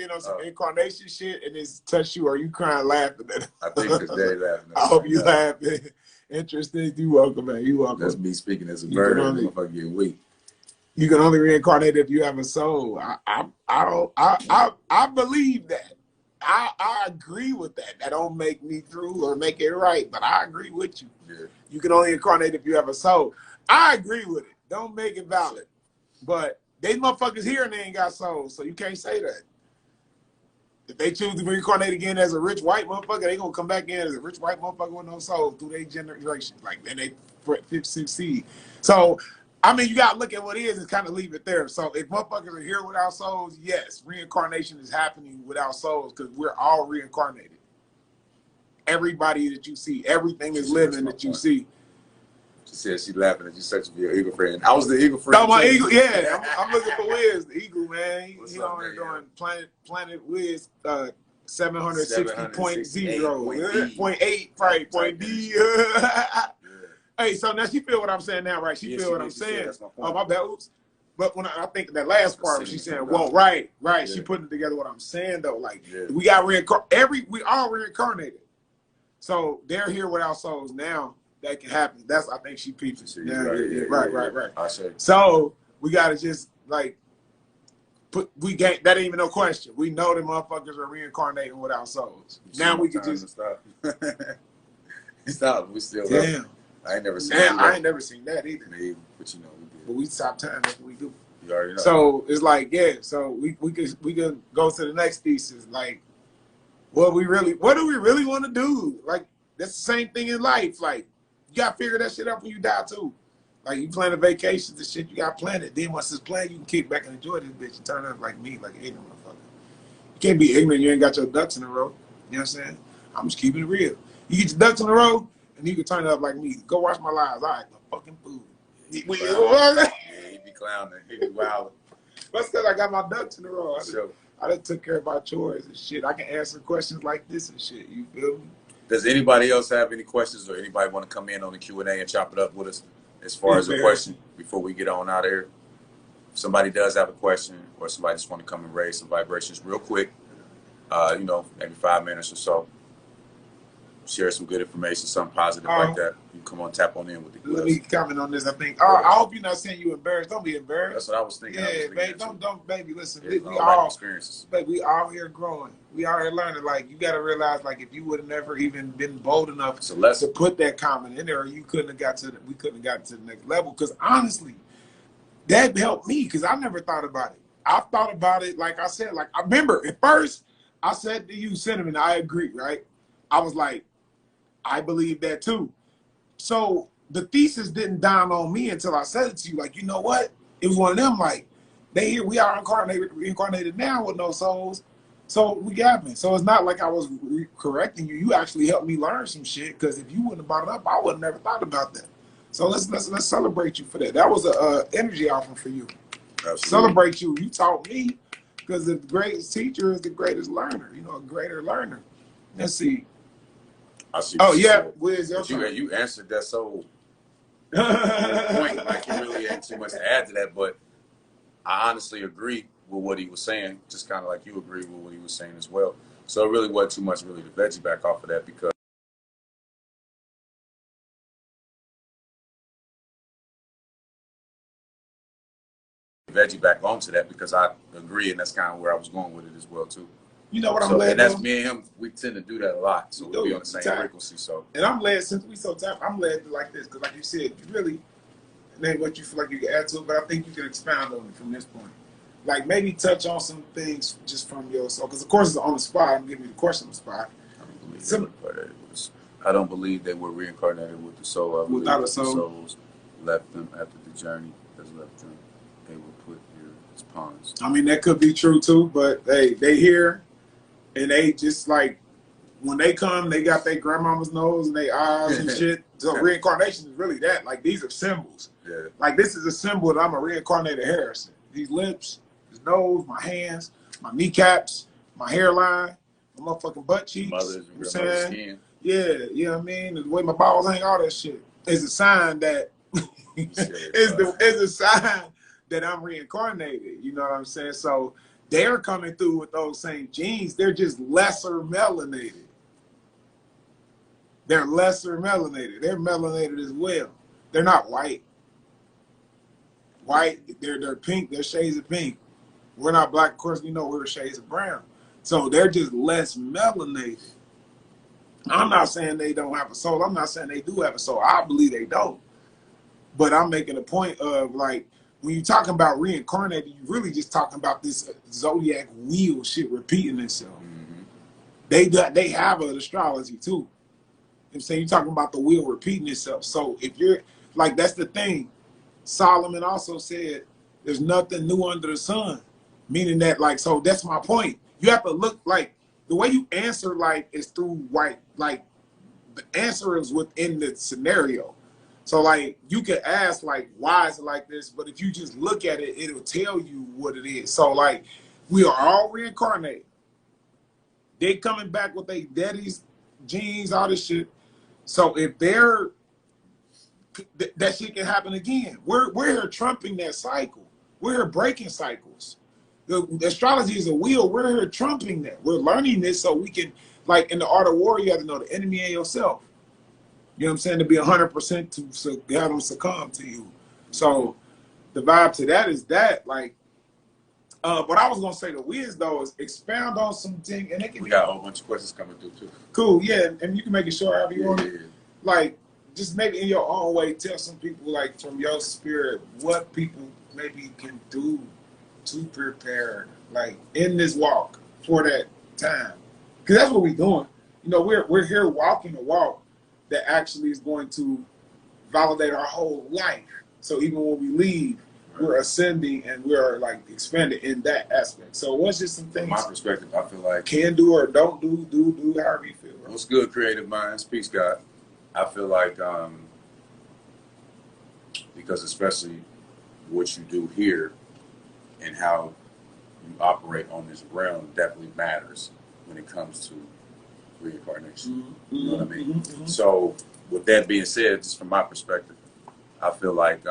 in on some incarnation shit and it's touched you, or are you crying laughing at it? I think because they laughing. I hope you laughing. Interesting. You welcome, man. You welcome. That's me speaking as a bird. Motherfucker get weak. You can only reincarnate if you have a soul. I believe that. I agree with that. That don't make me through or make it right, but I agree with you. Yeah. You can only incarnate if you have a soul. I agree with it. Don't make it valid. But they motherfuckers here and they ain't got souls, so you can't say that. If they choose to reincarnate again as a rich white motherfucker, they gonna come back in as a rich white motherfucker with no soul through their generation. Like then they succeed. So I mean, you gotta look at what it is and kind of leave it there. So if motherfuckers are here without souls, yes, reincarnation is happening without souls because we're all reincarnated. Everybody that you see, everything is living that you see. She said she laughing at you searching for your eagle friend. I was the eagle friend. No, my eagle, yeah. I'm looking for Wiz, the eagle, man. He on there doing Planet Wiz 760.0. 0.8, right, point D. Hey, so now she feel what I'm saying now, right? She feel what I'm saying. Oh, my bad. Oops. But when I think that last part, she saying, "Well, right." She putting together what I'm saying though. Like we got reincarnated. We all reincarnated. So they're here with our souls now. That can happen. That's I think she peeps it. Right. I say. So we gotta just like that ain't even no question. We know the motherfuckers are reincarnating with our souls. Now we can just stop. Stop. We still damn. I ain't never seen that. I ain't never seen that either. Maybe, but you know we did. But we stop time after we do. You already know. So it's like, yeah, so we could go to the next thesis. Like, what do we really want to do? Like, that's the same thing in life. Like, you gotta figure that shit out when you die too. Like you plan a vacation, the shit you got planned it. Then once it's planned, you can kick back and enjoy this bitch and turn up like me, like an ignorant motherfucker. You can't be ignorant, you ain't got your ducks in a row. You know what I'm saying? I'm just keeping it real. You get your ducks in a row, and you can turn up like me. Go watch my lives. All right, the fucking food. He be clowning. He be wilding. That's because I got my ducks in a row. I done took care of my chores and shit. I can answer questions like this and shit. You feel me? Does anybody else have any questions or anybody want to come in on the Q&A and chop it up with us as far as a question before we get on out of here? If somebody does have a question or somebody just want to come and raise some vibrations real quick, you know, maybe 5 minutes or so, share some good information, something positive like that, you come on, tap on in with the Let me comment on this. I think I hope you're not saying you embarrassed. Don't be embarrassed. That's what I was thinking. Yeah, baby. Don't, baby. Listen, we all experiences. Baby, we all here growing. We all here learning. Like you got to realize, like if you would have never even been bold enough to put that comment in there, you couldn't have got to. We couldn't have gotten to the next level. Because honestly, that helped me. Because I never thought about it. I thought about it, like I said. Like I remember at first, I said to you, Cinnamon, I agree. Right? I was like, I believe that too. So the thesis didn't dawn on me until I said it to you. Like, you know what? It was one of them. Like, we are reincarnated now with no souls. So we got me. So it's not like I was correcting you. You actually helped me learn some shit. Because if you wouldn't have brought it up, I would have never thought about that. So let's celebrate you for that. That was a energy offering for you. Absolutely. Celebrate you. You taught me. Because the greatest teacher is the greatest learner. You know, a greater learner. Let's see. I see. Oh yeah, Wiz, you answered that so point. Like you really had too much to add to that, but I honestly agree with what he was saying. Just kind of like you agree with what he was saying as well. So it really wasn't too much really to veggie back off of that because veggie back onto that because I agree, and that's kind of where I was going with it as well too. You know what I'm glad. And that's me and him. We tend to do that a lot, so we'll be on the same frequency. So, and I'm glad since we so tapped. I'm glad like this because, like you said, you really, and then what you feel like you can add to it, but I think you can expound on it from this point. Like maybe touch on some things just from your soul, because of course it's on the spot. I'm giving you the question on the spot. I don't believe they were reincarnated with the soul. I believe without a soul. soul, the souls left them after the journey has left them. They were put here as pawns. I mean that could be true too, but they here. And they just like, when they come, they got their grandmama's nose and their eyes and shit. So reincarnation is really that. Like, these are symbols. Yeah. Like, this is a symbol that I'm a reincarnated Harrison. These lips, his nose, my hands, my kneecaps, my hairline, my motherfucking butt cheeks. Mother's, you know what I'm saying? skin. Yeah, you know what I mean? The way my balls hang, all that shit is a sign that is a sign that I'm reincarnated. You know what I'm saying? So they're coming through with those same genes. They're just lesser melanated. They're lesser melanated. They're melanated as well. They're not white. White, they're pink. They're shades of pink. We're not black. Of course, we know we're shades of brown. So they're just less melanated. I'm not saying they don't have a soul. I'm not saying they do have a soul. I believe they don't. But I'm making a point of, like, when you're talking about reincarnated, you're really just talking about this zodiac wheel shit repeating itself. Mm-hmm. They have an astrology too. You know what I'm saying? You're talking about the wheel repeating itself. So if you're, like, that's the thing. Solomon also said, there's nothing new under the sun. Meaning that, like, so that's my point. You have to look, like, the way you answer, like, is through white, like, the answer is within the scenario. So, like, you could ask, like, why is it like this? But if you just look at it, it'll tell you what it is. So, like, we are all reincarnated. They coming back with their daddy's genes, all this shit. So, if they're, that shit can happen again. We're trumping that cycle. We're here breaking cycles. The astrology is a wheel. We're here trumping that. We're learning this so we can, like in the art of war, you have to know the enemy and yourself. You know what I'm saying? To be 100% to have them succumb to you. So the vibe to that is that, like, what I was gonna say to Wiz though is expound on something, and it can We got a whole bunch of questions coming through too. cool, yeah, and you can make it short however you want Yeah. it. Like, just maybe in your own way, tell some people, like, from your spirit, what people maybe can do to prepare, like, in this walk for that time. Because that's what we're doing. You know, we're here walking a walk that actually is going to validate our whole life. So even when we leave, we're ascending and we're, like, expanding in that aspect. So what's just some things From my perspective, I feel like can do or don't do however you feel, bro. what's good, creative minds, peace, God. I feel like because especially what you do here and how you operate on this realm definitely matters when it comes to reincarnation. You know what I mean? So with that being said, just from my perspective, I feel like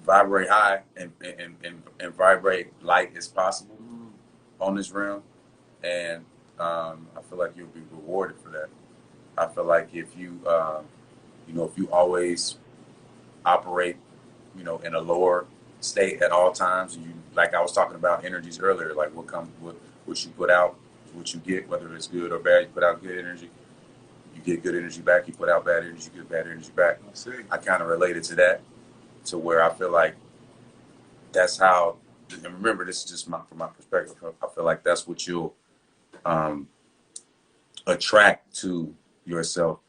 vibrate high and vibrate light as possible on this realm, and I feel like you'll be rewarded for that. I feel like if you you know, if you always operate, you know, in a lower state at all times, and you, like I was talking about energies earlier, like what you put out is what you get, whether it's good or bad. You put out good energy, you get good energy back. You put out bad energy, you get bad energy back. I kind of related to that, to where I feel like that's how, and remember, this is just from my perspective, I feel like that's what you'll attract to yourself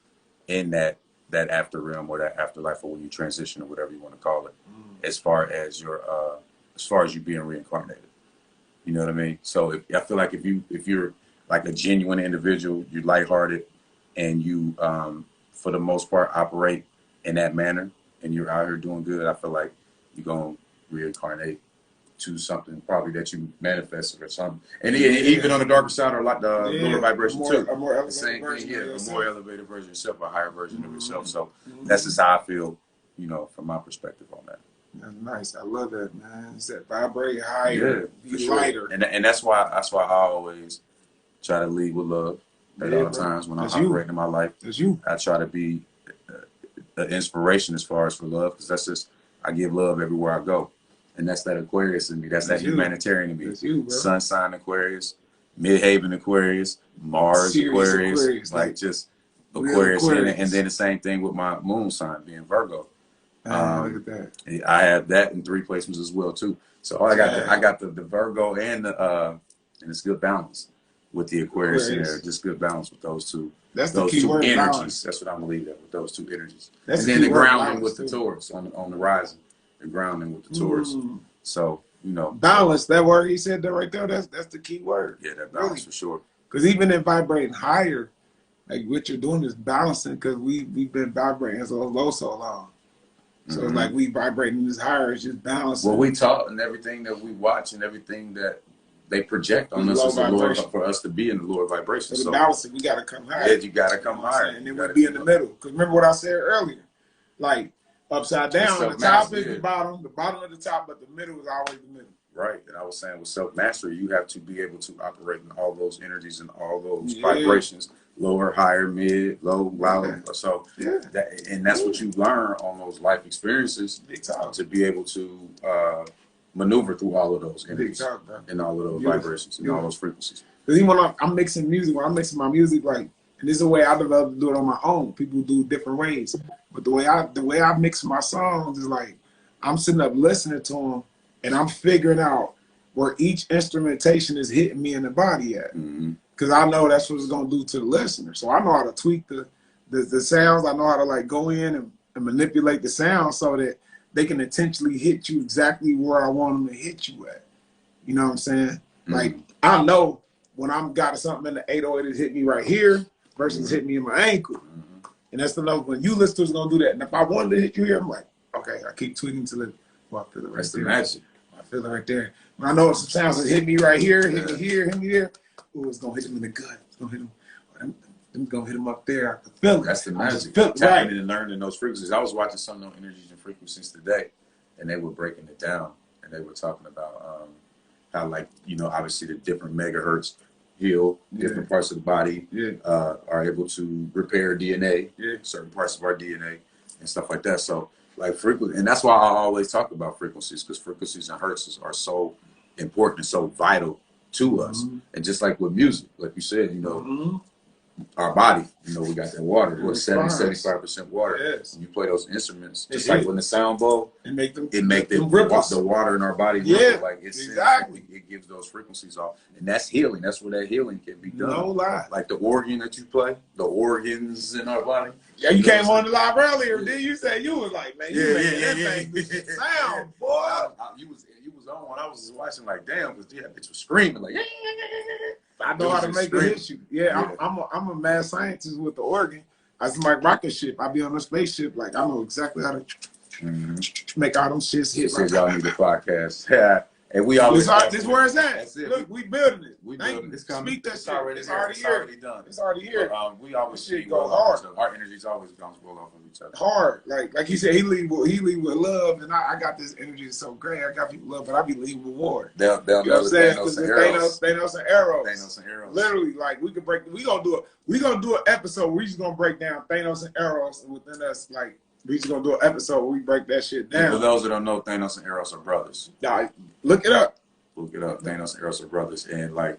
in that after realm or that afterlife, or when you transition or whatever you want to call it, as far as you being reincarnated. You know what I mean? So I feel like if you're like a genuine individual, you're lighthearted, and you for the most part operate in that manner, and you're out here doing good, I feel like you're gonna reincarnate to something probably that you manifested or something. And even on the darker side, or like the lower vibration too. A more The same thing, yeah, a more elevated version of yourself, a higher version of yourself. So that's just how I feel, you know, from my perspective on that. That's nice. I love that, man. It's that vibrate higher, be lighter. And that's why I always try to lead with love at all times when I'm operating in my life. That's you. I try to be an inspiration as far as for love, because that's just, I give love everywhere I go. And that's that Aquarius in me. That's that humanitarian in me. That's you, bro. Sun sign Aquarius, Midhaven Aquarius, Mars Aquarius, like just Aquarius. And then the same thing with my moon sign being Virgo. Look at that. I have that in 3 placements as well too. So I got the Virgo and it's good balance with the Aquarius in there. Just good balance with those two. That's those the key two word, energies. balance. That's what I'm gonna leave at, with those two energies. That's and the then the key word, grounding with the balance, Taurus on the rising. The grounding with the Taurus. So, you know, balance, that word he said that right there, that's the key word. Yeah, that balance for sure. Because even in vibrating higher, like what you're doing is balancing, because we've been vibrating so low so long. So it's like we vibrating this higher, it's just balancing. Well, we taught, and everything that we watch and everything that they project on us is the lower, for us to be in the lower vibration. So the balancing, we got to come higher. Yeah, you got to come higher. And then we'll be in the middle. Because remember what I said earlier, like upside down, the top is the bottom of the top, but the middle is always the middle. Right, and I was saying with self-mastery, you have to be able to operate in all those energies and all those vibrations, lower, higher, mid, low, loud. So, and that's what you learn on those life experiences to be able to maneuver through all of those energies and all of those vibrations and all those frequencies. Because even when I'm mixing music, when I'm mixing my music, like, and this is the way I developed to do it on my own. People do different ways, but the way I mix my songs is like I'm sitting up listening to them, and I'm figuring out where each instrumentation is hitting me in the body at. Because I know that's what it's going to do to the listener. So I know how to tweak the sounds. I know how to like go in and manipulate the sound so that they can intentionally hit you exactly where I want them to hit you at. You know what I'm saying? Like, I know when I'm got something in the 808 is hit me right here versus hit me in my ankle. And that's the note when you listen to it's going to do that. And if I wanted to hit you here, I'm like, okay, I keep tweaking till it, well, I feel it right That's there. the magic. I feel it right there. When I know some sounds that hit me right here, hit me here, hit me there, ooh, it's going to hit them in the gut. It's going to hit them. I'm going to hit them up there. I can feel it. That's the magic. Tapping in and learning those frequencies. I was watching some of those energies and frequencies today, and they were breaking it down, and they were talking about how, like, you know, obviously the different megahertz heal different parts of the body, are able to repair DNA, certain parts of our DNA and stuff like that. So like frequency, and that's why I always talk about frequencies, because frequencies and hertz are so important and so vital to us. And just like with music, like you said, you know, our body, you know, we got that water. We're 75% water. Yes. When you play those instruments, just like when the sound bowl, it make them, the water in our body ripple, like it's exactly. It gives those frequencies off, and that's healing. That's where that healing can be done. No lie. Like the organ that you play, the organs in our body. Yeah, you came on the live earlier. Then you said you was like, man, you making that thing sound, boy. You was on when I was watching, like, damn, because that bitch was screaming like. I know how to make it hit you. Yeah, I'm a mad scientist with the organ. It's like rocket ship. I be on a spaceship. Like, I know exactly how to make all them shits hit. Says y'all need a podcast. Yeah. And we always this where it's at. That's it. Look, we building it. We building it. It's coming. Speak that it's shit. Already it's here. already it's here. already done. It's already here. But, we always shit go hard. Our energies always bounce well off of each other. Hard. Like he said, he lead with love, and I got this energy that's so great. I got people love, but I be leading with war. They'll you know what I'm saying? Because Thanos and arrows. Thanos and arrows. Literally, like we gonna do an episode where we just gonna break down Thanos and arrows within us. Like we just gonna do an episode where we break that shit down. For those that don't know, Thanos and Eros are brothers. Nah, look it up. Look it up. Thanos and Eros are brothers, and like,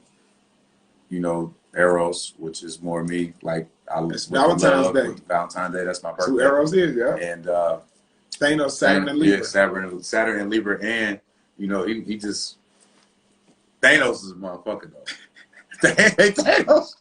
you know, Eros, which is more me. Like it's Valentine's Day. Valentine's Day. That's my birthday. 2 arrows is, yeah. And Thanos, Saturn, and Libra. Yeah, Saturn and Libra, and you know, he just Thanos is a motherfucker though. Thanos.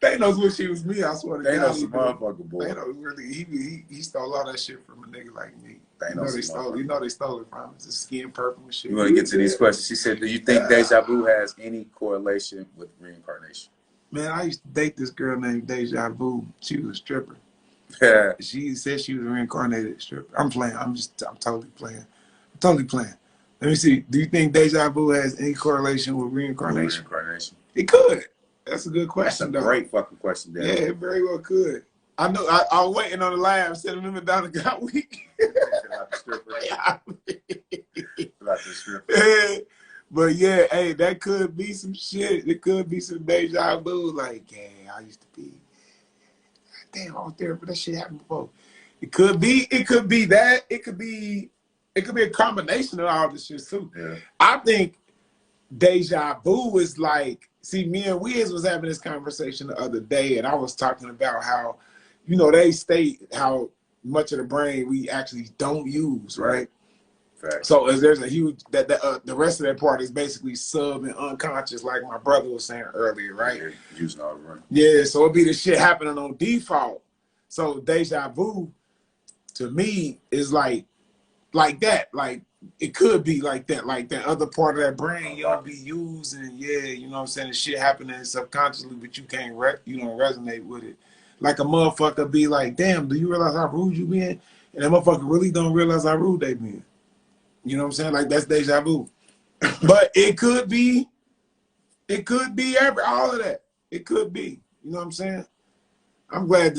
Thanos wish he was me. I swear to God. Thanos is a motherfucker, boy. Thanos really, he stole all that shit from a nigga like me. Thanos you know they stole it from us. His skin purple and shit. You want to get to these questions? She said, "Do you think deja vu has any correlation with reincarnation?" Man, I used to date this girl named Deja Vu. She was a stripper. Yeah. She said she was a reincarnated stripper. I'm playing. I'm totally playing. I'm totally playing. Let me see. Do you think deja vu has any correlation with reincarnation? Reincarnation. It could. That's a good question, That's a great fucking question, Dan. Yeah, it very well could. I know. I was waiting on the line, sending them down the got week. About the stripper. About the stripper. Yeah. But yeah, hey, that could be some shit. It could be some deja vu. Like, yeah, I used to be. Damn, I was there, but that shit happened before. It could be that. It could be a combination of all this shit too. Yeah. I think deja vu is like, see, me and Wiz was having this conversation the other day, and I was talking about how, you know, they state how much of the brain we actually don't use, right? Fact. So as there's a huge the rest of that part is basically sub and unconscious, like my brother was saying earlier, right? You're using all the brain. Yeah, so it'd be the shit happening on default. So deja vu to me is like that. Like it could be like that other part of that brain you don't be using. Yeah, you know what I'm saying? The shit happening subconsciously, but you can't resonate with it. Like a motherfucker be like, damn, do you realize how rude you been? And that motherfucker really don't realize how rude they been. You know what I'm saying? Like that's deja vu. But it could be all of that. It could be. You know what I'm saying? I'm glad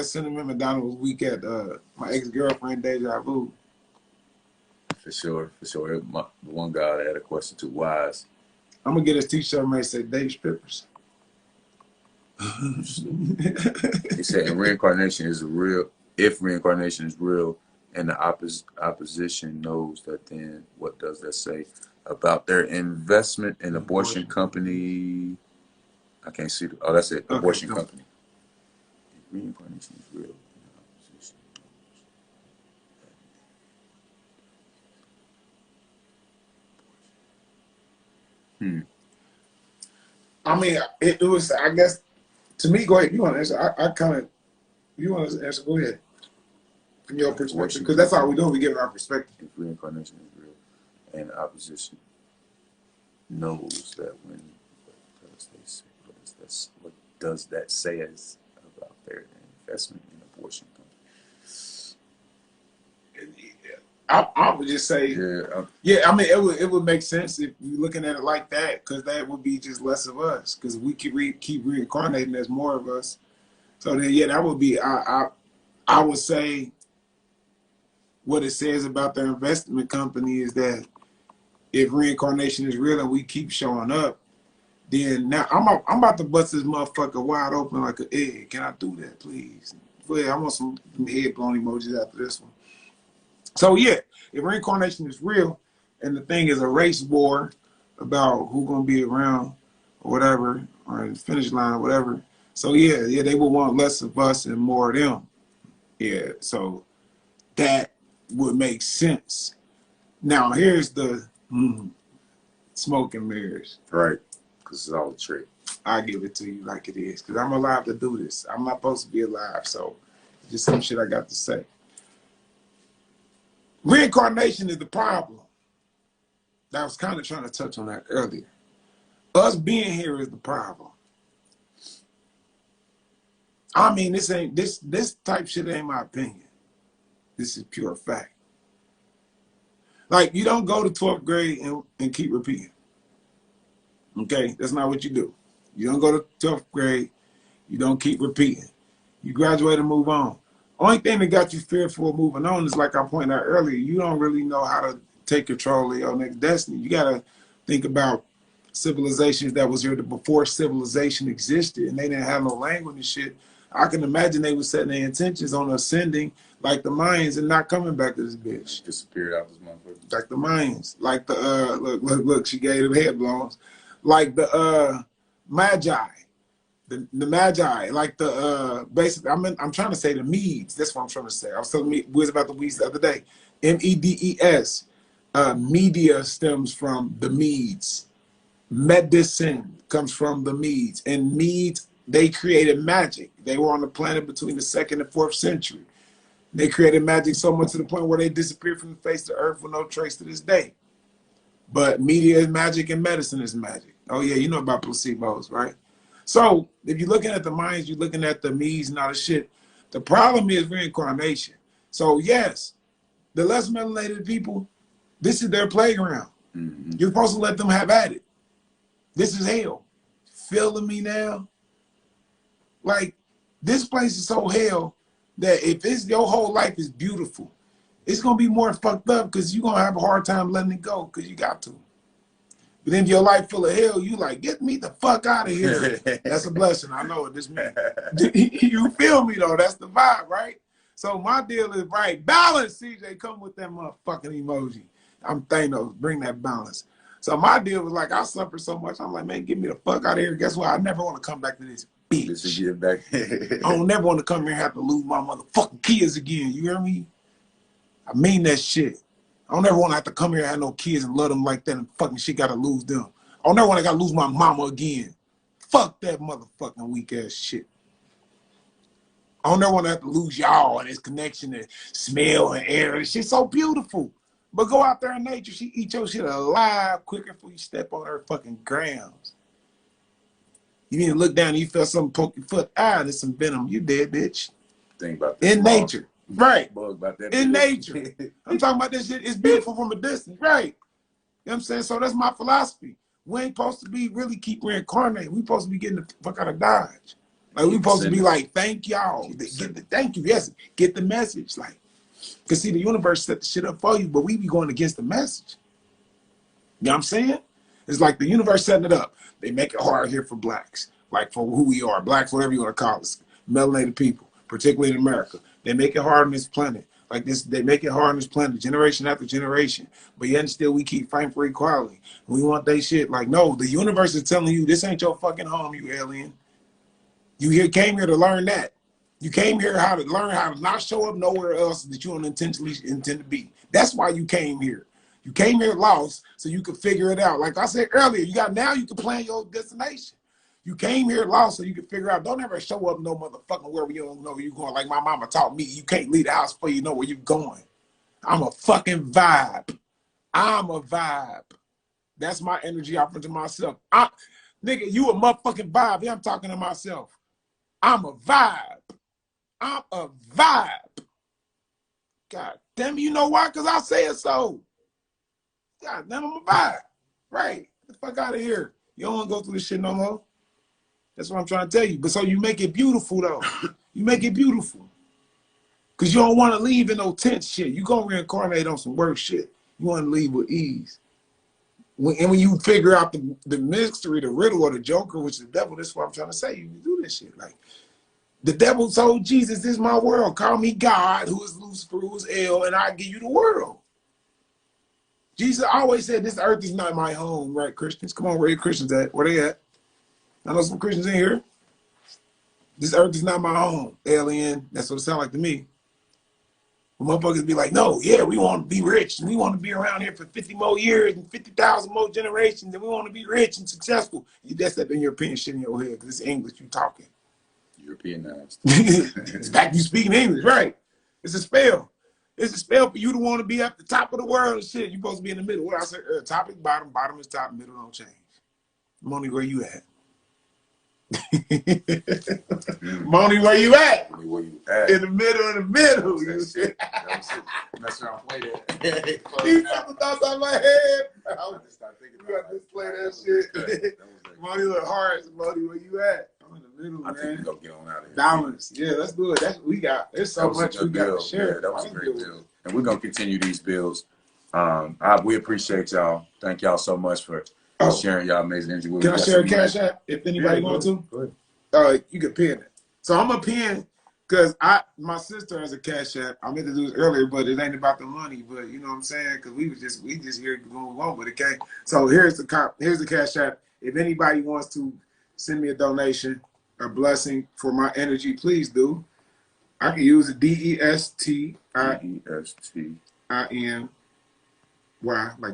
Cinnamon McDonald was weak at my ex-girlfriend deja vu. For sure. The one guy that had a question too wise. I'm gonna get his t-shirt made say Dave Strippers. He said, reincarnation is real. If reincarnation is real, and the opposition knows that, then what does that say about their investment in abortion company? I can't see. That's it. Abortion company. If reincarnation is real, and the opposition knows. I mean, it was. I guess to me, go ahead. You want to answer? You want to answer? Go ahead. From your perspective, because that's all we do. We give our perspective. If reincarnation is real, and the opposition knows that, when what does that say about their investment in abortion companies? I would just say, I mean, it would make sense if you're looking at it like that, because that would be just less of us, because we keep reincarnating, there's more of us. So then, yeah, that would be. I would say what it says about their investment company is that if reincarnation is real and we keep showing up, then now I'm about to bust this motherfucker wide open like an egg. Can I do that, please? Go ahead. I want some head blown emojis after this one. So yeah, if reincarnation is real and the thing is a race war about who's gonna be around or whatever, or in the finish line or whatever. So yeah, they will want less of us and more of them. Yeah, so that would make sense. Now here's the smoke and mirrors. Right. Because it's all a trick. I give it to you like it is. Because I'm alive to do this. I'm not supposed to be alive, so just some shit I got to say. Reincarnation is the problem. I was kind of trying to touch on that earlier. Us being here is the problem. I mean, this type shit ain't my opinion. This is pure fact. Like, you don't go to 12th grade and keep repeating. Okay? That's not what you do. You don't go to 12th grade. You don't keep repeating. You graduate and move on. Only thing that got you fearful of moving on is, like I pointed out earlier, you don't really know how to take control of your next destiny. You got to think about civilizations that was here before civilization existed, and they didn't have no language and shit. I can imagine they were setting their intentions on ascending like the Mayans and not coming back to this bitch. Disappeared out this motherfucker. Like the Mayans. Like the, look, she gave them head blows. Like the Magi. The Magi, like the basically, I'm trying to say the Medes. That's what I'm trying to say. I was telling me was about the Medes the other day. MEDES. Media stems from the Medes. Medicine comes from the Medes. And Medes, they created magic. They were on the planet between the 2nd and 4th century. They created magic so much to the point where they disappeared from the face of the earth with no trace to this day. But media is magic and medicine is magic. Oh yeah, you know about placebos, right? So if you're looking at the Mayans, you're looking at the Medes and all the shit. The problem is reincarnation. So yes, the less melanated people, this is their playground. Mm-hmm. You're supposed to let them have at it. This is hell. Feeling me now? Like, this place is so hell that if it's your whole life is beautiful, it's gonna be more fucked up because you're gonna have a hard time letting it go because you got to. But then your life full of hell, you like, get me the fuck out of here. That's a blessing. I know what this means. You feel me though? That's the vibe, right? So my deal is right. Balance, CJ. Come with that motherfucking emoji. I'm Thanos. Bring that balance. So my deal was like, I suffered so much. I'm like, man, get me the fuck out of here. Guess what? I never want to come back to this bitch. This is get back. I don't never want to come here and have to lose my motherfucking kids again. You hear me? I mean that shit. I don't ever want to have to come here and have no kids and love them like that and fucking shit got to lose them. I don't ever want to got to lose my mama again. Fuck that motherfucking weak ass shit. I don't ever want to have to lose y'all and this connection and smell and air. This shit's so beautiful. But go out there in nature. She eat your shit alive quicker before you step on her fucking grounds. You need to look down and you feel something poke your foot. Ah, there's some venom. You dead, bitch. Think about this. In nature. Right. Bug about that. In nature. I'm talking about this shit. It's beautiful from a distance. Right. You know what I'm saying? So that's my philosophy. We ain't supposed to be really keep reincarnating. We supposed to be getting the fuck out of Dodge. Like we supposed to be like, thank y'all. Get the thank you. Yes. Get the message. Like, because see, the universe set the shit up for you, but we be going against the message. You know what I'm saying? It's like the universe setting it up. They make it hard here for blacks. Like for who we are. Blacks, whatever you want to call us. Melanated people, particularly in America. They make it hard on this planet. Like this, they make it hard on this planet, generation after generation. But yet and still we keep fighting for equality. We want they shit. Like, no, the universe is telling you this ain't your fucking home, you alien. You came here to learn that. You came here to learn how to not show up nowhere else that you don't intentionally intend to be. That's why you came here. You came here lost so you could figure it out. Like I said earlier, now you can plan your destination. You came here lost so you can figure out. Don't ever show up no motherfucking wherever you don't know where you're going. Like my mama taught me, you can't leave the house before you know where you're going. I'm a fucking vibe. I'm a vibe. That's my energy offering to myself. Nigga, you a motherfucking vibe. Yeah, I'm talking to myself. I'm a vibe. I'm a vibe. God damn it, you know why? Because I say it so. God damn, I'm a vibe. Right. Get the fuck out of here. You don't want to go through this shit no more. That's what I'm trying to tell you. But so you make it beautiful, though. You make it beautiful. Because you don't want to leave in no tense shit. You gonna reincarnate on some worse shit. You want to leave with ease. And when you figure out the mystery, the riddle, or the joker, which is the devil, that's what I'm trying to say. You can do this shit. Like, the devil told Jesus, this is my world. Call me God, who is Lucifer, who is El, and I give you the world. Jesus always said, this earth is not my home, right, Christians? Come on, where are Christians at? Where they at? I know some Christians in here. This earth is not my home. Alien, that's what it sounds like to me. Motherfuckers be like, no, yeah, we want to be rich, and we want to be around here for 50 more years and 50,000 more generations, and we want to be rich and successful. That's that in European shit in your head, because it's English you talking. Europeanized. It's fact you speaking English, right? It's a spell. It's a spell for you to want to be at the top of the world and shit. You're supposed to be in the middle. What I said, top is bottom, bottom is top, middle don't change. Money, where you at? Money, where you at? Money, where you at? In the middle, in the middle. That's it. That's how I play that. These fucking thoughts on my head. I just start thinking You got to play that shit. Money look hard. Money, where you at? I'm in the middle, I man. think we're going to get on out of here. Balance. Yeah, let's do it. That's what we got. There's so much we got to share. Yeah, that was a great build. And we're going to continue these builds. We appreciate y'all. Thank y'all so much for sharing y'all amazing energy with Can me. I share a cash app if anybody wants to? Go ahead. You can pin it. So I'm a pin because my sister has a cash app. I meant to do this earlier, but it ain't about the money. But you know what I'm saying? Because we just here doing what we want, but it can't. So here's the cash app. If anybody wants to send me a donation, a blessing for my energy, please do. I can use it DESTINY, like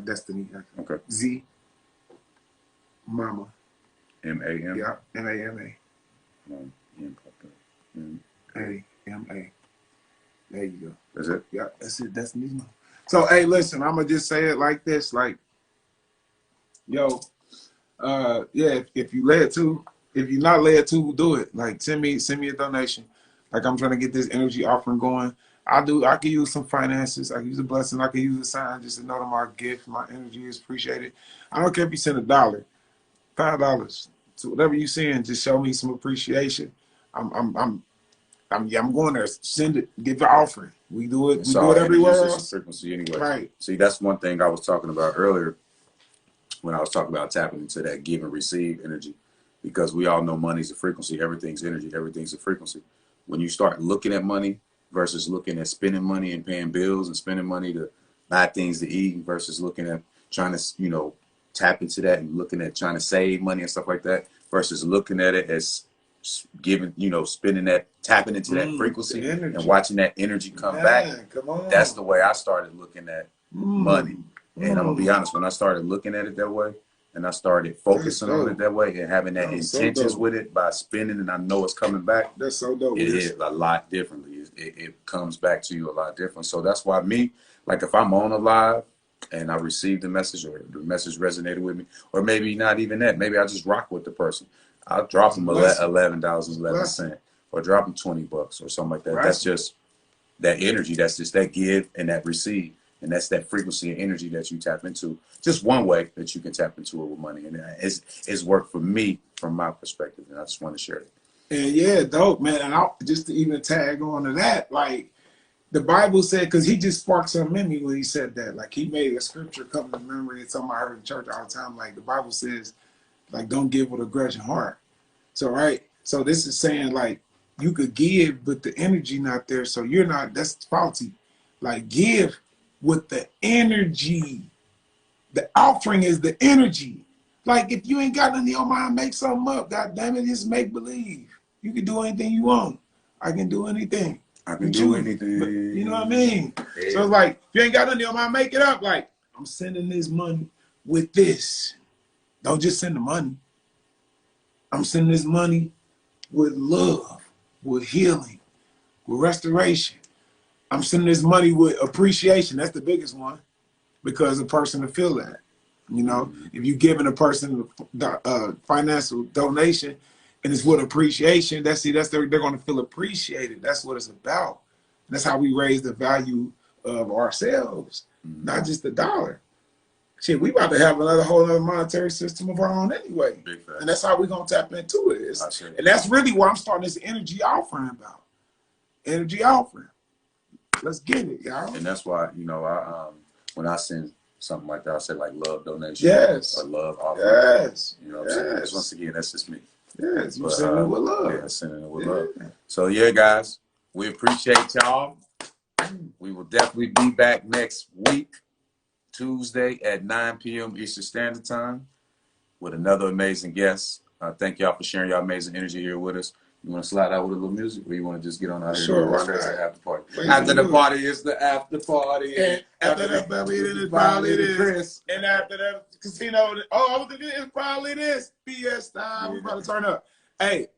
Destiny. Okay. Z, Mama. M-A-M? Yeah, M-A-M-A. A-M-A. There you go. That's it? Yeah, that's it. That's me. So, hey, listen, I'm going to just say it like this. Like, yo, yeah, if you led to, if you're not led to, do it. Like, send me a donation. Like, I'm trying to get this energy offering going. I can use some finances. I can use a blessing. I can use a sign just to know that my gift, my energy is appreciated. I don't care if you send $1, $5. So whatever you send, just show me some appreciation. I'm going there. Send it. Give the offering. We do it. We do it everywhere else. Frequency anyway. Right. See, that's one thing I was talking about earlier when I was talking about tapping into that give and receive energy, because we all know money's a frequency. Everything's energy. Everything's a frequency. When you start looking at money versus looking at spending money and paying bills and spending money to buy things to eat versus looking at trying to, tap into that and looking at trying to save money and stuff like that versus looking at it as giving, spending that, tapping into that frequency and watching that energy come back. Come on. That's the way I started looking at money. And I'm going to be honest, when I started looking at it that way and I started focusing on it that way and having that intentions with it by spending and I know it's coming back. That's so dope. It is a lot differently. It comes back to you a lot different. So that's why if I'm on a live and I received the message or the message resonated with me, or maybe not even that, maybe I just rock with the person. I'll drop them $11.11 or drop them $20 or something like that. Right. That's just that energy. That's just that give and that receive. And that's that frequency and energy that you tap into. Just one way that you can tap into it with money. And it's worked for me from my perspective. And I just want to share it. And yeah, dope, man. And just to even tag on to that, like the Bible said, because he just sparked something in me when he said that. Like he made a scripture come to memory. It's something I heard in church all the time. Like the Bible says, like, don't give with a grudging heart. So, right. So this is saying like you could give, but the energy not there. So you're not, that's faulty. Like give with the energy. The offering is the energy. Like if you ain't got nothing in your mind, make something up. God damn it, it's make believe. You can do anything you want. I can do anything. I can do anything. But, you know what I mean? Yeah. So it's like, if you ain't got nothing in your mind, make it up. Like, I'm sending this money with this. Don't just send the money. I'm sending this money with love, with healing, with restoration. I'm sending this money with appreciation. That's the biggest one, because a person will feel that. If you're giving a person a financial donation and it's with appreciation, they're going to feel appreciated. That's what it's about. That's how we raise the value of ourselves, not just the dollar. Shit, we about to have whole other monetary system of our own anyway. And that's how we're going to tap into it. And that's really what I'm starting this energy offering about. Energy offering. Let's get it, y'all. And that's why, you know, I when I send something like that, I say like love donation Yes. or love offering. Yes. You know what I'm saying? Because once again, that's just me. Yes. You send it with love. Yeah, sending it with love. So yeah, guys, we appreciate y'all. We will definitely be back next week, Tuesday at 9 p.m. Eastern Standard Time with another amazing guest. Thank y'all for sharing your amazing energy here with us. You want to slide out with a little music, or you want to just get on out here? Sure, why not? After party. Wait, after the party is the after party. And after the party is probably this. And after the casino, I was thinking it's probably this. BS time. We're about to turn up. Hey,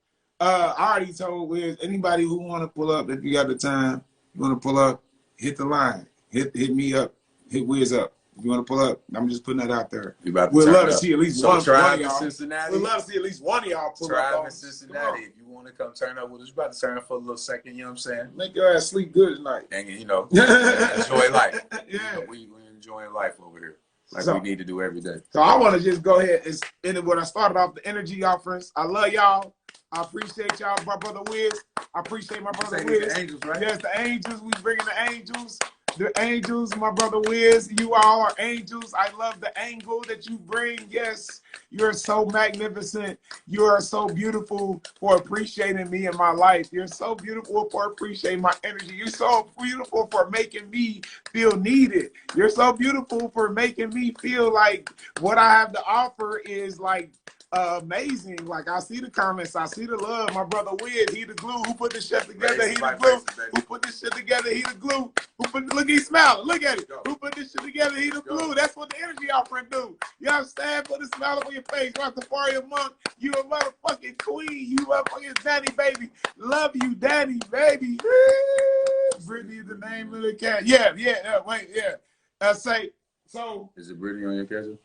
I already told Wiz, anybody who want to pull up, if you got the time, you want to pull up, hit the line. Hit me up. Hit Wiz up. If you want to pull up, I'm just putting that out there. We'd love to see at least one of y'all. Cincinnati. We'd love to see at least one of y'all pull up. Tribe in Cincinnati. If you want to come turn up with us, we're about to turn up for a little second, you know what I'm saying? Make your ass sleep good tonight. And, you know, enjoy life. Yeah. You know, we enjoying life over here. Like So- we need to do every day. So I want to just go ahead and end it when I started off, the energy, y'all friends. I love y'all. I appreciate y'all, my brother Wiz. I appreciate my brother Wiz. The angels, right? Yes, the angels. We bringing the angels. The angels, my brother Wiz. You all are angels. I love the angle that you bring. Yes, you're so magnificent. You are so beautiful for appreciating me in my life. You're so beautiful for appreciating my energy. You're so beautiful for making me feel needed. You're so beautiful for making me feel like what I have to offer is like amazing. Like I see the comments, I see the love. My brother Wiz, he the glue. Who put this shit together? He the glue. Who put this shit together? He the glue. Look, he's smiling. Look at it. Who put this shit together? He the glue. That's what the energy our friend do. You understand? Put a smile on your face. Rastafari monk. You a motherfucking queen. You motherfucking Danny baby. Love you, Danny baby. Brittany is the name of the cat. Yeah. Wait, yeah. Say so. Is it Brittany on your castle?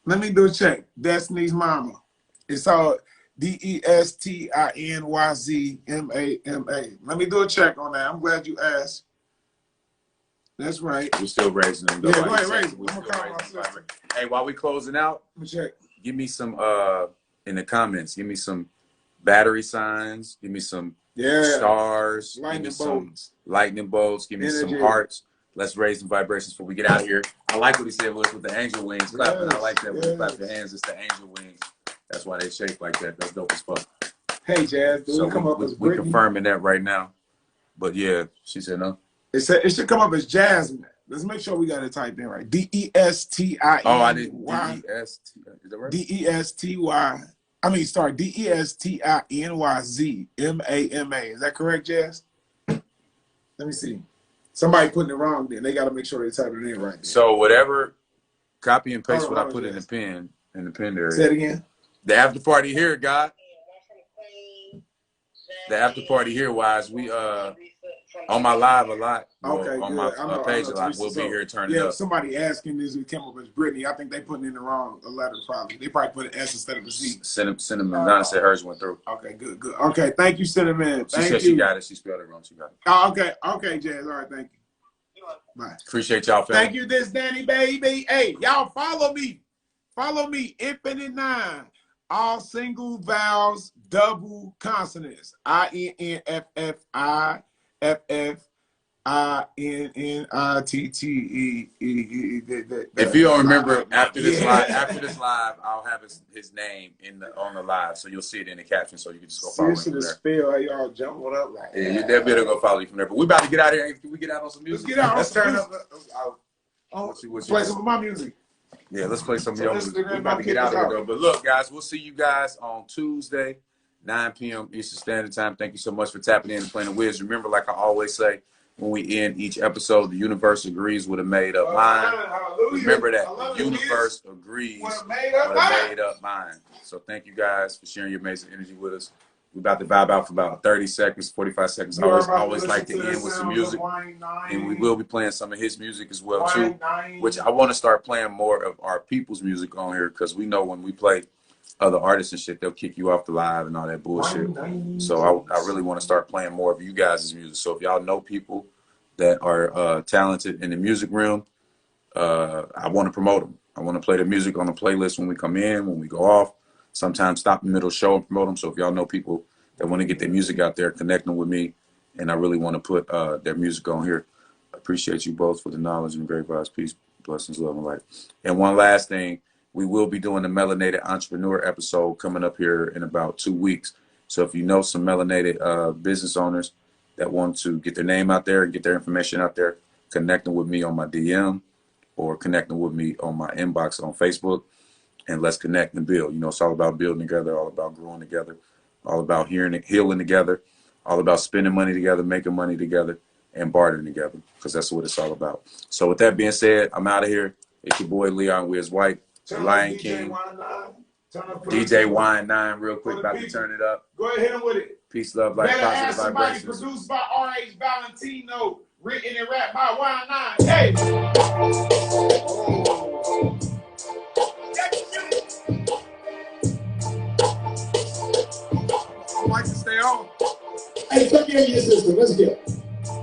Let me do a check. Destiny's Mama. It's all DESTINYZMAMA. Let me do a check on that. I'm glad you asked. That's right. We're still raising them. Yeah, go ahead, raise them. I'm gonna call my sister. Hey, while we closing out, Let me check. give me some in the comments. Give me some battery signs. Give me some stars. Lightning give me some bolts. lightning bolts. Give me some Energy. hearts. Let's raise some vibrations before we get out of here. I like what he said was with the angel wings clapping. Yes, I like that when you clap yes. your hands. It's the angel wings. That's why they shape like that. That's dope as fuck. Hey, Jazz, do So it come up as we're Brittany? confirming that right now. But yeah, she said no. It should come up as Jasmine. Let's make sure we got it typed in right. DESTINY. Oh, I didn't. DEST. Is that right? DESTY. I mean, sorry, DESTINYZMAMA. Is that correct, Jazz? Let me see. Somebody putting it wrong then. They got to make sure they type it in right. Then. So whatever, copy and paste Hold what on, I put in the Jazz. pen area. Say it again. The after party here, God. The after party here, wise. We on my live a lot. Okay, on good. my page a lot. We'll be here turning yeah, up. somebody asking this who came up as Brittany. I think they putting in the wrong letter probably. They probably put an S instead of a Z. Cinnamon. Donna said hers went through. Okay, good. Okay, thank you, Cinnamon. She said she got it. She spelled it wrong. She got it. Oh, okay, Jazz. All right, thank you. Bye. Appreciate y'all, family. Thank you, this Danny baby. Hey, y'all follow me. Follow me, Infinite 9. All single vowels, double consonants. INFFIFFINNITTE. If you don't remember, after this live, I'll have his name on the live, so you'll see it in the caption, so you can just go follow him from there. Spell how y'all jumping up like. Yeah, you definitely better go follow you from there. But we about to get out of here. Can we get out on some music? Let's get out. Let's turn up. Let's play some of my music. Yeah, let's play some of your music. Instagram, We're about to get out of here, though. But look, guys, we'll see you guys on Tuesday, 9 p.m. Eastern Standard Time. Thank you so much for tapping in and playing the Wiz. Remember, like I always say, when we end each episode, the universe agrees with a made-up mind. Remember that. The universe agrees with a made-up mind. So thank you guys for sharing your amazing energy with us. We're about to vibe out for about 30 seconds, 45 seconds. I always like to end with some music. And we will be playing some of his music as well, too, which I want to start playing more of our people's music on here because we know when we play other artists and shit, they'll kick you off the live and all that bullshit. So I really want to start playing more of you guys' music. So if y'all know people that are talented in the music realm, I want to promote them. I want to play the music on the playlist when we come in, when we go off. Sometimes stop in the middle of the show and promote them. So if y'all know people that want to get their music out there, connect them with me. and I really want to put their music on here. Appreciate you both for the knowledge and great vibes, peace, blessings, love, and light. And one last thing, we will be doing the Melanated Entrepreneur episode coming up here in about 2 weeks. So if you know some melanated business owners that want to get their name out there and get their information out there, connecting with me on my DM or connecting with me on my inbox on Facebook, and let's connect and build. You know, it's all about building together, all about growing together, all about healing together, all about spending money together, making money together, and bartering together, because that's what it's all about. So with that being said, I'm out of here. It's your boy Leon Wiz White, the Lion King, DJ Wine 9, real quick, about to turn it up. Go ahead, hit him with it. Peace, love, light, Better positive Ask Somebody, vibrations. produced by R.H. Valentino, written and rapped by Wine 9. Hey! I like to stay on. Hey, fuck your system. Let's go.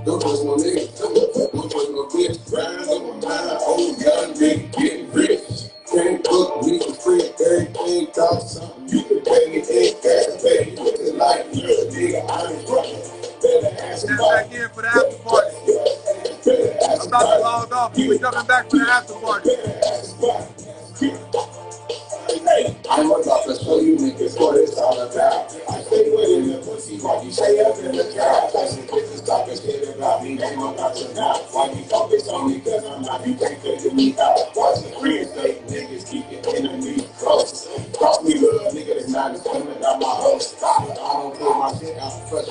Don't trust no nigga. Don't trust no bitch. Riding on my mind. Old young nigga getting rich. Can't book me for free. Everything costs something. You can pay me ain't gas, baby. Looking like little nigga. I ain't running. Better ask Step somebody. back in for the after party. I'm about to log off. We're coming back for the after party. I'm about to show you niggas what it's all about. I stay with in the pussy while you stay up in the crowd. Flashing bitches talking shit about me, they know about your mouth. Why you focus on me, cause I'm not, you can't figure me out. Watching real estate niggas keep your enemies close. Call me little nigga that's not as coming out my host. I don't pull my shit out fresh.